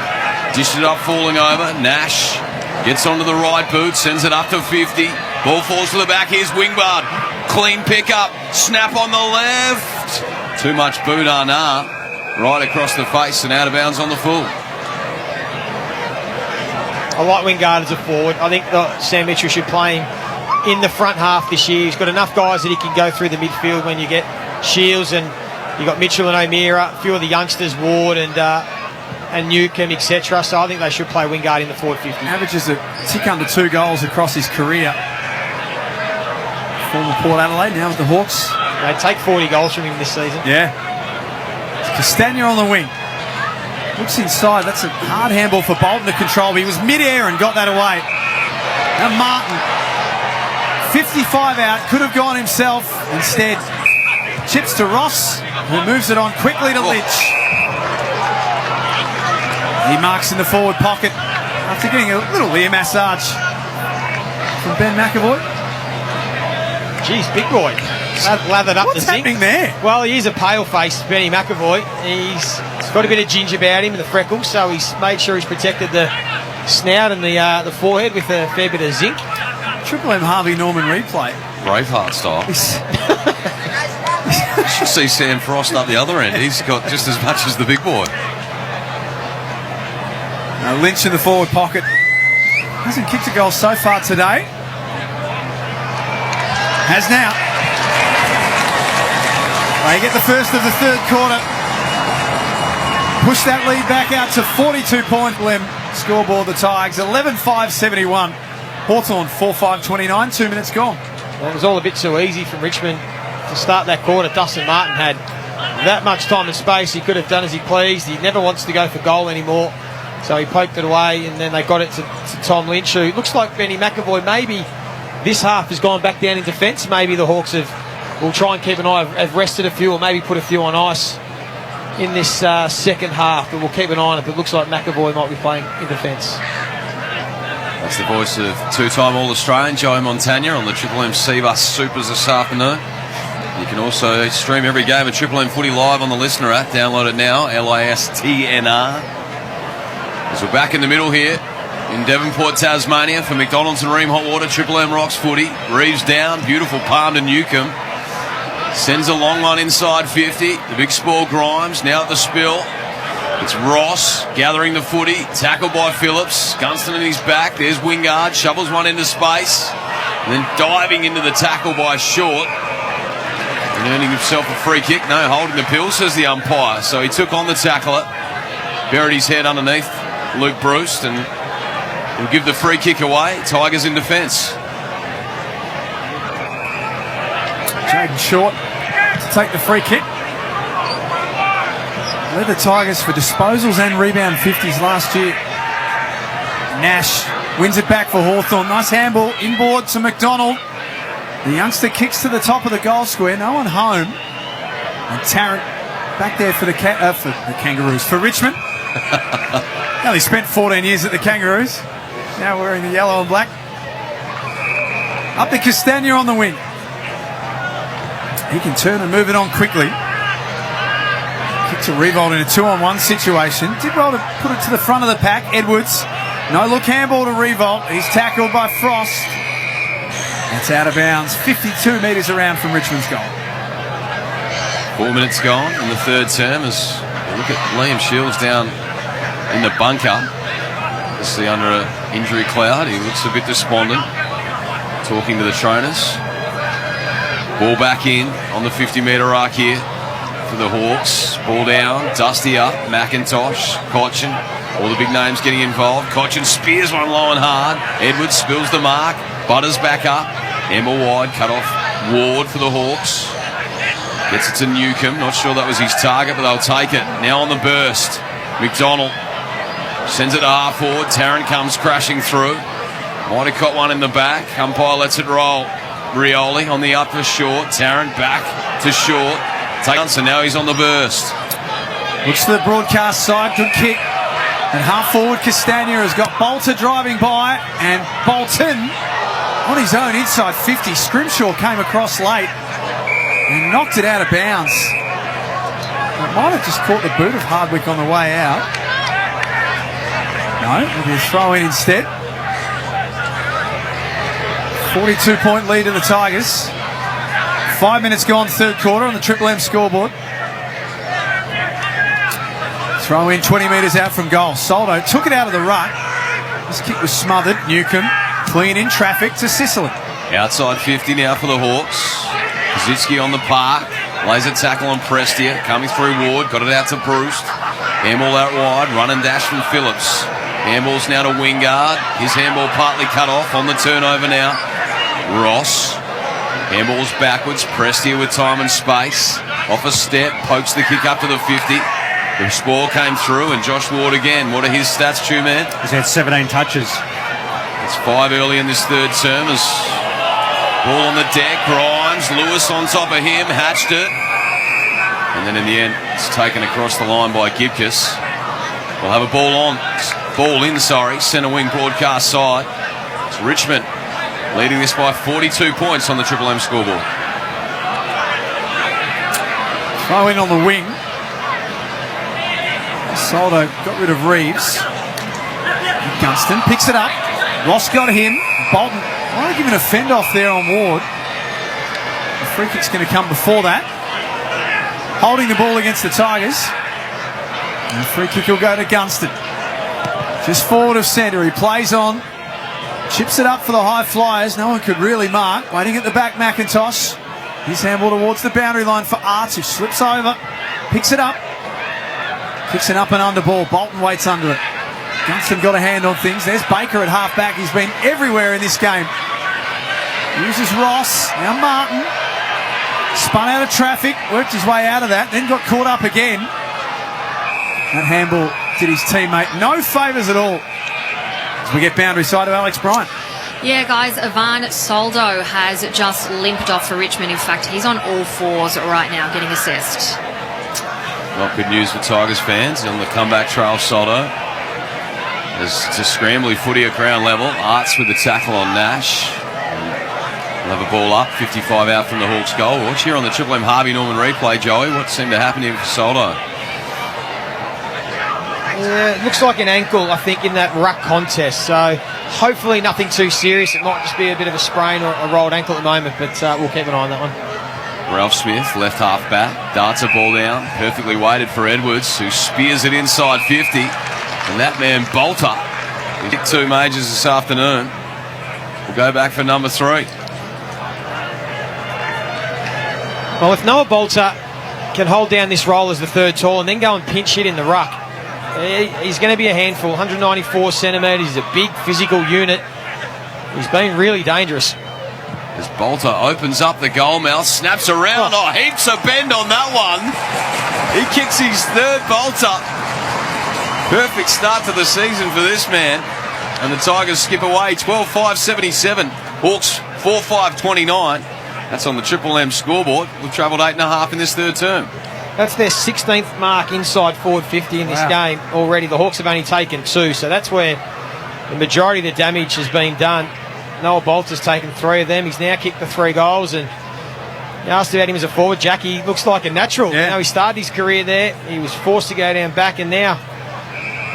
Dished it up, falling over. Nash gets onto the right boot, sends it up to 50. Ball falls to the back, here's Wingard. Clean pick-up, snap on the left. Too much boot, right across the face and out of bounds on the full.
I like Wingard as a forward. I think Sam Mitchell should play him in the front half this year. He's got enough guys that he can go through the midfield when you get Shields, and you got Mitchell and O'Meara, a few of the youngsters, Ward and Newcomb, etc. So I think they should play Wingard in the forward 50.
Averages a tick under 2 goals across his career. Former Port Adelaide, now with the Hawks.
They'd take 40 goals from him this season.
Yeah. Castagna on the wing. Looks inside. That's a hard handball for Bolton to control. He was mid-air and got that away. Now Martin. 55 out. Could have gone himself. Instead, chips to Ross, who moves it on quickly to Lynch. He marks in the forward pocket after getting a little ear massage from Ben McAvoy.
Geez, big boy. Lathered up
What's
the zinc.
happening there?
Well, he is a pale-faced Benny McAvoy. He's got a bit of ginger about him and the freckles, so he's made sure he's protected the snout and the forehead with a fair bit of zinc.
Triple M Harvey Norman replay.
Braveheart style. You should see Sam Frost up the other end. He's got just as much as the big boy.
Now Lynch in the forward pocket. Hasn't kicked a goal so far today. Has now. They get the first of the third quarter. Push that lead back out to 42 point Lem. Scoreboard the Tigers 11-5-71. Hawthorn 4-5-29. 2 minutes gone.
Well, it was all a bit too easy from Richmond to start that quarter. Dustin Martin had that much time and space. He could have done as he pleased. He never wants to go for goal anymore. So he poked it away, and then they got it to Tom Lynch, who looks like Benny McAvoy maybe this half has gone back down in defence. Maybe the Hawks will try and keep an eye, have rested a few, or maybe put a few on ice in this second half. But we'll keep an eye on it. But it looks like McAvoy might be playing in defence.
That's the voice of two-time All-Australian Joe Montagna on the Triple M C-Bus Supers this afternoon. You can also stream every game of Triple M Footy live on the Listener app. Download it now, LISTNR. As we're back in the middle here in Devonport, Tasmania for McDonald's and Ream Hot Water, Triple M rocks footy. Reeves down, beautiful palm to Newcomb. Sends a long one inside 50. The big spoil Grimes, now at the spill. It's Ross gathering the footy, tackled by Phillips. Gunston in his back, there's Wingard, shovels one into space. And then diving into the tackle by Short. And earning himself a free kick. No, holding the pill, says the umpire. So he took on the tackler, buried his head underneath Luke Bruce, and he'll give the free kick away. Tigers in defence.
Jaden Short to take the free kick. Led the Tigers for disposals and rebound 50s last year. Nash wins it back for Hawthorn. Nice handball inboard to McDonald. The youngster kicks to the top of the goal square. No one home. And Tarrant back there for the Kangaroos. For Richmond. Only spent 14 years at the Kangaroos. Now wearing the yellow and black. Up to Castagna on the wing. He can turn and move it on quickly. Kick to Revolt in a 2-on-1 situation. Did well to put it to the front of the pack. Edwards. No look handball to Revolt. He's tackled by Frost. That's out of bounds. 52 metres around from Richmond's goal.
4 minutes gone in the third term as we look at Liam Shields down in the bunker. Obviously under an injury cloud. He looks a bit despondent. Talking to the trainers. Ball back in on the 50-metre arc here for the Hawks. Ball down, Dusty up, McIntosh, Cochin, all the big names getting involved. Cochin spears one low and hard. Edwards spills the mark, Butters back up. Emma wide, cut off Ward for the Hawks. Gets it to Newcomb, not sure that was his target, but they'll take it. Now on the burst, McDonald sends it to half forward. Tarrant comes crashing through. Might have caught one in the back. Umpire lets it roll. Rioli on the up for Short. Tarrant back to Short. So now he's on the burst.
Looks to the broadcast side. Good kick. And half forward Castagna has got Bolter driving by. And Bolton on his own inside 50. Scrimshaw came across late and knocked it out of bounds. It might have just caught the boot of Hardwick on the way out. No, it'll be a throw in instead. 42-point lead to the Tigers. 5 minutes gone, third quarter on the Triple M scoreboard. Throw in 20 metres out from goal. Soldo took it out of the ruck. This kick was smothered. Newcomb clean in traffic to Sicily.
Outside 50 now for the Hawks. Kazitsky on the park. Lays a tackle on Prestia. Coming through Ward. Got it out to Bruce. Handball out wide. Run and dash from Phillips. Handball's now to Wingard. His handball partly cut off on the turnover now. Ross Handballs backwards. Prestia with time and space. Off a step. Pokes the kick up to the 50. The score came through, and Josh Ward again. What are his stats, Two-Man?
He's had 17 touches.
It's 5 early in this third term. As ball on the deck. Grimes. Lewis on top of him. Hatched it. And then in the end, it's taken across the line by Gibcus. We'll have a ball in, centre wing broadcast side. It's Richmond leading this by 42 points on the Triple M scoreboard.
Throw in on the wing. Soldo got rid of Reeves. Gunston picks it up. Ross got him. Bolton, why give him a fend off there on Ward? The free kick's going to come before that. Holding the ball against the Tigers. And the free kick will go to Gunston. Just forward of centre. He plays on. Chips it up for the high flyers. No one could really mark. Waiting at the back, McIntosh. His handball towards the boundary line for Arts, who slips over. Picks it up. Kicks an up and under ball. Bolton waits under it. Gunston got a hand on things. There's Baker at half back. He's been everywhere in this game. Uses Ross. Now Martin. Spun out of traffic. Worked his way out of that. Then got caught up again. That handball did his teammate no favours at all. As we get boundary side to Alex Bryant.
Yeah, guys, Ivan Soldo has just limped off for Richmond. In fact, he's on all fours right now, getting assessed.
Not good news for Tigers fans. On the comeback trail, Soldo. It's a scrambly footy at ground level. Arts with the tackle on Nash. We'll have a ball up, 55 out from the Hawks goal. Watch here on the Triple M Harvey Norman replay, Joey. What seemed to happen here for Soldo?
Yeah, it looks like an ankle, I think, in that ruck contest. So hopefully nothing too serious. It might just be a bit of a sprain or a rolled ankle at the moment, but we'll keep an eye on that one.
Ralph Smith, left half back, darts a ball down, perfectly weighted for Edwards, who spears it inside 50. And that man, Bolter, he hit 2 majors this afternoon. We'll go back for number 3.
Well, if Noah Bolter can hold down this role as the third tall and then go and pinch hit in the ruck, he's going to be a handful. 194 centimetres. He's a big physical unit. He's been really dangerous.
As Bolter opens up the goal mouth, snaps around. Oh, heaps of bend on that one. He kicks his third Bolter. Perfect start to the season for this man. And the Tigers skip away 12-5-77. Hawks 4-5-29. That's on the Triple M scoreboard. We've travelled 8.5 in this third term.
That's their 16th mark inside forward 50 in this game already. The Hawks have only taken 2, so that's where the majority of the damage has been done. Noah Bolter's taken 3 of them. He's now kicked the 3 goals, and you asked about him as a forward, Jack. He looks like a natural. You know, he started his career there. He was forced to go down back, and now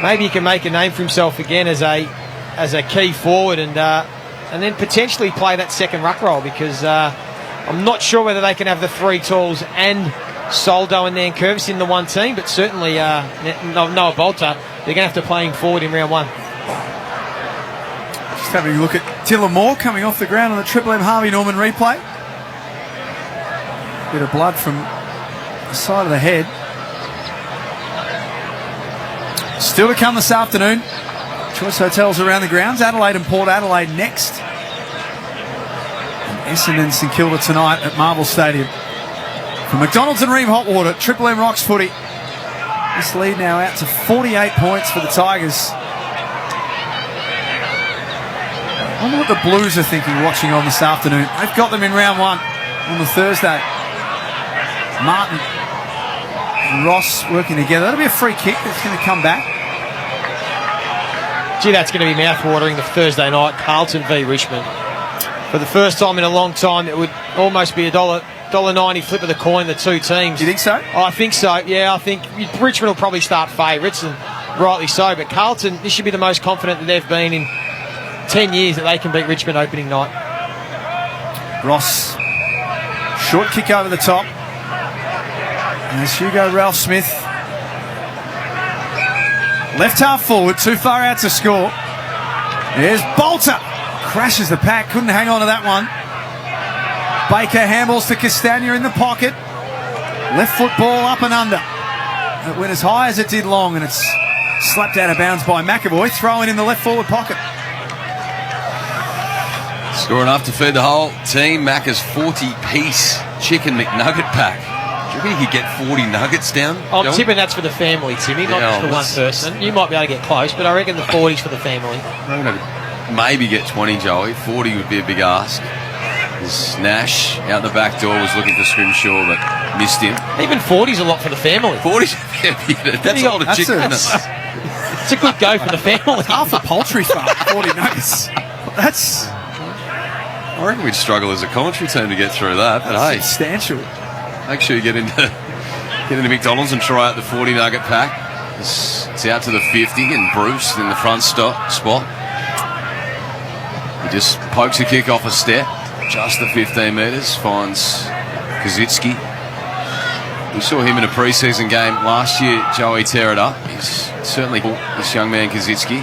maybe he can make a name for himself again as a key forward, and then potentially play that second ruck role, because I'm not sure whether they can have the 3 talls and Soldo and Dan Curvis in the one team, but certainly Noah Bolter, they're going to have to play him forward in round 1.
Just having a look at Dylan Moore coming off the ground on the Triple M Harvey Norman replay. Bit of blood from the side of the head. Still to come this afternoon. Choice hotels around the grounds. Adelaide and Port Adelaide next. And Essendon St Kilda tonight at Marvel Stadium. From McDonald's and Ream Hot Water, Triple M Rocks footy. This lead now out to 48 points for the Tigers. I wonder what the Blues are thinking watching on this afternoon. They've got them in round 1 on the Thursday. Martin and Ross working together. That'll be a free kick that's going to come back.
Gee, that's going to be mouth-watering the Thursday night, Carlton v Richmond. For the first time in a long time, it would almost be $1.90 flip of the coin, the two teams.
You think so?
I think so, yeah. I think Richmond will probably start favourites, and rightly so. But Carlton, this should be the most confident that they've been in 10 years that they can beat Richmond opening night.
Ross, short kick over the top. And as Hugo Ralph Smith, left half forward, too far out to score. There's Bolter. Crashes the pack, couldn't hang on to that one. Baker handballs to Castagna in the pocket. Left foot ball up and under. It went as high as it did long, and it's slapped out of bounds by McAvoy, throwing in the left forward pocket.
Score enough to feed the whole team. Macca's 40-piece chicken McNugget pack. Do you reckon you could get 40 nuggets down?
I'm tipping that's for the family, Timmy, not just for one person. You might be able to get close, but I reckon the 40's for the family.
I'm going to maybe get 20, Joey. 40 would be a big ask. Nash out the back door was looking for Scrimshaw, but missed him.
Even 40's a lot for the family.
40's that's a lot of chicken.
It's a good go for the family.
Half a poultry farm, 40 nuggets. That's...
I reckon we'd struggle as a commentary team to get through that, but hey,
substantial.
Make sure you get into McDonald's and try out the 40 nugget pack. It's out to the 50, and Bruce in the front spot. He just pokes a kick off a step, just the 15 metres, finds Kazitsky. We saw him in a pre-season game last year. Joey tear it up. He's certainly this young man Kazitsky.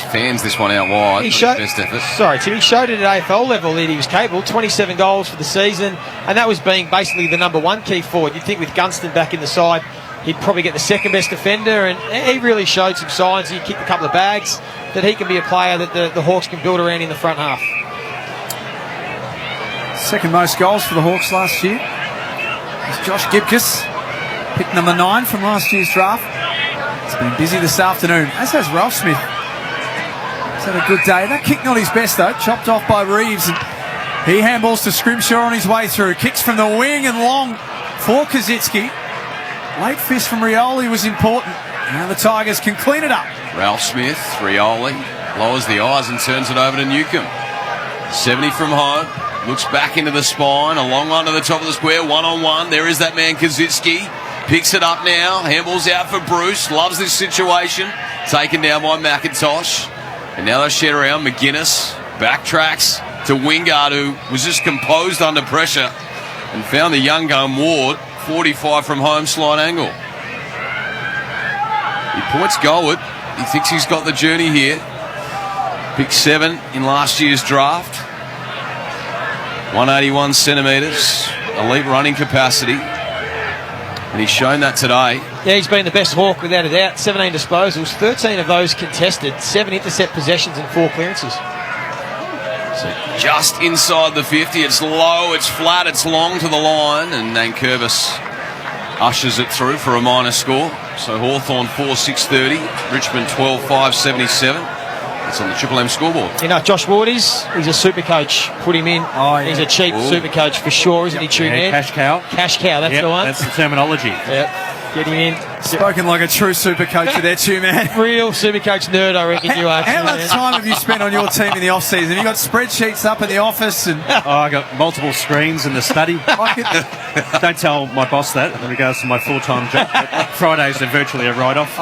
Fans this one out wide.
He showed,
best effort.
Sorry, Tim. He showed it at AFL level that he was capable. 27 goals for the season, and that was being basically the number one key forward. You'd think with Gunston back in the side, he'd probably get the second best defender, and he really showed some signs. He kicked a couple of bags that he can be a player that the Hawks can build around in the front half.
Second most goals for the Hawks last year. It's Josh Gibcus, pick number 9 from last year's draft. It's been busy this afternoon, as has Ralph Smith. He's had a good day. That kick not his best though, chopped off by Reeves, and he handballs to Scrimshaw on his way through. Kicks from the wing and long for Kazitsky. Late fist from Rioli was important. Now the Tigers can clean it up.
Ralph Smith, Rioli, lowers the eyes and turns it over to Newcomb. 70 from home. Looks back into the spine, a long one to the top of the square, one-on-one. There is that man, Kazitsky. Picks it up now, handballs out for Bruce. Loves this situation. Taken down by McIntosh. And now they shed around. McGuinness backtracks to Wingard, who was just composed under pressure and found the young gun Ward. 45 from home, slight angle. He points goalward. He thinks he's got the journey here. Pick 7 in last year's draft. 181 centimetres, elite running capacity, and he's shown that today.
Yeah, he's been the best Hawk without a doubt. 17 disposals, 13 of those contested, 7 intercept possessions and 4 clearances.
So just inside the 50, it's low, it's flat, it's long to the line, and Nankervis ushers it through for a minor score. So Hawthorn 4-6-30, Richmond 12-5-77. It's on the Triple M scoreboard.
You know, Josh Ward he's a super coach. Put him in. Oh, yeah. He's a cheap super coach for sure, isn't he, Tune Man?
Cash cow.
Cash cow, that's the one.
That's the terminology.
Yep. Get him in.
Spoken like a true super coach there, Tune Man.
Real super coach nerd, I reckon you are.
How much time have you spent on your team in the off season? Have you got spreadsheets up in the office? And
I got multiple screens in the study. Don't tell my boss that in regards to my full-time job. Fridays are virtually a write-off.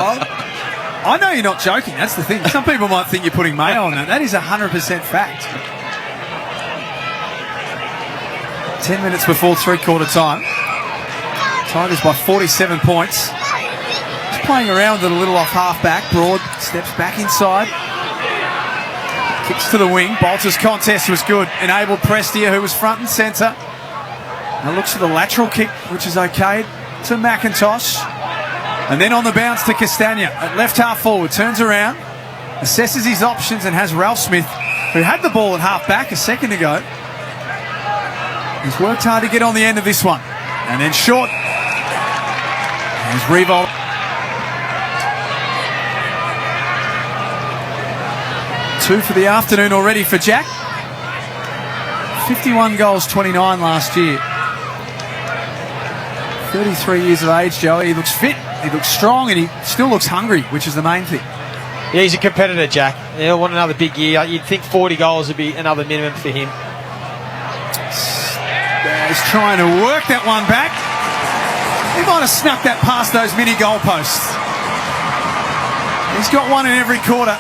I know you're not joking. That's the thing. Some people might think you're putting mayo on that. That is 100% fact. 10 minutes before three-quarter time. Tigers by 47 points. Just playing around with it a little off half-back. Broad steps back inside. Kicks to the wing. Bolter's contest was good. Enabled Prestia, who was front and centre. Now looks for the lateral kick, which is okay, to McIntosh. And then on the bounce to Castagna at left half forward, turns around, assesses his options, and has Ralph Smith, who had the ball at half back a second ago. He's worked hard to get on the end of this one. And then short. There's Revolt. Two for the afternoon already for Jack. 51 goals, 29 last year. 33 years of age, Joey. He looks fit. He looks strong, and he still looks hungry, which is the main thing.
Yeah, he's a competitor, Jack. He'll want another big year. You'd think 40 goals would be another minimum for him.
He's trying to work that one back. He might have snuck that past those mini goalposts. He's got one in every quarter.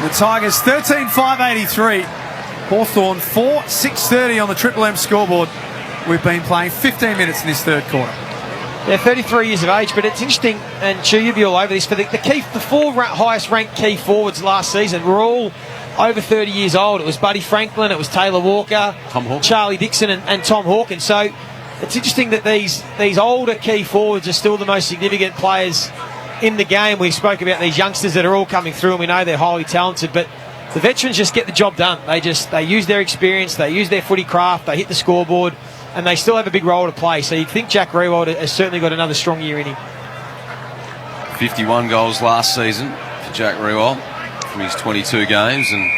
The Tigers 13-5-83. Hawthorn 4-6-30 on the Triple M scoreboard. We've been playing 15 minutes in this third quarter.
They're 33 years of age, but it's interesting, and Chu, you'll be all over this, for the 4 highest ranked key forwards last season were all over 30 years old. It was Buddy Franklin, it was Taylor Walker,
Tom Hawkins,
Charlie Dixon, and Tom Hawkins. So it's interesting that these older key forwards are still the most significant players in the game. We spoke about these youngsters that are all coming through, and we know they're highly talented, but the veterans just get the job done. They use their experience, they use their footy craft, they hit the scoreboard, and they still have a big role to play. So you'd think Jack Riewoldt has certainly got another strong year in him.
51 goals last season for Jack Riewoldt from his 22 games, and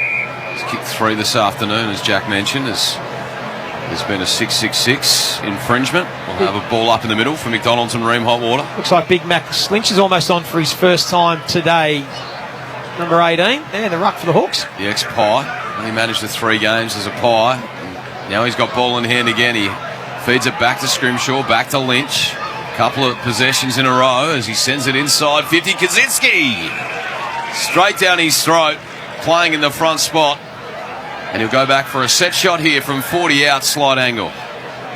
he's kicked 3 this afternoon, as Jack mentioned. There's been a 666 infringement. We'll have a ball up in the middle for McDonald's and Ream Hotwater.
Looks like Big Max Lynch is almost on for his first time today. Number 18, and the ruck for the Hawks.
The ex-Pie. Only managed the 3 games as a Pie. Now he's got ball in hand again. He feeds it back to Scrimshaw, back to Lynch. Couple of possessions in a row as he sends it inside 50. Kaczynski straight down his throat, playing in the front spot, and he'll go back for a set shot here from 40 out, slight angle.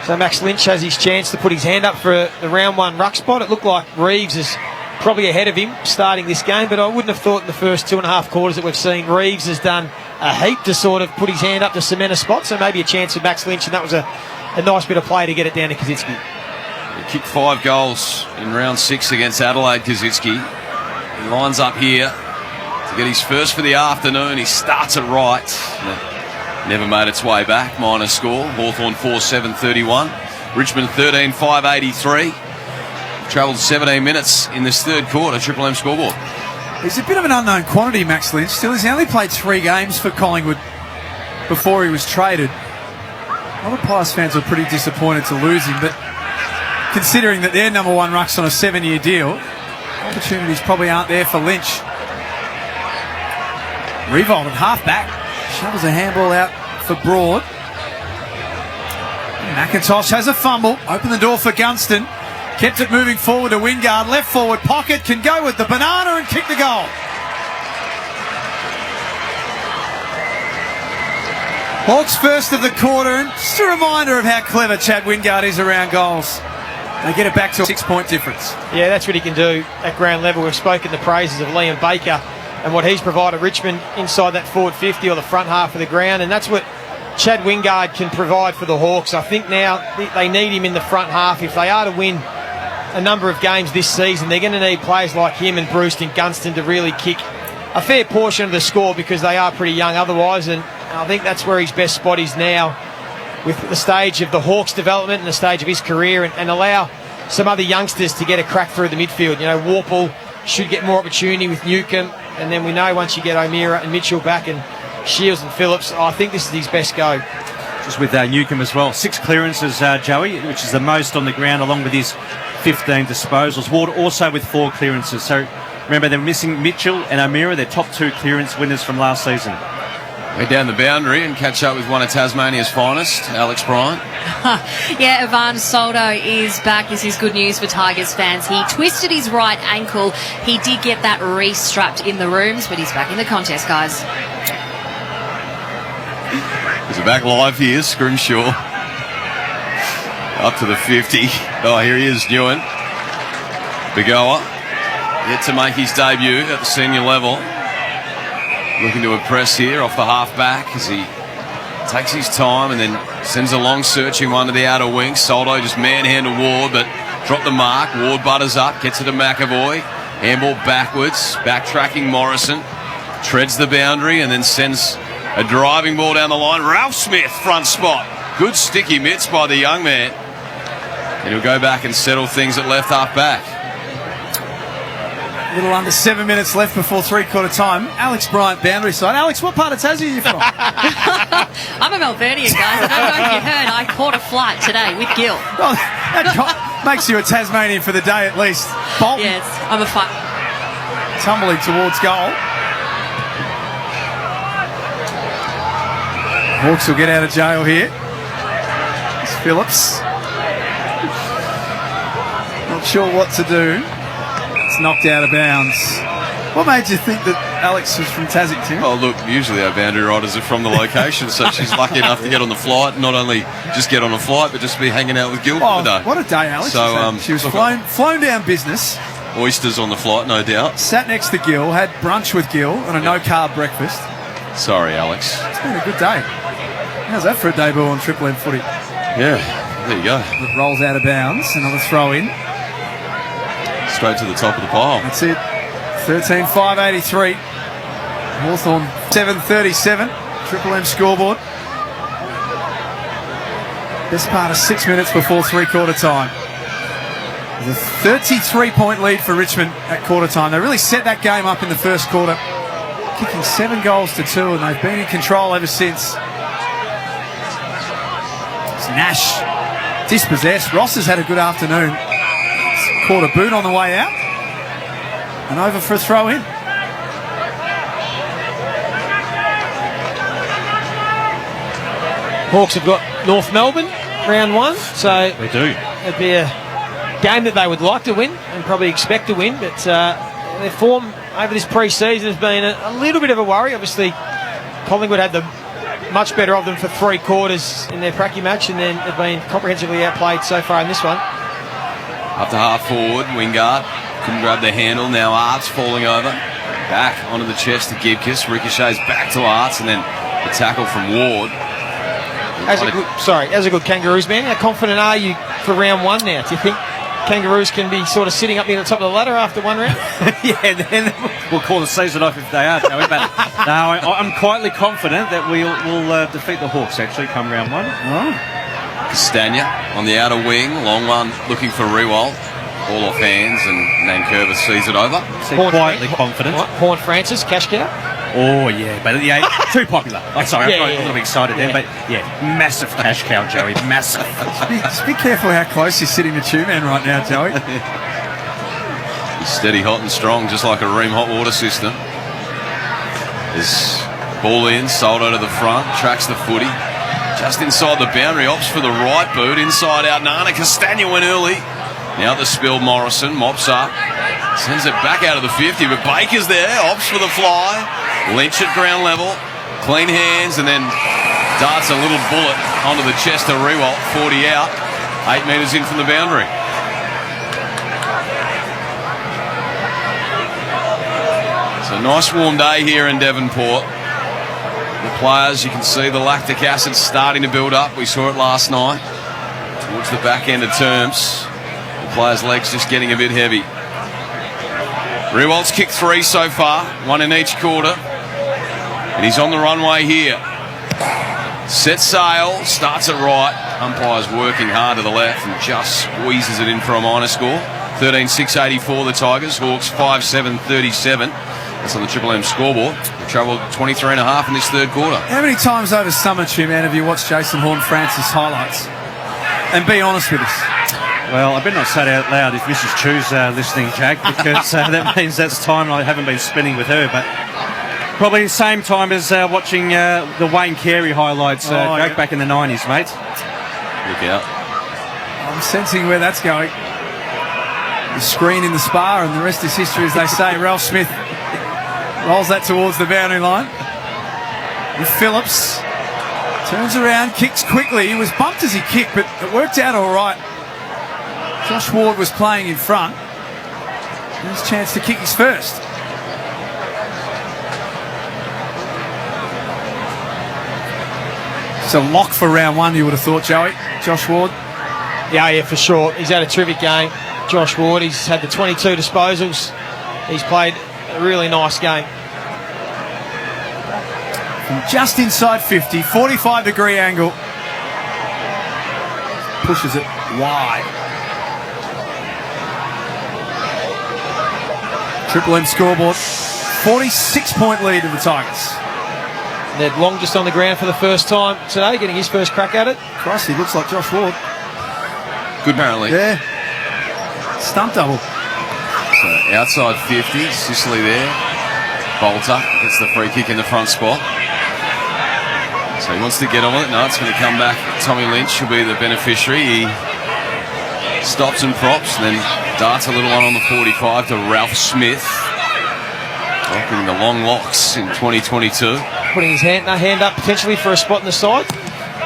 So Max Lynch has his chance to put his hand up for the round 1 ruck spot. It looked like Reeves is probably ahead of him starting this game, but I wouldn't have thought in the first 2.5 quarters that we've seen Reeves has done a heap to sort of put his hand up to cement a spot, so maybe a chance for Max Lynch, and that was a nice bit of play to get it down to Kaczynski.
He kicked 5 goals in round 6 against Adelaide, Kaczynski. He lines up here to get his first for the afternoon. He starts it right. Never made its way back. Minor score. Hawthorn 4-7-31. Richmond 13-5-83. Travelled 17 minutes in this third quarter. Triple M scoreboard.
He's a bit of an unknown quantity, Max Lynch. Still, he's only played 3 games for Collingwood before he was traded. A lot of Pies fans were pretty disappointed to lose him, but considering that their number 1 ruck's on a 7-year deal, opportunities probably aren't there for Lynch. Riewoldt at half-back. Shovels a handball out for Broad. McIntosh has a fumble. Open the door for Gunston. Kept it moving forward to Wingard. Left forward pocket. Can go with the banana and kick the goal. Hawks first of the quarter, and just a reminder of how clever Chad Wingard is around goals. They get it back to a 6-point difference.
Yeah, that's what he can do at ground level. We've spoken the praises of Liam Baker and what he's provided Richmond inside that forward 50 or the front half of the ground, and that's what Chad Wingard can provide for the Hawks. I think now they need him in the front half. If they are to win a number of games this season, they're going to need players like him and Bruce and Gunston to really kick a fair portion of the score, because they are pretty young otherwise, and I think that's where his best spot is now, with the stage of the Hawks' development and the stage of his career, and allow some other youngsters to get a crack through the midfield. You know, Warple should get more opportunity with Newcomb, and then we know once you get O'Meara and Mitchell back and Shields and Phillips, I think this is his best go.
Just with Newcomb as well. 6 clearances, Joey, which is the most on the ground, along with his 15 disposals. Ward also with 4 clearances. So remember, they're missing Mitchell and O'Meara, their top 2 clearance winners from last season.
Head down the boundary and catch up with one of Tasmania's finest, Alex Bryant.
Yeah, Ivan Soldo is back. This is good news for Tigers fans. He twisted his right ankle. He did get that re-strapped in the rooms, but he's back in the contest, guys.
He's back live here, Scrimshaw. Up to the 50. Oh, here he is, Newen. Bigoa, yet to make his debut at the senior level. Looking to impress here off the half-back as he takes his time and then sends a long searching one to the outer wing. Soldo just manhandled Ward, but dropped the mark. Ward butters up, gets it to McAvoy. Handball backwards, backtracking Morrison. Treads the boundary and then sends a driving ball down the line. Ralph Smith, front spot. Good sticky mitts by the young man. And he'll go back and settle things at left half-back.
A little under 7 minutes left before 3/4 time. Alex Bryant, boundary side. Alex, what part of Tassie are you from?
I'm a Melburnian, guys. I don't know if you heard, I caught a flight today with Gil.
Well, that makes you a Tasmanian for the day at least. Bolton.
Yes, I'm a fun.
Tumbling towards goal. Hawks will get out of jail here. It's Phillips. Not sure what to do. It's knocked out of bounds. What made you think that Alex was from Tassie, Tim?
Oh, look, usually our boundary riders are from the location, so she's lucky enough to get on the flight. Not only just get on a flight, but just be hanging out with Gil for the day.
What a day, Alex.
So,
she was flown down business.
Oysters on the flight, no doubt.
Sat next to Gil, had brunch with Gil on a no-carb breakfast.
Sorry, Alex.
It's been a good day. How's that for a debut on Triple M footy?
Yeah, there you go.
It rolls out of bounds, another throw in.
Straight to the top of the pile.
That's it. 13-5-83. Hawthorn 7:37. Triple M scoreboard. Best part of 6 minutes before three-quarter time. There's a 33-point lead for Richmond at quarter time. They really set that game up in the first quarter, kicking 7 goals to 2, and they've been in control ever since. It's Nash dispossessed. Ross has had a good afternoon. Caught a boot on the way out. And over for a throw-in.
Hawks have got North Melbourne, round 1. So
they do.
It'd be a game that they would like to win and probably expect to win, but their form over this pre-season has been a little bit of a worry. Obviously, Collingwood had the much better of them for 3 quarters in their pracky match, and then they've been comprehensively outplayed so far in this one.
Up to half forward, Wingard couldn't grab the handle. Now Arts falling over. Back onto the chest to Gibkiss. Ricochets back to Arts, and then the tackle from Ward.
As a good Kangaroos man, how confident are you for round 1 now? Do you think Kangaroos can be sort of sitting up near the top of the ladder after 1 round?
Yeah, then we'll call the season off if they are, shall we? But no, I'm quietly confident that we'll defeat the Hawks, actually, come round 1.
Oh.
Castagna on the outer wing. Long one looking for Rewalt. All off hands, and Nankervis sees it over.
Quietly confident.
Horn Francis, cash cow.
Oh, yeah, but yeah, too popular. I'm sorry, I got a little bit excited then, but yeah, massive cash cow, Joey, massive.
Just be careful how close you're sitting to Two-Man right now, Joey.
He's steady, hot and strong, just like a Ream hot water system. There's ball in, sold out of the front, tracks the footy. Just inside the boundary, opts for the right boot, inside out, Nana Castagna went early. Now the spill, Morrison mops up, sends it back out of the 50, but Baker's there, opts for the fly. Lynch at ground level, clean hands, and then darts a little bullet onto the chest of Rewalt, 40 out, 8 metres in from the boundary. It's a nice warm day here in Devonport. The players, you can see the lactic acid starting to build up. We saw it last night towards the back end of terms. The players' legs just getting a bit heavy. Rewalt's kicked 3 so far, 1 in each quarter. And he's on the runway here. Set sail, starts it right. Umpire's working hard to the left and just squeezes it in for a minor score. 13-6-84 the Tigers. Hawks 5-7-37. That's on the Triple M scoreboard. They travelled 23.5 in this third quarter.
How many times over summer, Two-Man, have you watched Jason Horn-Francis highlights? And be honest with us.
Well, I better not say it out loud if Mrs. Chu's listening, Jack, because that means that's time I haven't been spending with her, but probably the same time as watching the Wayne Carey highlights Jack, back in the 90s, mate.
Look out.
I'm sensing where that's going. The screen in the spa, and the rest is history, as they say. Ralph Smith rolls that towards the boundary line. With Phillips. Turns around, kicks quickly. He was bumped as he kicked, but it worked out all right. Josh Ward was playing in front. His chance to kick his first. It's a lock for round 1, you would have thought, Joey. Josh Ward.
Yeah, for sure. He's had a terrific game. Josh Ward, he's had the 22 disposals. He's played a really nice game.
From just inside 50, 45-degree angle. Pushes it wide. Triple M scoreboard. 46-point lead to the Tigers.
Ned Long just on the ground for the first time today, getting his first crack at it.
Christ, he looks like Josh Ward.
Good, apparently.
Yeah. Stunt double.
So outside 50, Sicily there. Bolter gets the free kick in the front spot. So he wants to get on with it. No, it's going to come back. Tommy Lynch will be the beneficiary. He stops and props, and then darts a little one on the 45 to Ralph Smith. Rocking the long locks in 2022.
Putting his hand up potentially for a spot in the side.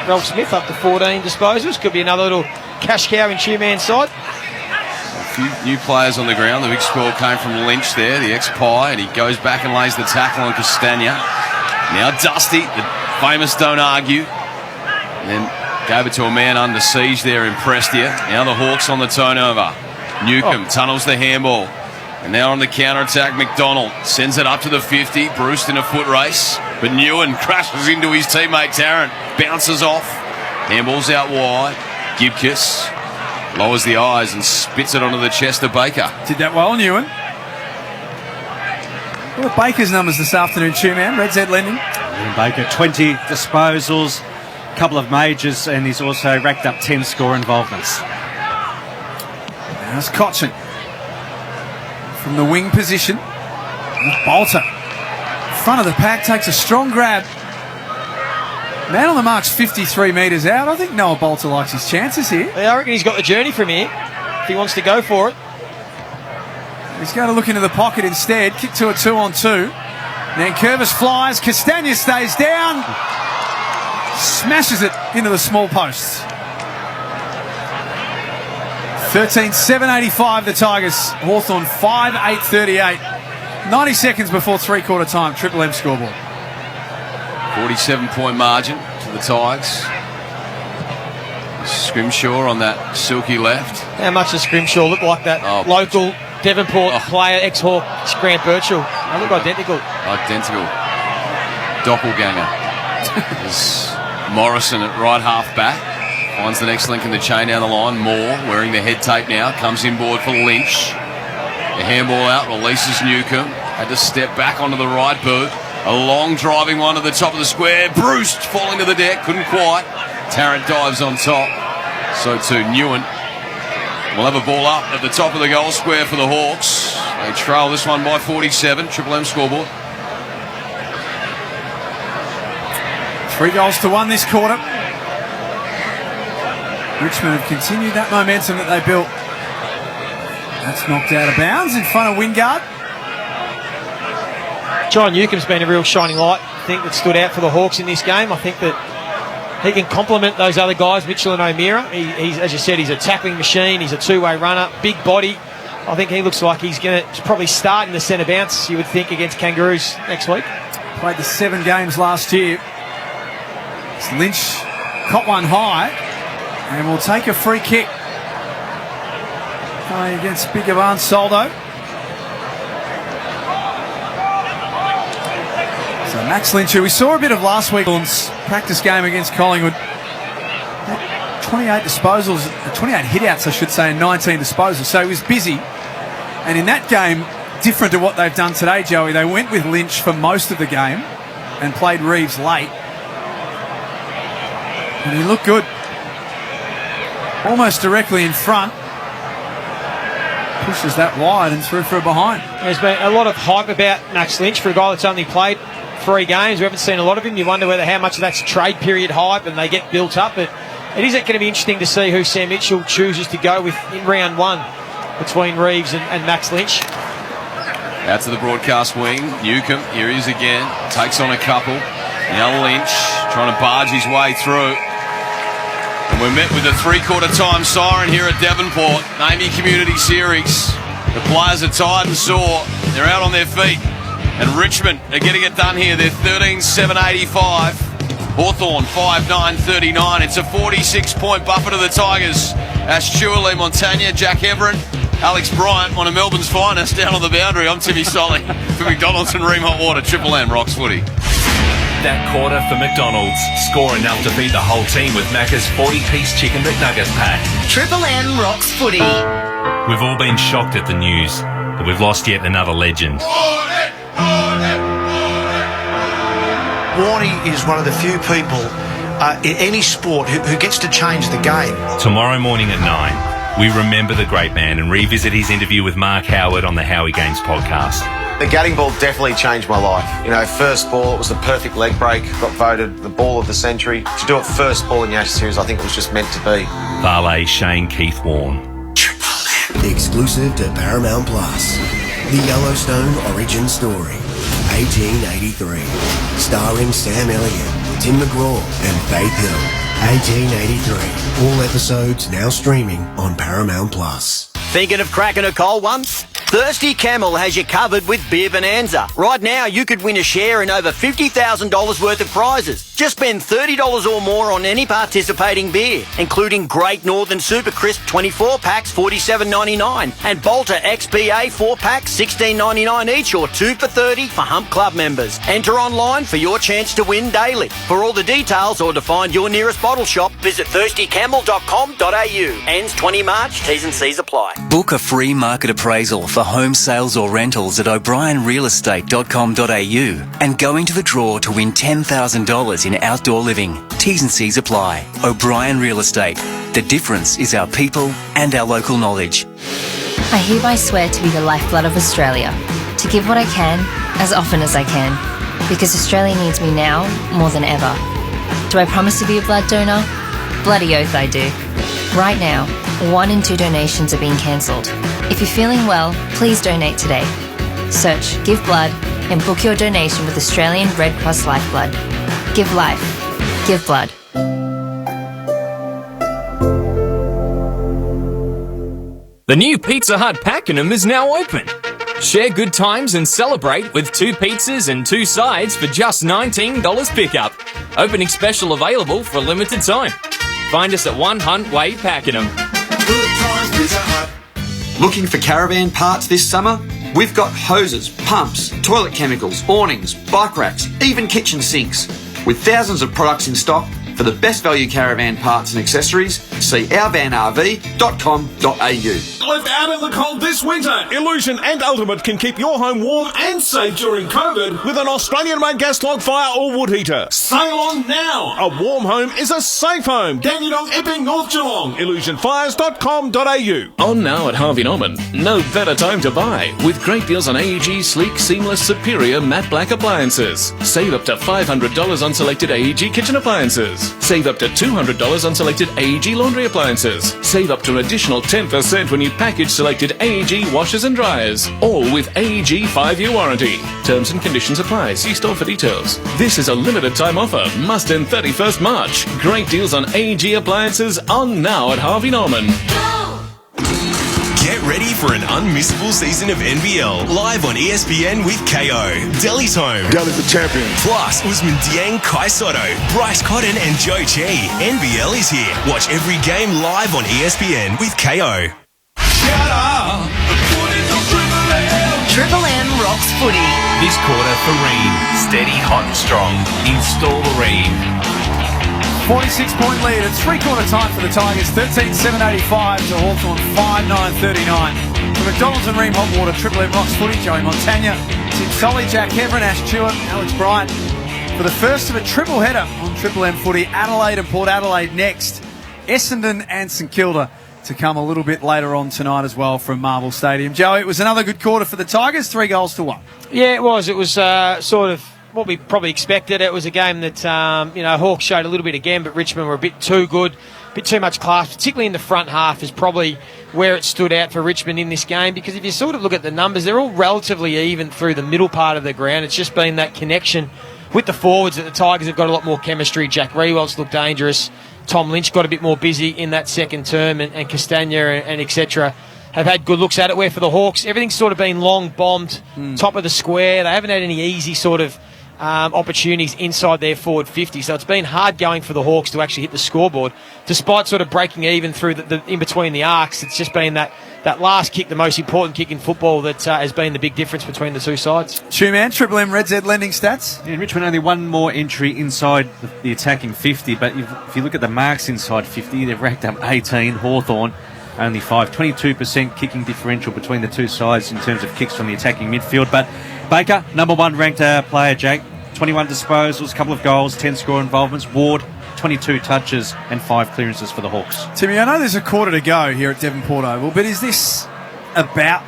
Ralph Smith up to 14 disposals. Could be another little cash cow in Two-Man's side.
A few new players on the ground. The big score came from Lynch there, the ex-Pie, and he goes back and lays the tackle on Castagna. Now Dusty, the famous don't argue. And then gave it to a man under siege there in Prestia. Now the Hawks on the turnover. Newcomb tunnels the handball. And now on the counter-attack, McDonald sends it up to the 50. Bruce in a foot race, but Newen crashes into his teammate Tarrant. Bounces off. Handball's out wide. Gibkiss lowers the eyes and spits it onto the chest of Baker.
Did that well, Newen. What are Baker's numbers this afternoon, man? Red Z Lending.
And Baker, 20 disposals, a couple of majors, and he's also racked up 10 score involvements.
That's Cochin from the wing position. Bolter, front of the pack, takes a strong grab. Man on the mark's 53 metres out. I think Noah Bolter likes his chances here.
Yeah, I reckon he's got the journey from here if he wants to go for it.
He's going to look into the pocket instead. Kick to a 2-on-2. Then Curvis flies. Castagna stays down. Smashes it into the small posts. 13-7-85 the Tigers. Hawthorn 5-8-38. 90 seconds before three-quarter time. Triple M scoreboard.
47-point margin to the Tigers. Scrimshaw on that silky left.
How much does Scrimshaw look like that local Devonport player, ex-Hawk, Grant Birchall? They look identical.
Identical. Doppelganger. There's Morrison at right half back. Finds the next link in the chain down the line. Moore wearing the head tape now. Comes inboard for Lynch. The handball out. Releases Newcomb. Had to step back onto the right boot. A long driving one to the top of the square. Bruce falling to the deck. Couldn't quite. Tarrant dives on top. So too Newen. We'll have a ball up at the top of the goal square for the Hawks. They trail this one by 47. Triple M scoreboard.
3-1 this quarter. Richmond have continued that momentum that they built. That's knocked out of bounds in front of Wingard.
John Newcomb's been a real shining light, I think, that stood out for the Hawks in this game. I think that he can complement those other guys, Mitchell and O'Meara. He's, as you said, he's a tackling machine. He's a two-way runner, big body. I think he looks like he's going to probably start in the centre bounce, you would think, against Kangaroos next week.
Played the 7 games last year. Lynch caught one high and will take a free kick. Playing against Bigavan Soldo. So Max Lynch, who we saw a bit of last week's practice game against Collingwood. 28 disposals, 28 hit-outs, I should say, and 19 disposals. So he was busy. And in that game, different to what they've done today, Joey, they went with Lynch for most of the game and played Reeves late. And he looked good. Almost directly in front. Pushes that wide and through for a behind.
There's been a lot of hype about Max Lynch for a guy that's only played 3 games. We haven't seen a lot of him. You wonder how much of that's trade period hype and they get built up. But it is going to be interesting to see who Sam Mitchell chooses to go with in round 1 between Reeves and Max Lynch.
Out to the broadcast wing. Newcomb, here he is again. Takes on a couple. Now Lynch trying to barge his way through. And we're met with a three-quarter time siren here at Devonport. AAMI Community Series. The players are tired and sore. They're out on their feet. And Richmond are getting it done here. They're 13-7-85. Hawthorn 5-9-39. It's a 46-point buffer to the Tigers. Ash Chewley, Montagna, Jack Everett, Alex Bryant, one of Melbourne's finest, down on the boundary. I'm Timmy Solly for McDonald's and Ream Hot Water. Triple M rocks footy.
That quarter for McDonald's. Score enough to feed the whole team with Macca's 40-piece chicken McNuggets pack.
Triple M rocks footy.
We've all been shocked at the news that we've lost yet another legend.
Warnie is one of the few people in any sport who gets to change the game.
Tomorrow morning at 9, we remember the great man and revisit his interview with Mark Howard on the Howie Games podcast.
The gutting ball definitely changed my life. You know, first ball, it was the perfect leg break. Got voted the ball of the century. To do it first ball in the Ashes series, I think it was just meant to be.
Varley, Shane, Keith Warne.
Exclusive to Paramount Plus. The Yellowstone Origin Story. 1883. Starring Sam Elliott, Tim McGraw and Faith Hill. 1883. All episodes now streaming on Paramount Plus.
Thinking of cracking a cold one? Thirsty Camel has you covered with Beer Bonanza. Right now, you could win a share in over $50,000 worth of prizes. Just spend $30 or more on any participating beer, including Great Northern Super Crisp 24 packs, $47.99, and Bolter XPA 4 packs, $16.99 each, or 2 for $30 for Hump Club members. Enter online for your chance to win daily. For all the details or to find your nearest bottle shop, visit thirstycamel.com.au. Ends 20 March. T's and C's apply.
Book a free market appraisal for home sales or rentals at o'brienrealestate.com.au and go into the draw to win $10,000 in outdoor living. T's and C's apply. O'Brien Real Estate. The difference is our people and our local knowledge.
I hereby swear to be the lifeblood of Australia, to give what I can, as often as I can, because Australia needs me now more than ever. Do I promise to be a blood donor? Bloody oath I do. Right now, 1 in 2 donations are being cancelled. If you're feeling well, please donate today. Search Give Blood and book your donation with Australian Red Cross Lifeblood. Give life. Give blood.
The new Pizza Hut Pakenham is now open. Share good times and celebrate with 2 pizzas and 2 sides for just $19 pickup. Opening special available for a limited time. Find us at 1 Hunt Way, Pakenham.
Looking for caravan parts this summer? We've got hoses, pumps, toilet chemicals, awnings, bike racks, even kitchen sinks. With thousands of products in stock, for the best value caravan parts and accessories, see ourvanrv.com.au.
Live out in the cold this winter. Illusion and Ultimate can keep your home warm and safe during COVID with an Australian-made gas log fire or wood heater. Sail on now. A warm home is a safe home. Dandenong, Epping, North Geelong. Illusionfires.com.au.
On now at Harvey Norman. No better time to buy. With great deals on AEG sleek, seamless, superior matte black appliances. Save up to $500 on selected AEG kitchen appliances. Save up to $200 on selected AEG laundry appliances. Save up to an additional 10% when you package selected AEG washers and dryers. All with AEG 5-year warranty. Terms and conditions apply. See store for details. This is a limited time offer. Must end 31st March. Great deals on AEG appliances on now at Harvey Norman.
Get ready for an unmissable season of NBL live on ESPN with KO. Delhi's home.
Delhi's the champion.
Plus Usman Dieng, Kai Soto, Bryce Cotton and Joe Chi. NBL is here. Watch every game live on ESPN with KO.
Triple M rocks footy.
This quarter for Ream. Steady, hot and strong. Install the Ream.
46-point lead. It's three-quarter time for the Tigers. 13-7-85 to Hawthorn 5-9-39. From McDonald's and Ream Hot Water, Triple M Rocks Footy, Joey Montagna, Tim Solly, Jack Heverin, Ash Stewart, Alex Bryant. For the first of a triple header on Triple M Footy, Adelaide and Port Adelaide next. Essendon and St Kilda to come a little bit later on tonight as well from Marvel Stadium. Joey, it was another good quarter for the Tigers, 3-1.
Yeah, it was. It was sort of what we probably expected. It was a game that, Hawks showed a little bit again, but Richmond were a bit too good, a bit too much class, particularly in the front half is probably where it stood out for Richmond in this game, because if you sort of look at the numbers, they're all relatively even through the middle part of the ground. It's just been that connection with the forwards that the Tigers have got a lot more chemistry. Jack Rewelt's looked dangerous. Tom Lynch got a bit more busy in that second term, and Castagna and etc. have had good looks at it, where for the Hawks, everything's sort of been long bombed, top of the square. They haven't had any easy sort of opportunities inside their forward 50, so it's been hard going for the Hawks to actually hit the scoreboard, despite sort of breaking even through the in between the arcs. It's just been that last kick, the most important kick in football, that has been the big difference between the two sides.
Two-man, Triple M Red Z lending stats.
Yeah, Richmond only one more entry inside the attacking 50, but if you look at the marks inside 50, they've racked up 18. Hawthorn only 5. 22% kicking differential between the two sides in terms of kicks from the attacking midfield. But Baker, number 1 ranked player, Jack. 21 disposals, a couple of goals, 10 score involvements. Ward, 22 touches and 5 clearances for the Hawks.
Timmy, I know there's a quarter to go here at Devonport Oval, but is this about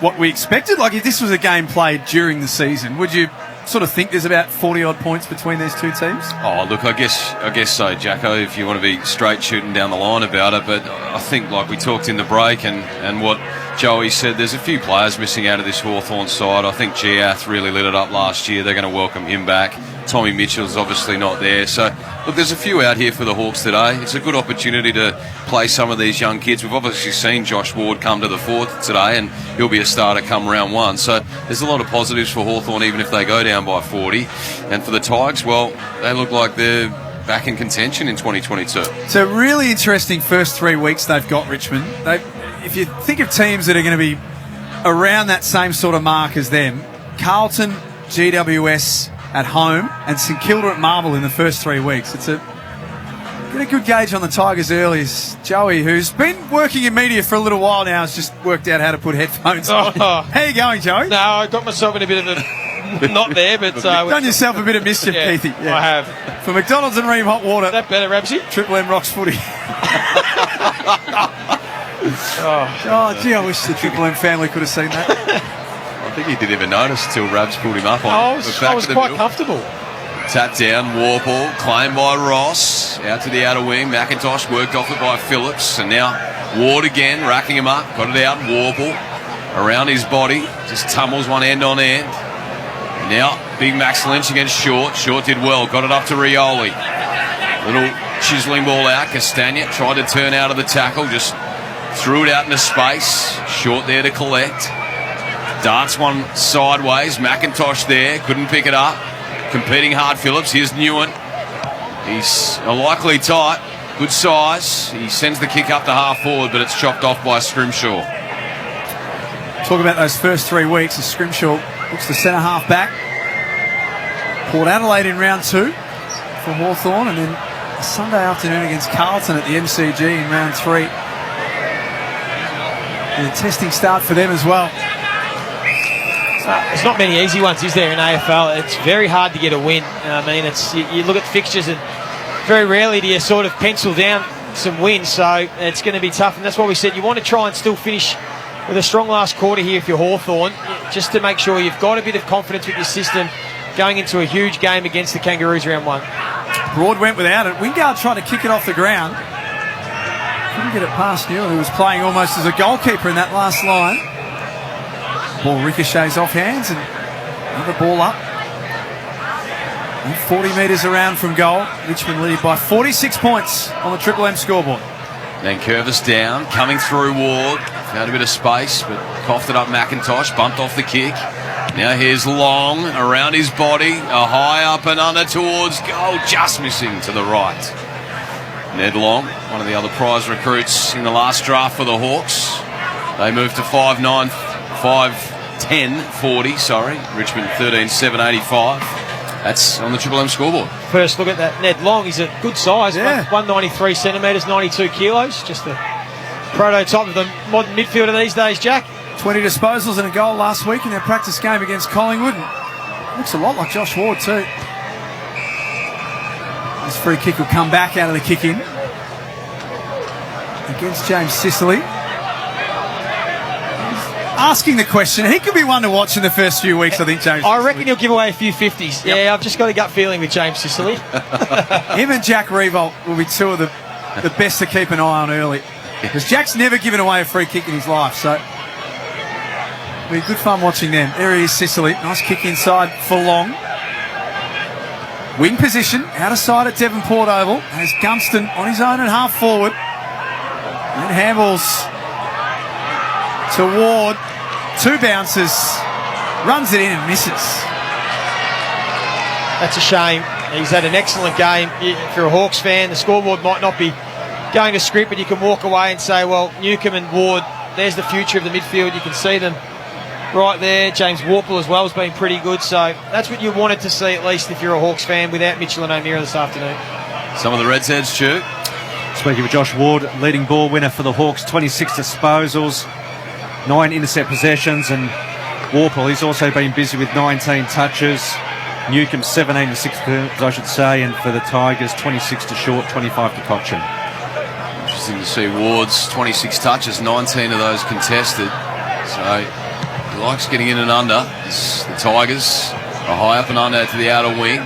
what we expected? Like, if this was a game played during the season, would you sort of think there's about 40-odd points between these two teams?
Oh, look, I guess so, Jacko, if you want to be straight shooting down the line about it. But I think, like we talked in the break and what Joey said there's a few players missing out of this Hawthorn side. I think Giath really lit it up last year. They're going to welcome him back. Tommy Mitchell's obviously not there. So, look, there's a few out here for the Hawks today. It's a good opportunity to play some of these young kids. We've obviously seen Josh Ward come to the fore today, and he'll be a starter come round one. So there's a lot of positives for Hawthorn, even if they go down by 40. And for the Tigers, well, they look like they're back in contention in 2022.
It's a really interesting first 3 weeks they've got, Richmond. If you think of teams that are going to be around that same sort of mark as them, Carlton, GWS at home, and St Kilda at Marvel in the first 3 weeks. Get a good gauge on the Tigers early. Joey, who's been working in media for a little while now, has just worked out how to put headphones on. How are you going, Joey?
No, I got myself in a bit of a not there, but
done yourself a bit of mischief, Keithy.
Yeah. I have.
For McDonald's and Ream Hot Water.
Is that better, Ramsey?
Triple M Rocks Footy. Gee, I wish the Triple M family could have seen that.
I think he didn't even notice until Rabs pulled him up on it.
I was quite comfortable.
Tap down, Warple, claimed by Ross, out to the outer wing. McIntosh worked off it by Phillips, and now Ward again, racking him up, got it out, Warple, around his body, just tumbles one end on end. Now, big Max Lynch against Short. Short did well, got it up to Rioli. Little chiseling ball out, Castagna tried to turn out of the tackle, just threw it out into space. Short there to collect. Darts one sideways, McIntosh there, couldn't pick it up. Competing hard, Phillips. Here's Newen. He's a likely tight, good size. He sends the kick up to half forward, but it's chopped off by Scrimshaw.
Talk about those first 3 weeks. Scrimshaw looks the centre half back. Port Adelaide in round 2 for Hawthorn, and then a Sunday afternoon against Carlton at the MCG in round 3. And a testing start for them as well.
There's not many easy ones, is there, in AFL? It's very hard to get a win. I mean, you look at fixtures and very rarely do you sort of pencil down some wins, so it's going to be tough. And that's why we said you want to try and still finish with a strong last quarter here if you're Hawthorn, just to make sure you've got a bit of confidence with your system going into a huge game against the Kangaroos round 1.
Broad went without it. Wingard tried to kick it off the ground. Couldn't get it past Newell, who was playing almost as a goalkeeper in that last line. Ball ricochets off hands and another ball up. And 40 metres around from goal. Richmond lead by 46 points on the Triple M scoreboard.
Then Curvis down, coming through Ward. Found a bit of space, but coughed it up McIntosh, bumped off the kick. Now here's Long around his body. A high up and under towards goal, just missing to the right. Ned Long, one of the other prize recruits in the last draft for the Hawks. They moved to 5'9", 5'10", 40, sorry. Richmond 13'7", 85. That's on the Triple M scoreboard.
First look at that Ned Long. He's a good size, 193 centimetres, 92 kilos. Just the prototype of the modern midfielder these days, Jack.
20 disposals and a goal last week in their practice game against Collingwood. Looks a lot like Josh Ward too. This free kick will come back out of the kick-in against James Sicily. Asking the question, he could be one to watch in the first few weeks, I think, James.
I reckon he'll give away a few 50s. Yep. Yeah, I've just got a gut feeling with James Sicily.
Him and Jack Revolt will be two of the best to keep an eye on early. Because Jack's never given away a free kick in his life, so it'll be good fun watching them. There he is, Sicily. Nice kick inside for Long. Wing position, out of sight at Devonport Oval. Has Gunston on his own at half forward. And handballs to Ward. 2 bounces. Runs it in and misses.
That's a shame. He's had an excellent game. If you're a Hawks fan, the scoreboard might not be going to script, but you can walk away and say, well, Newcomb and Ward, there's the future of the midfield. You can see them right there. James Warple as well has been pretty good. So that's what you wanted to see, at least if you're a Hawks fan, without Mitchell and O'Meara this afternoon.
Some of the Reds heads, Stu.
Speaking of Josh Ward, leading ball winner for the Hawks, 26 disposals, 9 intercept possessions, and Warple, he's also been busy with 19 touches. Newcomb 17 to 6, I should say, and for the Tigers 26 to Short, 25 to Cochin.
Interesting to see Ward's 26 touches, 19 of those contested. So he likes getting in and under. The Tigers are high up and under to the outer wing.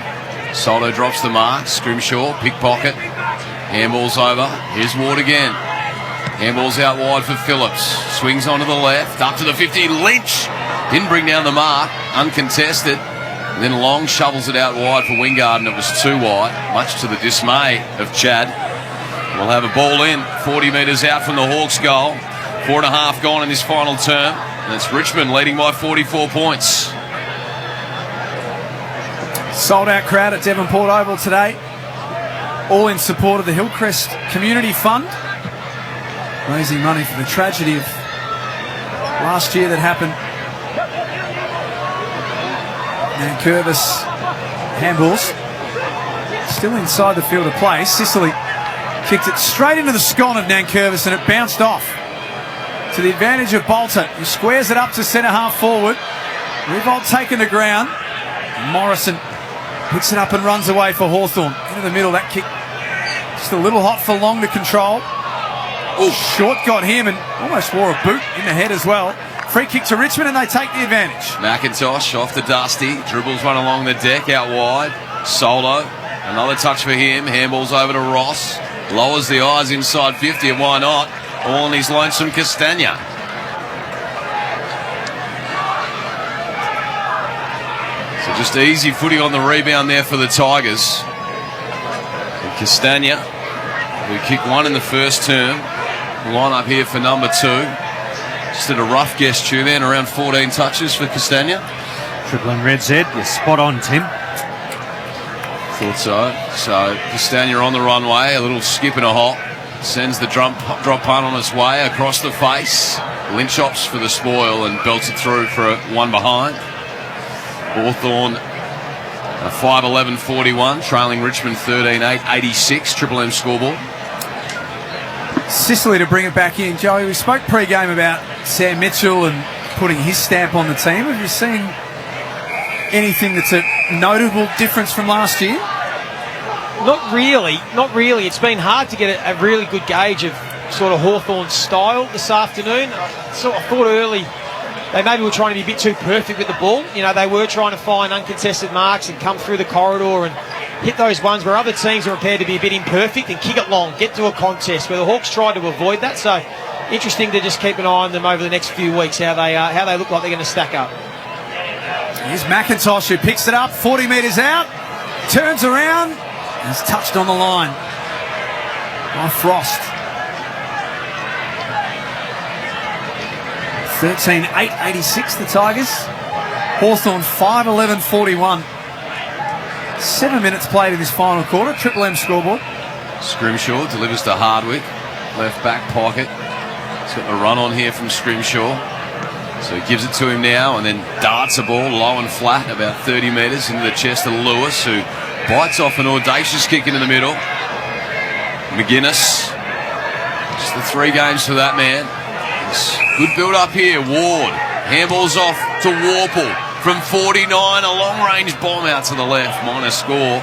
Soldo drops the mark. Scrimshaw, pickpocket. Handball's over. Here's Ward again. Handball's out wide for Phillips. Swings onto the left, up to the 50. Lynch didn't bring down the mark, uncontested. And then Long shovels it out wide for Wingard, and it was too wide, much to the dismay of Chad. We'll have a ball in, 40 metres out from the Hawks' goal. 4.5 gone in this final term. And it's Richmond leading by 44 points.
Sold out crowd at Devonport Oval today. All in support of the Hillcrest Community Fund. Raising money for the tragedy of last year that happened. Nankervis handballs. Still inside the field of play. Sicily kicked it straight into the scone of Nankervis and it bounced off. To the advantage of Bolton, who squares it up to centre half forward. Rivolt taken to ground. Morrison picks it up and runs away for Hawthorn. Into the middle, that kick just a little hot for Long to control. Short got him and almost wore a boot in the head as well. Free kick to Richmond and they take the advantage.
McIntosh off the Dusty. Dribbles one along the deck out wide. Solo. Another touch for him. Handballs over to Ross. Lowers the eyes inside 50 and why not? All on his lonesome Castagna. So just easy footy on the rebound there for the Tigers. And Castagna, who kicked one in the first term, line up here for number 2. Just did a rough guess, Tuman, around 14 touches for Castagna.
Triple M Red Z, you're spot on, Tim.
Thought so. So Castagna on the runway, a little skip and a hop. Sends the drop punt on its way across the face. Lynch opts for the spoil and belts it through for a one behind. Hawthorn 5-11-41, trailing Richmond 13-8, 86. Triple M scoreboard.
Sicily to bring it back in. Joey, we spoke pre-game about Sam Mitchell and putting his stamp on the team. Have you seen anything that's a notable difference from last year?
Not really. It's been hard to get a really good gauge of sort of Hawthorn's style this afternoon. I thought early they maybe were trying to be a bit too perfect with the ball. You know, they were trying to find uncontested marks and come through the corridor and hit those ones where other teams are prepared to be a bit imperfect and kick it long, get to a contest, where the Hawks tried to avoid that. So interesting to just keep an eye on them over the next few weeks, how they look like they're going to stack up.
Here's McIntosh who picks it up, 40 metres out, turns around, and is touched on the line by Frost. 13-8-86 the Tigers. Hawthorn 5-11-41. 7 minutes played in this final quarter. Triple M scoreboard.
Scrimshaw delivers to Hardwick. Left back pocket. He's got the run on here from Scrimshaw. So he gives it to him now and then darts a ball low and flat about 30 metres into the chest of Lewis, who bites off an audacious kick into the middle. McGuinness. Just the 3 games for that man. Good build up here. Ward. Handballs off to Warple. From 49, a long-range bomb out to the left. Minor score.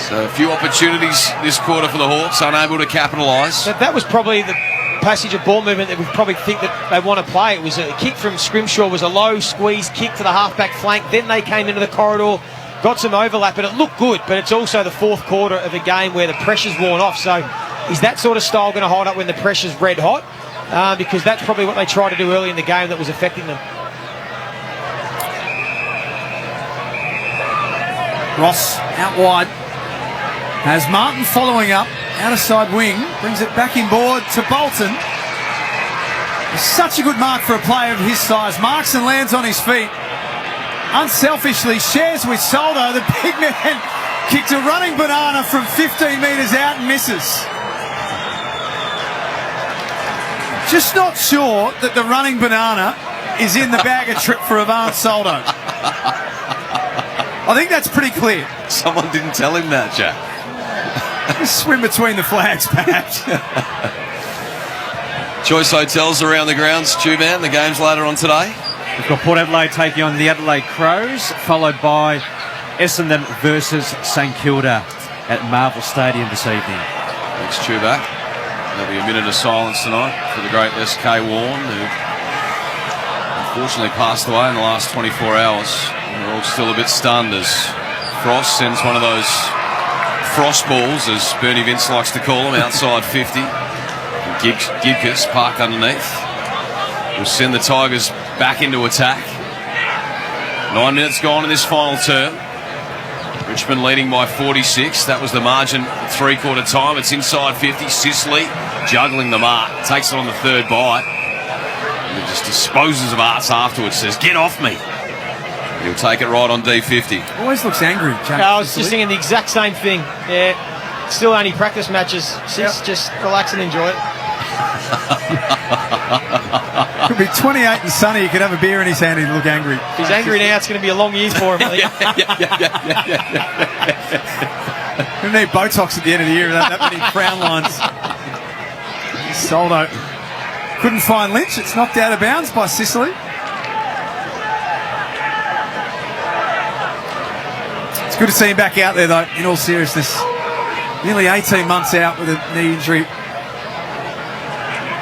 So a few opportunities this quarter for the Hawks, unable to capitalise.
That was probably the passage of ball movement that we probably think that they want to play. It was a kick from Scrimshaw, was a low squeeze kick to the half-back flank. Then they came into the corridor, got some overlap, and it looked good, but it's also the fourth quarter of a game where the pressure's worn off. So is that sort of style going to hold up when the pressure's red hot? Because that's probably what they tried to do early in the game that was affecting them.
Ross out wide. Has Martin following up. Outer side wing. Brings it back inboard to Bolton. It's such a good mark for a player of his size. Marks and lands on his feet. Unselfishly shares with Soldo. The big man kicked a running banana from 15 metres out and misses. Just not sure that the running banana is in the bag of trip for Ivan Soldo. I think that's pretty clear.
Someone didn't tell him that, Jack.
Swim between the flags, perhaps.
Choice hotels around the grounds, Tuban. The game's later on today.
We've got Port Adelaide taking on the Adelaide Crows, followed by Essendon versus St Kilda at Marvel Stadium this evening.
Thanks, Tubac. There'll be a minute of silence tonight for the great SK Warren, who unfortunately passed away in the last 24 hours. We're all still a bit stunned as Frost sends one of those frost balls, as Bernie Vince likes to call them, outside 50. Gibcus parked underneath. Will send the Tigers back into attack. 9 minutes gone in this final term. Richmond leading by 46. That was the margin at three-quarter time. It's inside 50. Sicily juggling the mark. Takes it on the third bite. And just disposes of Arts afterwards. Says, get off me. He'll take it right on D50.
Always looks angry, James.
I was just thinking the exact same thing. Yeah. Still only practice matches. Just relax and enjoy it.
Could be 28 and sunny. He could have a beer in his hand and he'd look angry.
If he's angry now, it's going to be a long year for him, I think.
We need Botox at the end of the year. That many frown lines. Soldo couldn't find Lynch. It's knocked out of bounds by Sicily. It's good to see him back out there, though, in all seriousness. Nearly 18 months out with a knee injury.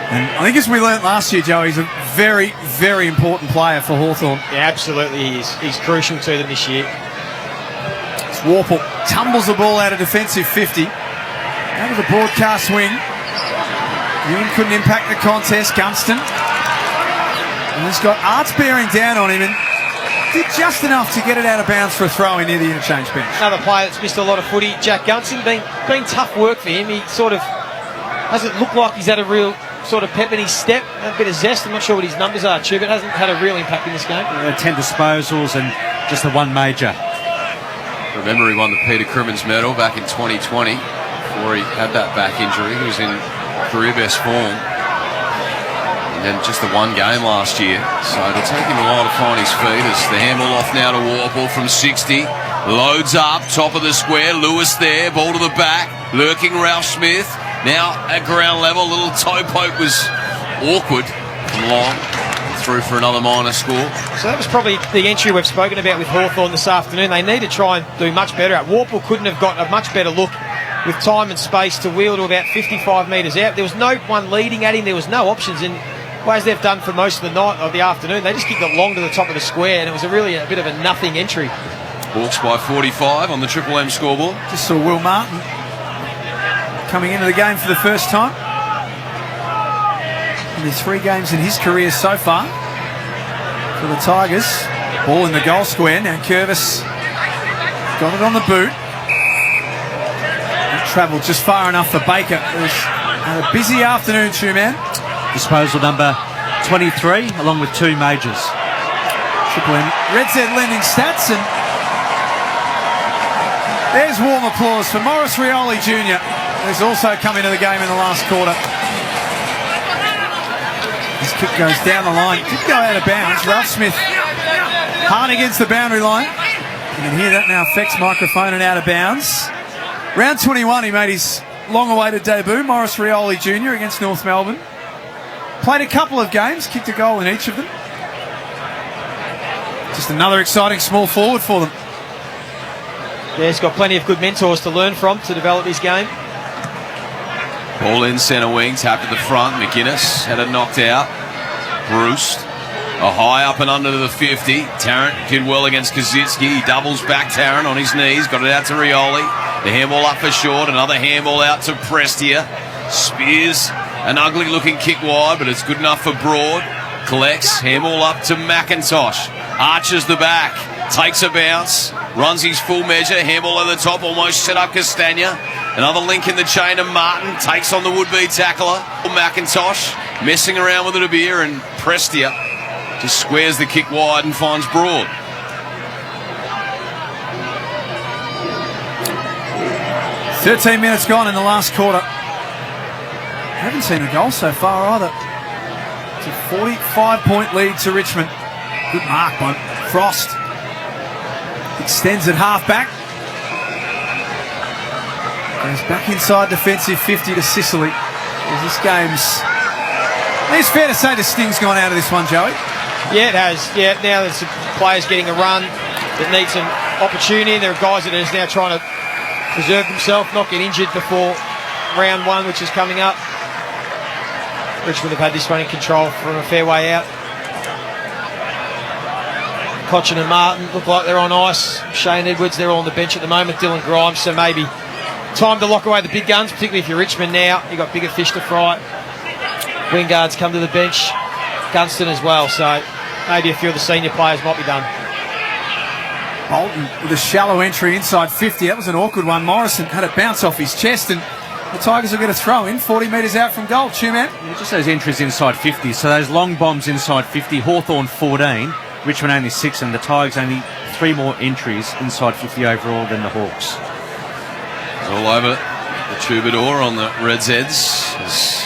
And I think as we learnt last year, Joe, he's a very, very important player for Hawthorn.
Yeah, absolutely he is. He's crucial to them this year.
Warple tumbles the ball out of defensive 50. Out of the broadcast wing. Ewan couldn't impact the contest. Gunston. And he's got Arts bearing down on him and did just enough to get it out of bounds for a throw in near the interchange bench.
Another player that's missed a lot of footy, Jack Gunston. Been tough work for him. He sort of doesn't look like he's had a real sort of pep in his step, a bit of zest. I'm not sure what his numbers are, Chu, but hasn't had a real impact in this game.
10 disposals and just the one major.
Remember, he won the Peter Crimmins medal back in 2020 before he had that back injury. He was in career best form. And then just the one game last year. So it'll take him a while to find his feet as the handball off now to Warple from 60. Loads up, top of the square. Lewis there, ball to the back. Lurking Ralph Smith. Now at ground level, little toe poke was awkward from Long. Through for another minor score.
So that was probably the entry we've spoken about with Hawthorn this afternoon. They need to try and do much better. Warple couldn't have got a much better look with time and space to wheel to about 55 metres out. There was no one leading at him. There was no options. And as they've done for most of the night of the afternoon, they just kicked it long to the top of the square, and it was a bit of a nothing entry.
Hawks by 45 on the Triple M scoreboard.
Just saw Will Martin coming into the game for the first time. In his 3 games in his career so far for the Tigers. Ball in the goal square. Now Curvis got it on the boot. It travelled just far enough for Baker. It was a busy afternoon, man.
Disposal number 23, along with 2 majors.
Triple M Red Z lending stats, and there's warm applause for Morris Rioli Jr., who's also come into the game in the last quarter. His kick goes down the line. Did go out of bounds. Ralph Smith hard against the boundary line. You can hear that now affects microphone and out of bounds. Round 21, he made his long-awaited debut. Morris Rioli Jr. against North Melbourne. Played a couple of games, kicked a goal in each of them. Just another exciting small forward for them.
Yeah, he's got plenty of good mentors to learn from to develop his game.
Ball in centre wing, tapped at the front. McInnes had it knocked out. Bruce, a high up and under to the 50. Tarrant did well against Kaczynski. He doubles back Tarrant on his knees. Got it out to Rioli. The handball up for short. Another handball out to Prestia. Spears, an ugly looking kick wide, but it's good enough for Broad. Collects, handball up to McIntosh. Arches the back. Takes a bounce. Runs his full measure. Handball at the top. Almost set up Castagna. Another link in the chain of Martin. Takes on the would-be tackler. McIntosh messing around with it a beer, and Prestia just squares the kick wide and finds Broad.
"13 minutes gone in the last quarter. I haven't seen a goal so far either. It's a 45-point lead to Richmond. Good mark by Frost. Extends it half-back. Goes back inside defensive 50 to Sicily. This game's... It's fair to say the sting's gone out of this one, Joey.
Yeah, it has. Yeah, now there's some players getting a run that need some opportunity. There are guys that are now trying to preserve themselves, not get injured before round 1, which is coming up. Richmond have had this one in control from a fair way out. Cochin and Martin look like they're on ice. Shane Edwards, they're all on the bench at the moment. Dylan Grimes, so maybe time to lock away the big guns, particularly if you're Richmond now. You've got bigger fish to fry. Wingard's come to the bench. Gunston as well, so maybe a few of the senior players might be done.
Bolton with a shallow entry inside 50. That was an awkward one. Morrison had it bounce off his chest, and the Tigers will get a throw in 40 metres out from goal. Two-man.
Just those entries inside 50. So those long bombs inside 50. Hawthorn 14, Richmond only 6, and the Tigers only 3 more entries inside 50 overall than the Hawks.
All over the troubadour on the Reds' heads. As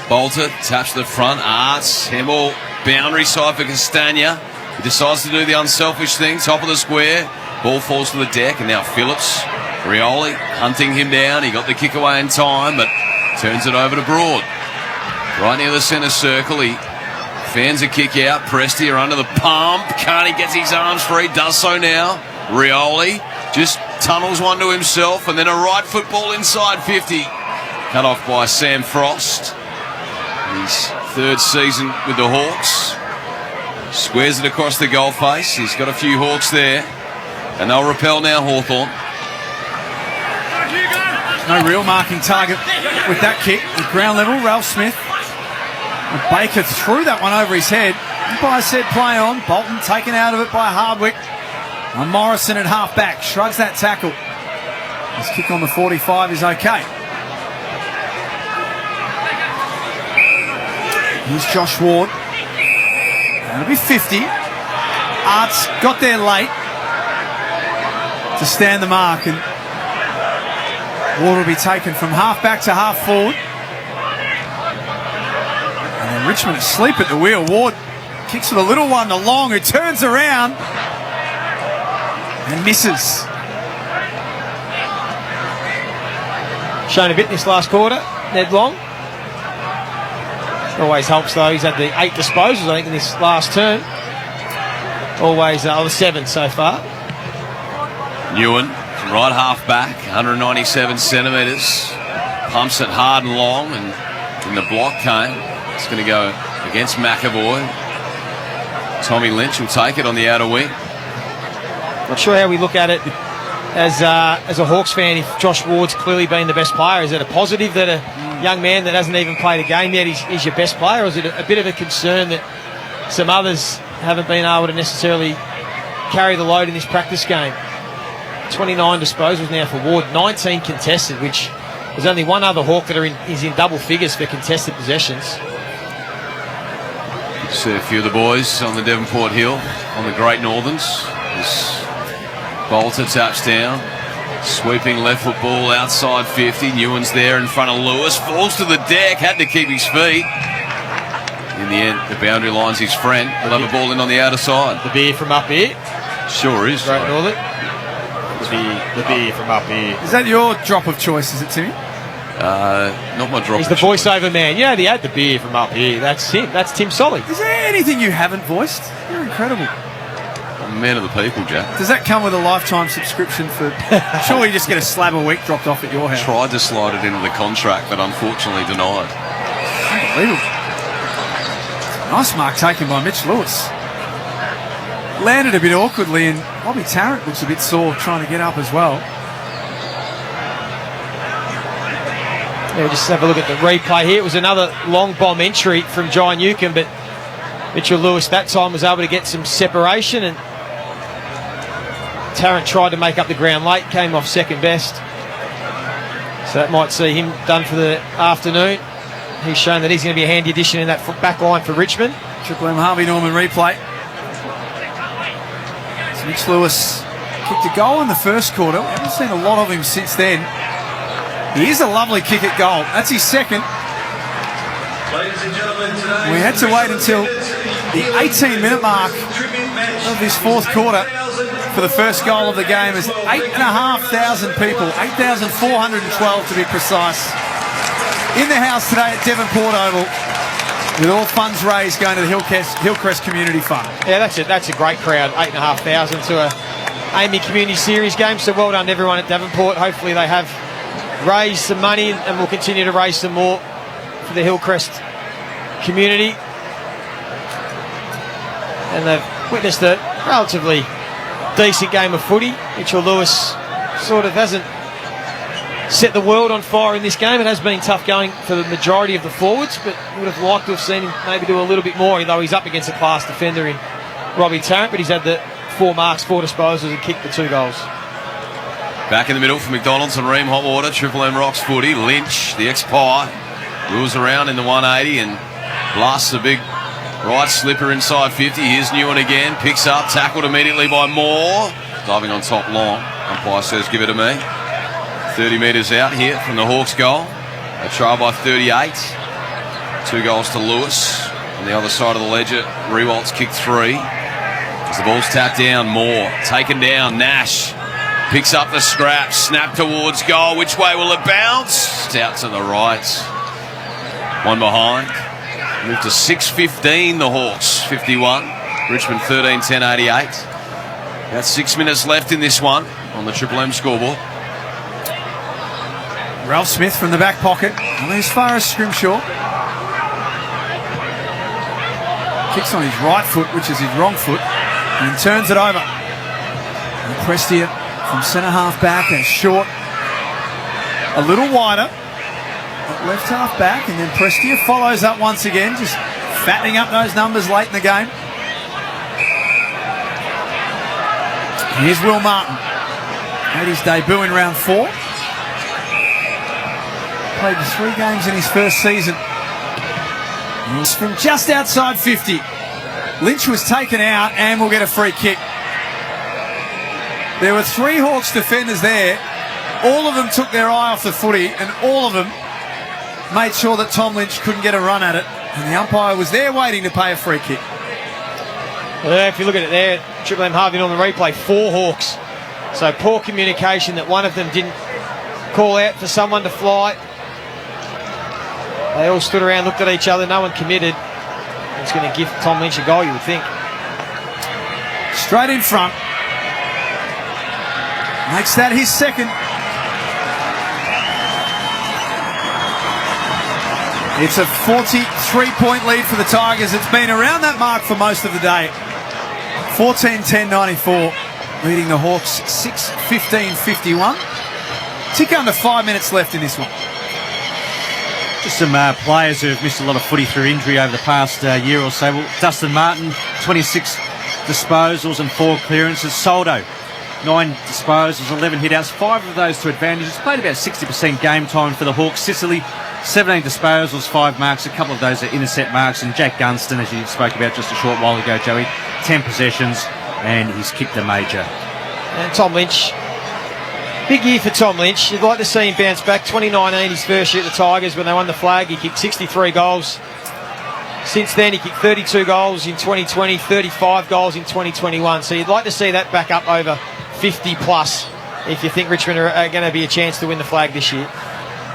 Bolter taps to the front. Arts. Hemel boundary side for Castagna. He decides to do the unselfish thing. Top of the square. Ball falls to the deck, and now Phillips. Rioli hunting him down. He got the kick away in time, but turns it over to Broad. Right near the centre circle. He fans a kick out. Prestia under the pump. Carney gets his arms free. Does so now. Rioli just tunnels one to himself, and then a right football inside 50. Cut off by Sam Frost. His 3rd season with the Hawks. Squares it across the goal face. He's got a few Hawks there. And they'll repel now, Hawthorn.
No real marking target with that kick. At ground level, Ralph Smith. And Baker threw that one over his head. Umpire said play on. Bolton taken out of it by Hardwick. And Morrison at half back shrugs that tackle. His kick on the 45 is okay. Here's Josh Ward. That'll be 50. Arts got there late to stand the mark, and Ward will be taken from half back to half forward. And then Richmond asleep at the wheel. Ward kicks to the little one, the long, who turns around and misses.
Shown a bit in this last quarter, Ned Long. Always helps though. He's had the 8 disposals, I think, in this last term. Always, the 7 so far.
Ewan, right half back, 197 centimetres. Pumps it hard and long, and when the block came, it's going to go against McAvoy. Tommy Lynch will take it on the outer wing.
Not sure how we look at it as a Hawks fan. If Josh Ward's clearly been the best player, is it a positive that a young man that hasn't even played a game yet is your best player, or is it a bit of a concern that some others haven't been able to necessarily carry the load in this practice game? 29 disposals now for Ward, 19 contested, which there's only one other Hawk that is in double figures for contested possessions.
See a few of the boys on the Devonport Hill on the Great Northerns. Bolter taps down, sweeping left foot ball outside 50. Newan's there in front of Lewis, falls to the deck, had to keep his feet. In the end, the boundary line's his friend. He'll have a ball in on the outer side.
The beer from up here.
Sure is.
Great Northern. The beer from up here.
Is that your drop of choice, is it, Timmy?
Not my drop.
He's the voiceover man. Yeah, he had the beer from up here. That's him. That's Tim Solly.
Is there anything you haven't voiced? You're incredible.
I'm a man of the people, Jack.
Does that come with a lifetime subscription for... Surely you just get a slab a week dropped off at your house.
Tried to slide it into the contract, but unfortunately denied.
Unbelievable. Nice mark taken by Mitch Lewis. Landed a bit awkwardly, and Bobby Tarrant looks a bit sore trying to get up as well.
Yeah, just have a look at the replay here. It was another long bomb entry from John Newcomb, but Mitchell Lewis that time was able to get some separation, and Tarrant tried to make up the ground late, came off second best. So that might see him done for the afternoon. He's shown that he's going to be a handy addition in that back line for Richmond.
Triple M Harvey Norman replay. So Mitch Lewis kicked a goal in the first quarter. We haven't seen a lot of him since then. He is a lovely kick at goal. That's his second. We had to wait until the 18-minute mark of this fourth quarter for the first goal of the game, as 8,500 people, 8,412 to be precise, in the house today at Devonport Oval, with all funds raised going to the Hillcrest Community Fund.
Yeah, that's a great crowd, 8,500 to a AAMI Community Series game. So well done to everyone at Devonport. Hopefully they have raised some money and will continue to raise some more for the Hillcrest community. And they've witnessed a relatively decent game of footy. Mitchell Lewis sort of hasn't set the world on fire in this game. It has been tough going for the majority of the forwards, but would have liked to have seen him maybe do a little bit more, though he's up against a class defender in Robbie Tarrant, but he's had the 4 marks, 4 disposals and kicked the 2 goals.
Back in the middle for McDonald's and Ream Hotwater. Triple M Rocks footy. Lynch, the ex-Pie, wheels around in the 180 and blasts a big right slipper inside 50. Here's Newen again. Picks up, tackled immediately by Moore. Diving on top long. Umpire says give it to me. 30 metres out here from the Hawks goal. A trail by 38. 2 goals to Lewis. On the other side of the ledger, Rewalt's kicked 3. As the ball's tapped down, Moore taken down. Nash picks up the scrap, snap towards goal. Which way will it bounce? It's out to the right. One behind. Move to 6:15, the Hawks 51. Richmond 13-10, 88. About 6 minutes left in this one on the Triple M scoreboard.
Ralph Smith from the back pocket, only as far as Scrimshaw. Kicks on his right foot, which is his wrong foot, and turns it over. And Prestia from centre half back and short, a little wider, at left half back, and then Prestia follows up once again, just fattening up those numbers late in the game. Here's Will Martin, made his debut in round 4. Played 3 games in his first season. He was from just outside 50. Lynch was taken out and will get a free kick. There were 3 Hawks defenders there. All of them took their eye off the footy, and all of them made sure that Tom Lynch couldn't get a run at it. And the umpire was there waiting to pay a free kick.
Well, if you look at it there, Triple M Harvey on the replay, 4 Hawks. So poor communication that one of them didn't call out for someone to fly. They all stood around, looked at each other, no one committed. It's going to give Tom Lynch a goal, you would think.
Straight in front. Makes that his second. It's a 43-point lead for the Tigers. It's been around that mark for most of the day. 14-10-94, leading the Hawks 6-15-51. Tick under 5 minutes left in this one.
Just some players who have missed a lot of footy through injury over the past year or so. Well, Dustin Martin, 26 disposals and 4 clearances. Soldo, 9 disposals, 11 hit-outs, 5 of those to advantage. He's played about 60% game time for the Hawks. Sicily, 17 disposals, 5 marks. A couple of those are intercept marks. And Jack Gunston, as you spoke about just a short while ago, Joey, 10 possessions, and he's kicked a major.
And Tom Lynch, big year for Tom Lynch. You'd like to see him bounce back. 2019, his first year at the Tigers when they won the flag. He kicked 63 goals. Since then, he kicked 32 goals in 2020, 35 goals in 2021. So you'd like to see that back up over 50 plus if you think Richmond are going to be a chance to win the flag this year.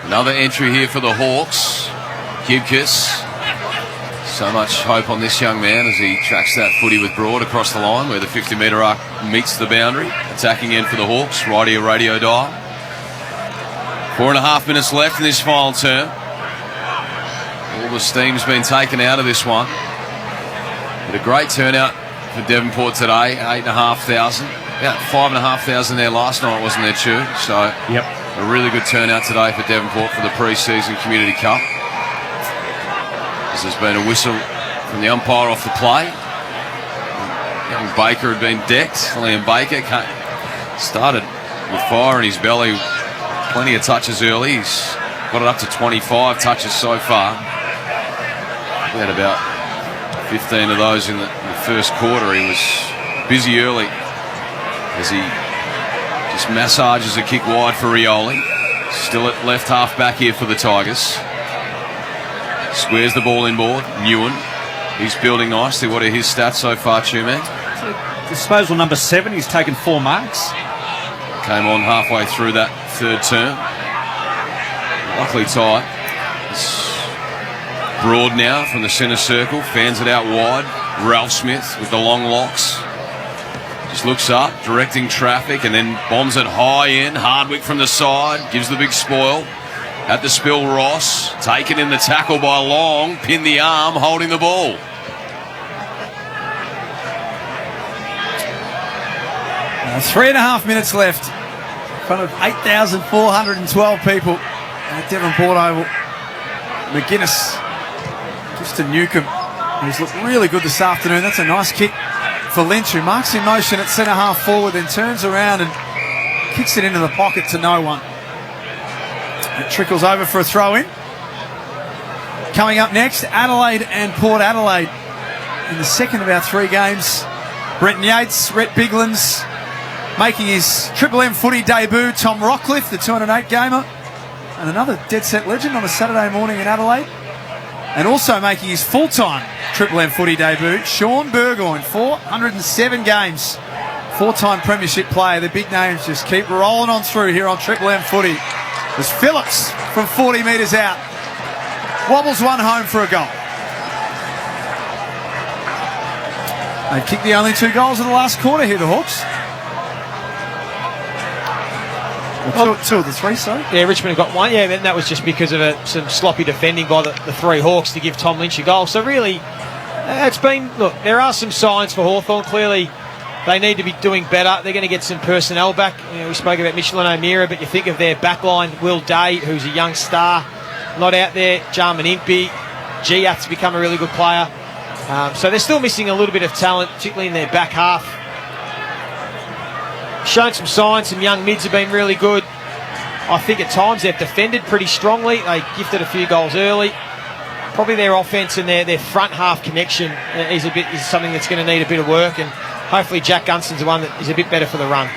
Another entry here for the Hawks. Gibcus. So much hope on this young man as he tracks that footy with Broad across the line where the 50-metre arc meets the boundary. Attacking end for the Hawks. Righty a radio dial. 4.5 minutes left in this final term. All the steam's been taken out of this one. But a great turnout for Devonport today. 8,500. About 5,500 there last night, wasn't there, Chu? So
yep,
a really good turnout today for Devonport for the pre-season Community Cup. There's been a whistle from the umpire off the play. Young Baker had been decked. Liam Baker started with fire in his belly. Plenty of touches early. He's got it up to 25 touches so far. We had about 15 of those in the first quarter. He was busy early as he just massages a kick wide for Rioli. Still at left half back here for the Tigers. Squares the ball inboard. Newen. He's building nicely. What are his stats so far, Tuman?
Disposal number 7. He's taken 4 marks.
Came on halfway through that third term. Luckily tight. It's Broad now from the centre circle. Fans it out wide. Ralph Smith with the long locks. Just looks up, directing traffic, and then bombs it high in. Hardwick from the side. Gives the big spoil. At the spill, Ross. Taken in the tackle by Long. Pinned the arm, holding the ball.
Three and a half minutes left front of 8,412 people at Devonport Oval. McGuinness just to Newcomb, who's looked really good this afternoon. That's a nice kick for Lynch, who marks in motion at centre half forward, then turns around and kicks it into the pocket to no one. It trickles over for a throw-in. Coming up next, Adelaide and Port Adelaide. In the second of our 3 games, Brenton Yates, Rhett Biglands, making his Triple M footy debut, Tom Rockcliffe, the 208 gamer, and another dead set legend on a Saturday morning in Adelaide. And also making his full-time Triple M footy debut, Sean Burgoyne, 407 games, 4-time premiership player. The big names just keep rolling on through here on Triple M footy. There's Phillips from 40 metres out. Wobbles one home for a goal. They've kicked the only 2 goals in the last quarter here, the Hawks. Well, two of the 3, sorry.
Yeah, Richmond got 1. Yeah, and that was just because of some sloppy defending by the 3 Hawks to give Tom Lynch a goal. So really, it's been, look, there are some signs for Hawthorn. Clearly, they need to be doing better. They're going to get some personnel back. You know, we spoke about Michelin O'Meara, but you think of their backline, Will Day, who's a young star, not out there. Jarman Impey, Giath's become a really good player. So they're still missing a little bit of talent, particularly in their back half. Shown some signs, some young mids have been really good. I think at times they've defended pretty strongly. They gifted a few goals early. Probably their offence and their front half connection is something that's going to need a bit of work, and hopefully Jack Gunston's the one that is a bit better for the run.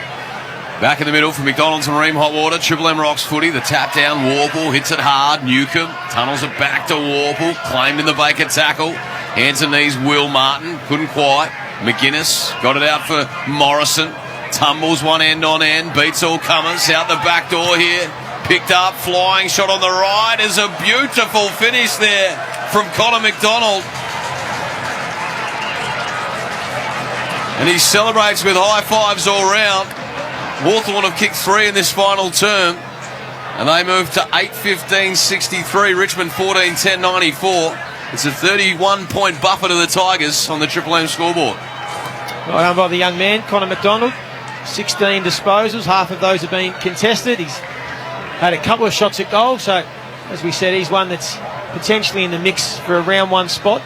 Back in the middle for McDonald's and Ream Hot Water. Triple M Rocks footy. The tap down. Warple hits it hard. Newcomb tunnels it back to Warple. Claimed in the Baker tackle. Hands and knees. Will Martin couldn't quite. McGuinness got it out for Morrison. Tumbles one end on end. Beats all comers. Out the back door here. Picked up. Flying shot on the right. Is a beautiful finish there from Connor McDonald. And he celebrates with high fives all round. Hawthorn have kicked 3 in this final term, and they move to 8-15-63. Richmond 14-10-94. It's a 31-point buffer to the Tigers on the Triple M scoreboard.
Right done by the young man, Connor McDonald. 16 disposals, half of those have been contested. He's had a couple of shots at goal, so as we said, he's one that's potentially in the mix for a round 1 spot.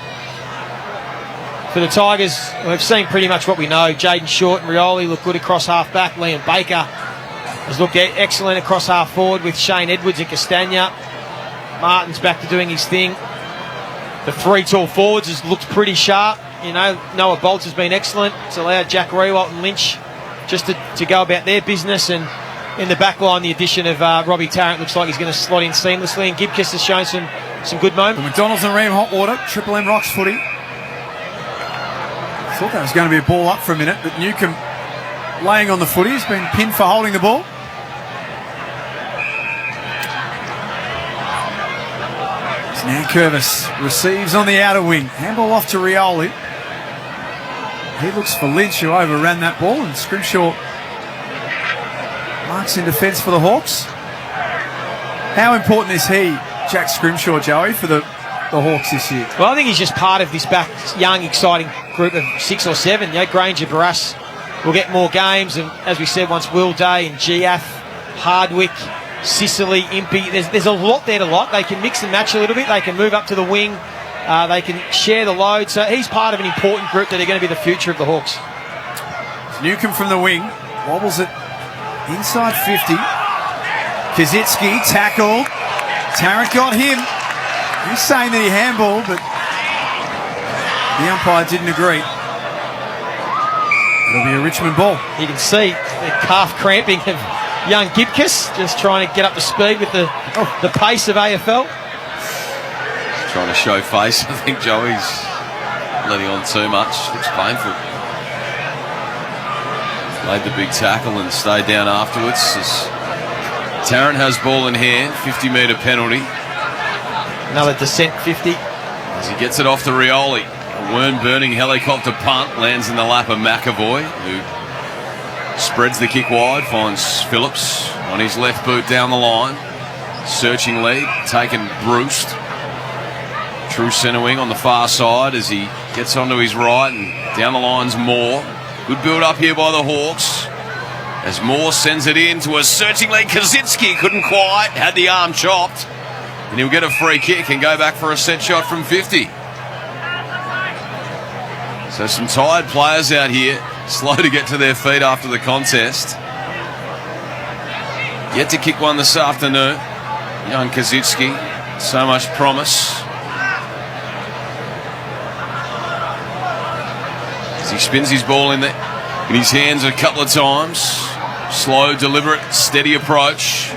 For the Tigers, we've seen pretty much what we know. Jaden Short and Rioli look good across half back. Liam Baker has looked excellent across half forward with Shane Edwards and Castagna. Martin's back to doing his thing. The 3 tall forwards has looked pretty sharp. You know, Noah Bolts has been excellent. It's allowed Jack Rewalt and Lynch just to go about their business. And in the back line, the addition of Robbie Tarrant looks like he's going to slot in seamlessly. And Gibkiss has shown some good moments.
The McDonald's and Ream Hot Water, Triple M Rocks footy. Thought that was going to be a ball up for a minute, but Newcomb laying on the footy. He's been pinned for holding the ball. Nankervis receives on the outer wing. Handball off to Rioli. He looks for Lynch, who overran that ball, and Scrimshaw marks in defence for the Hawks. How important is he, Jack Scrimshaw, Joey, for the Hawks this year?
Well, I think he's just part of this back young, exciting group of 6 or 7. You know, Granger, Barras will get more games, and as we said once, Will Day and Giath, Hardwick, Sicily, Impey. There's a lot there to like. They can mix and match a little bit. They can move up to the wing. They can share the load. So he's part of an important group that are going to be the future of the Hawks.
Newcomb from the wing. Wobbles it inside 50. Kazitsky tackled. Tarrant got him. He's saying that he handballed, but the umpire didn't agree. It'll be a Richmond ball.
You can see the calf cramping of young Gibkiss, just trying to get up to speed with the pace of AFL.
Trying to show face. I think Joey's letting on too much. Looks painful. Made the big tackle and stayed down afterwards. As Tarrant has ball in hand, 50-metre penalty.
Another descent 50.
As he gets it off to Rioli. A worm-burning helicopter punt lands in the lap of McAvoy, who spreads the kick wide, finds Phillips on his left boot down the line. Searching lead, taken Bruce. True centre wing on the far side as he gets onto his right and down the line's Moore. Good build up here by the Hawks. As Moore sends it in to a searching lead. Kazitsky couldn't quite, had the arm chopped. And he'll get a free kick and go back for a set shot from 50. So some tired players out here, slow to get to their feet after the contest. Yet to kick one this afternoon. Young Kazitsky, so much promise. As he spins his ball in his hands a couple of times. Slow, deliberate, steady approach.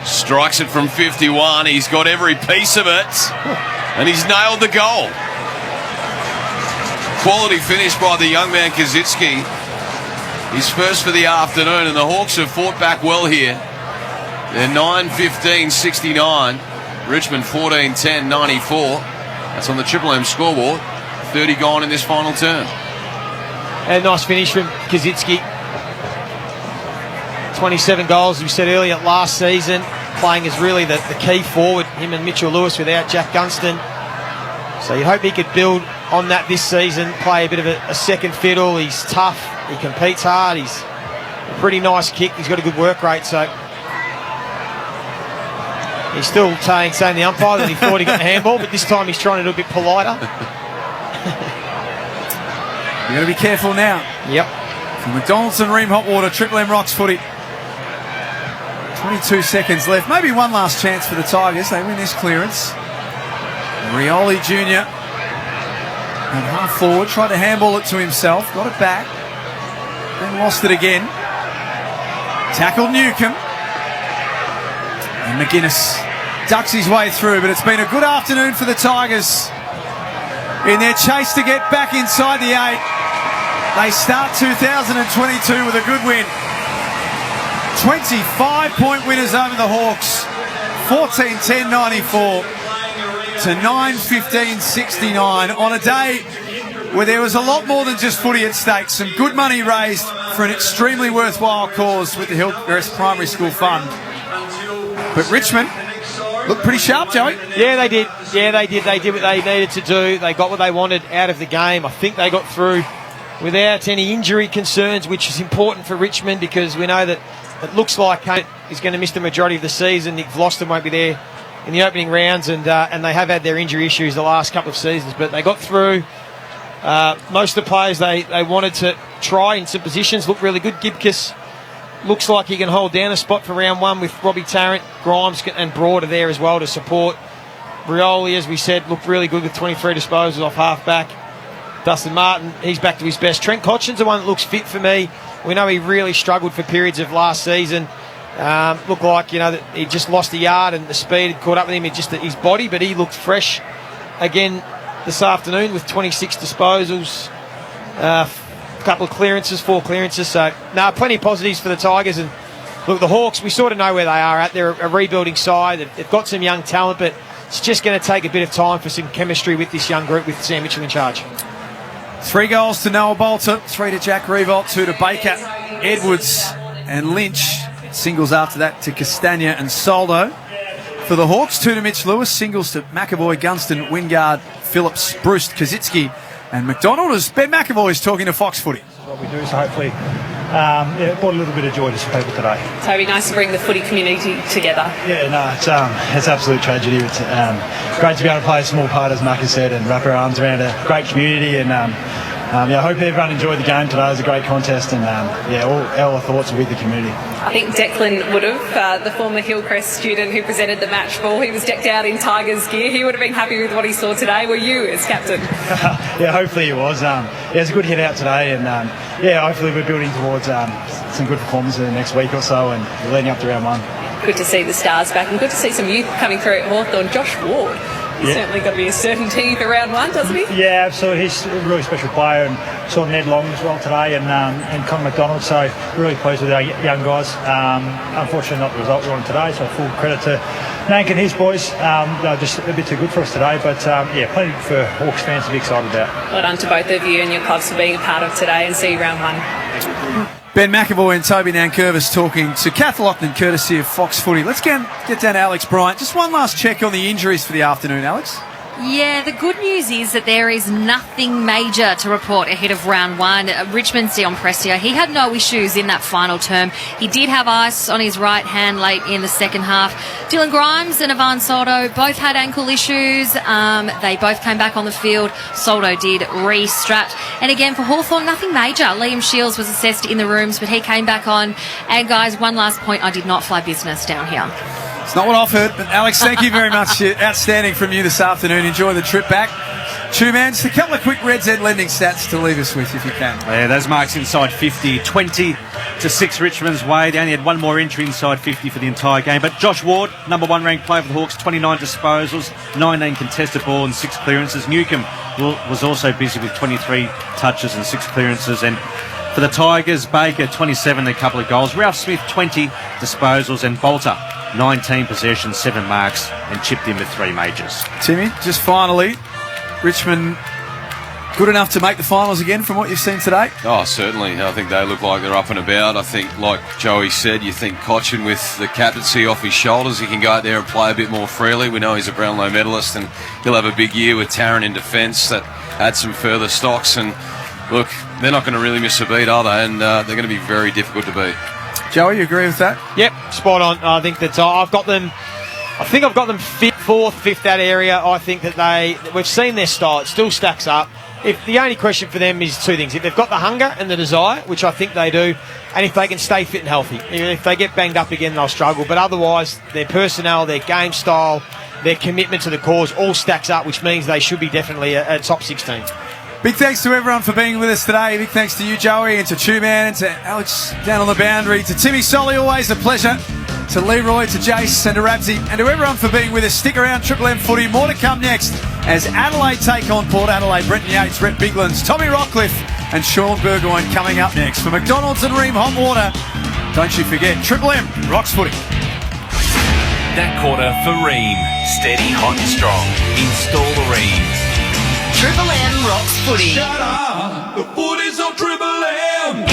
Strikes it from 51. He's got every piece of it. And he's nailed the goal. Quality finish by the young man Kazitsky. His first for the afternoon, and the Hawks have fought back well here. They're 9-15-69. Richmond 14-10-94. That's on the Triple M scoreboard. 30 gone in this final term.
And nice finish from Kazitsky. 27 goals, we said earlier, last season. Playing as really the key forward, him and Mitchell Lewis without Jack Gunston. So you hope he could build on that this season, play a bit of a second fiddle. He's tough, he competes hard, he's a pretty nice kick, he's got a good work rate. So he's still saying the umpire that he thought he got the handball, but this time he's trying to do a bit politer.
You've got to be careful now.
Yep.
From McDonald's and Ream Hotwater, Triple M Rocks footy. 22 seconds left. Maybe one last chance for the Tigers. They win this clearance. Rioli Jr. and half forward. Tried to handball it to himself. Got it back. Then lost it again. Tackled Newcomb. And McGuinness ducks his way through. But it's been a good afternoon for the Tigers in their chase to get back inside the 8. They start 2022 with a good win. 25-point winners over the Hawks. 14-10-94 to 9-15-69 on a day where there was a lot more than just footy at stake. Some good money raised for an extremely worthwhile cause with the Hillcrest Primary School Fund. But Richmond looked pretty sharp, Joey.
Yeah, they did. They did what they needed to do. They got what they wanted out of the game. I think they got through without any injury concerns, which is important for Richmond because we know that it looks like he's going to miss the majority of the season. Nick Vlosten won't be there in the opening rounds, and they have had their injury issues the last couple of seasons, but they got through. Most of the players they wanted to try in some positions look really good. Gibcus looks like he can hold down a spot for round one with Robbie Tarrant, Grimes and Broad are there as well to support. Rioli, as we said, looked really good with 23 disposals off half-back. Dustin Martin, he's back to his best. Trent Cotchin's the one that looks fit for me. We know he really struggled for periods of last season. Looked like, that he just lost a yard and the speed had caught up with him. It's just his body, but he looked fresh again this afternoon with 26 disposals, a couple of clearances, 4 clearances. So, plenty of positives for the Tigers. And look, the Hawks, we sort of know where they are at. They're a rebuilding side. They've got some young talent, but it's just going to take a bit of time for some chemistry with this young group with Sam Mitchell in charge.
3 goals to Noah Bolter, 3 to Jack Revolt, 2 to Baker, Edwards and Lynch. Singles after that to Castagna and Soldo. For the Hawks, 2 to Mitch Lewis, singles to McAvoy, Gunston, Wingard, Phillips, Bruce, Kazitsky and McDonald. As Ben McAvoy is talking to Fox Footy.
What we do, so hopefully brought a little bit of joy to some people today.
So it'd be nice to bring the footy community together.
Yeah, it's absolute tragedy. It's great to be able to play a small part, as Mac has said, and wrap our arms around a great community. And I hope everyone enjoyed the game today. It was a great contest, and all our thoughts are with the community.
I think Declan would have, the former Hillcrest student who presented the match ball. He was decked out in Tigers gear. He would have been happy with what he saw today. Were you as captain?
Yeah, hopefully he was. It was a good hit out today, and hopefully we're building towards some good performances in the next week or so, and leading up to round one.
Good to see the stars back, and good to see some youth coming through at Hawthorn. Josh Ward. He's certainly got to be a certainty for round one, doesn't he?
Yeah, absolutely. He's a really special player, and saw Ned Long as well today, and Connor McDonald. So really pleased with our young guys. Unfortunately, not the result we wanted today. So full credit to Nank and his boys. They're just a bit too good for us today, but plenty for Hawks fans to be excited about.
Well done to both of you and your clubs for being a part of today, and see you round one.
Ben McAvoy and Toby Nankervis talking to Kath Loughlin, courtesy of Fox Footy. Let's get down to Alex Bryant. Just one last check on the injuries for the afternoon, Alex.
Yeah, the good news is that there is nothing major to report ahead of round one. Richmond's Dion Prestia, he had no issues in that final term. He did have ice on his right hand late in the second half. Dylan Grimes and Ivan Soldo both had ankle issues. They both came back on the field. Soldo did re-strap. And again, for Hawthorn, nothing major. Liam Shields was assessed in the rooms, but he came back on. And guys, one last point, I did not fly business down here.
It's not what I've heard, but Alex, thank you very much. Outstanding from you this afternoon. Enjoy the trip back. Two-man, just a couple of quick Reds End lending stats to leave us with, if you can.
Yeah, those marks inside 50, 20-6 Richmond's way. They only had one more entry inside 50 for the entire game. But Josh Ward, number one ranked player for the Hawks, 29 disposals, 19 contested ball and 6 clearances. Newcomb was also busy with 23 touches and 6 clearances. And for the Tigers, Baker, 27, a couple of goals. Ralph Smith, 20 disposals. And Bolter, 19 possessions, 7 marks, and chipped in with 3 majors.
Timmy, just finally, Richmond good enough to make the finals again from what you've seen today?
Oh, certainly. I think they look like they're up and about. I think, like Joey said, you think Cochin with the captaincy off his shoulders, he can go out there and play a bit more freely. We know he's a Brownlow medalist and he'll have a big year with Tarrant in defence that adds some further stocks. And look, they're not going to really miss a beat, are they? And they're going to be very difficult to beat.
Joey, you agree with that?
Yep, spot on. I think that I've got them fourth, fifth, that area. I think that we've seen their style. It still stacks up. If the only question for them is 2 things. If they've got the hunger and the desire, which I think they do, and if they can stay fit and healthy. If they get banged up again, they'll struggle. But otherwise, their personnel, their game style, their commitment to the cause all stacks up, which means they should be definitely a top 16.
Big thanks to everyone for being with us today. Big thanks to you, Joey, and to Two-Man, and to Alex down on the boundary, to Timmy Solly, always a pleasure, to Leroy, to Jace, and to Rabsy, and to everyone for being with us. Stick around, Triple M Footy. More to come next as Adelaide take on Port Adelaide. Brenton Yates, Rhett Biglands, Tommy Rockcliffe, and Sean Burgoyne coming up next. For McDonald's and Ream Hot Water, don't you forget, Triple M rocks footy.
That quarter for Ream. Steady, hot and strong. Install the Reams.
Triple M rocks footy.
Shut up! The footy's on Triple M!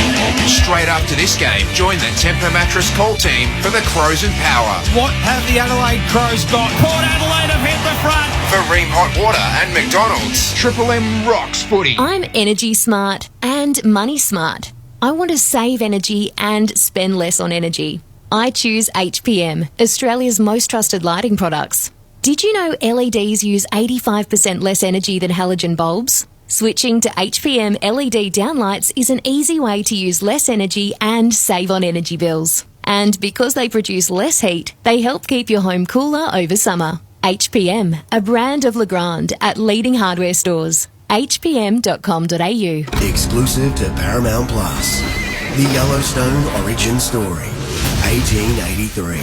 Straight after this game, join the Temper Mattress call team for the Crows and Power.
What have the Adelaide Crows got? Port Adelaide have hit the front.
For Ream Hot Water and McDonald's, Triple M rocks footy.
I'm energy smart and money smart. I want to save energy and spend less on energy. I choose HPM, Australia's most trusted lighting products. Did you know LEDs use 85% less energy than halogen bulbs? Switching to HPM LED downlights is an easy way to use less energy and save on energy bills. And because they produce less heat, they help keep your home cooler over summer. HPM, a brand of Legrand at leading hardware stores. hpm.com.au.
Exclusive to Paramount Plus. The Yellowstone Origin Story. 1883.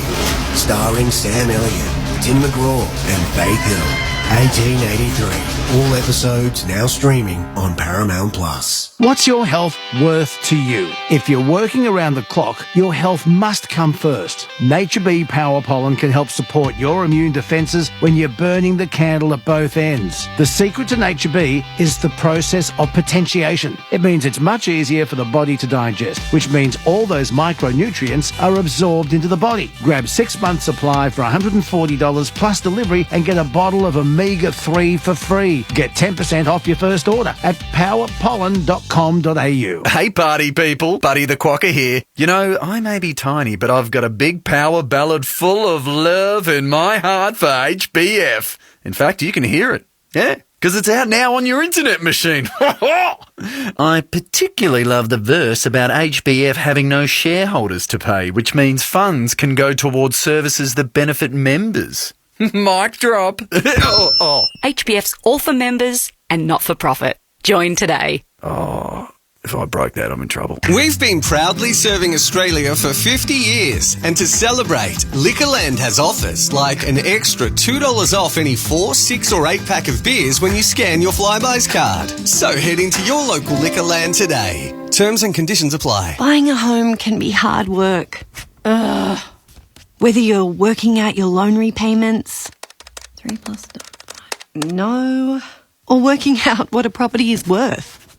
Starring Sam Elliott, Tim McGraw and Faith Hill. 1883. All episodes now streaming on Paramount Plus.
What's your health worth to you? If you're working around the clock, your health must come first. Nature Bee Power Pollen can help support your immune defences when you're burning the candle at both ends. The secret to Nature Bee is the process of potentiation. It means it's much easier for the body to digest, which means all those micronutrients are absorbed into the body. Grab 6 months supply for $140 plus delivery and get a bottle of Omega-3 for free. Get 10% off your first order at powerpollen.com.au.
Hey party people, Buddy the Quokka here. You know, I may be tiny, but I've got a big power ballad full of love in my heart for HBF. In fact, you can hear it. Yeah, because it's out now on your internet machine. I particularly love the verse about HBF having no shareholders to pay, which means funds can go towards services that benefit members. Mic drop.
HBF's all for members and not for profit. Join today.
Oh, if I broke that, I'm in trouble.
We've been proudly serving Australia for 50 years, and to celebrate, Liquorland has offers like an extra $2 off any 4, 6 or 8 pack of beers when you scan your Flybuys card. So head into your local Liquorland today. Terms and conditions apply.
Buying a home can be hard work. Whether you're working out your loan repayments, 3 plus 5, no, or working out what a property is worth.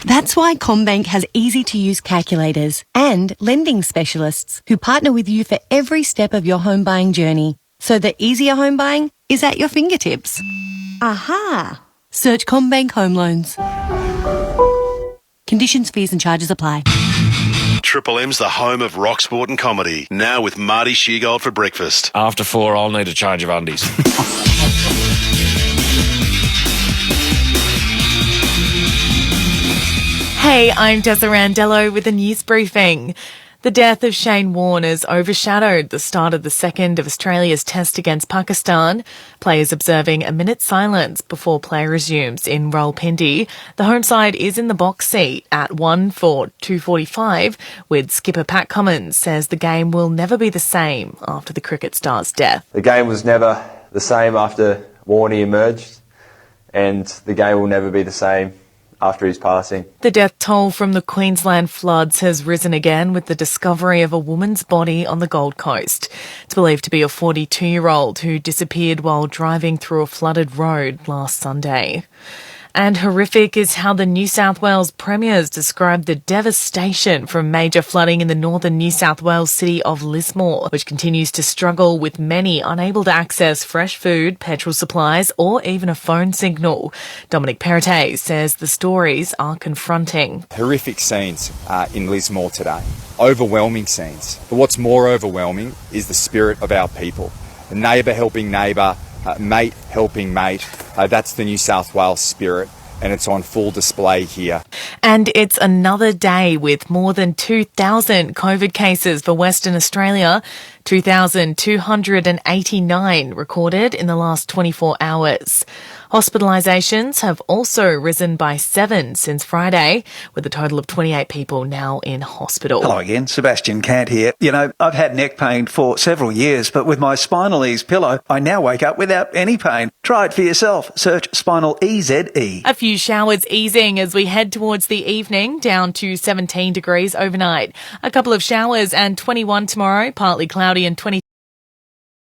That's why CommBank has easy-to-use calculators and lending specialists who partner with you for every step of your home buying journey, so that easier home buying is at your fingertips. Aha! Search CommBank Home Loans. Conditions, fees and charges apply.
Triple M's the home of rock, sport and comedy. Now with Marty Sheargold for breakfast.
After 4, I'll need a change of undies.
Hey, I'm Tessa Randello with a news briefing. The death of Shane Warne has overshadowed the start of the second of Australia's test against Pakistan. Players observing a minute's silence before play resumes in Rawalpindi. The home side is in the box seat at 1 for 2:45, with skipper Pat Cummins says the game will never be the same after the cricket star's death.
The game was never the same after Warney emerged, and the game will never be the same after his passing.
The death toll from the Queensland floods has risen again with the discovery of a woman's body on the Gold Coast. It's believed to be a 42-year-old who disappeared while driving through a flooded road last Sunday. And horrific is how the New South Wales premiers described the devastation from major flooding in the northern New South Wales city of Lismore, which continues to struggle with many unable to access fresh food, petrol supplies or even a phone signal. Dominic Perrottet says the stories are confronting.
Horrific scenes in Lismore today. Overwhelming scenes. But what's more overwhelming is the spirit of our people. A neighbour helping neighbour, mate helping mate. That's the New South Wales spirit, and it's on full display here.
And it's another day with more than 2,000 COVID cases for Western Australia, 2,289 recorded in the last 24 hours. Hospitalisations have also risen by 7 since Friday, with a total of 28 people now in hospital.
Hello again, Sebastian Cant here. You know, I've had neck pain for several years, but with my Spinal Ease pillow, I now wake up without any pain. Try it for yourself. Search Spinal EZE.
A few showers easing as we head towards the evening, down to 17 degrees overnight. A couple of showers and 21 tomorrow, partly cloudy and 23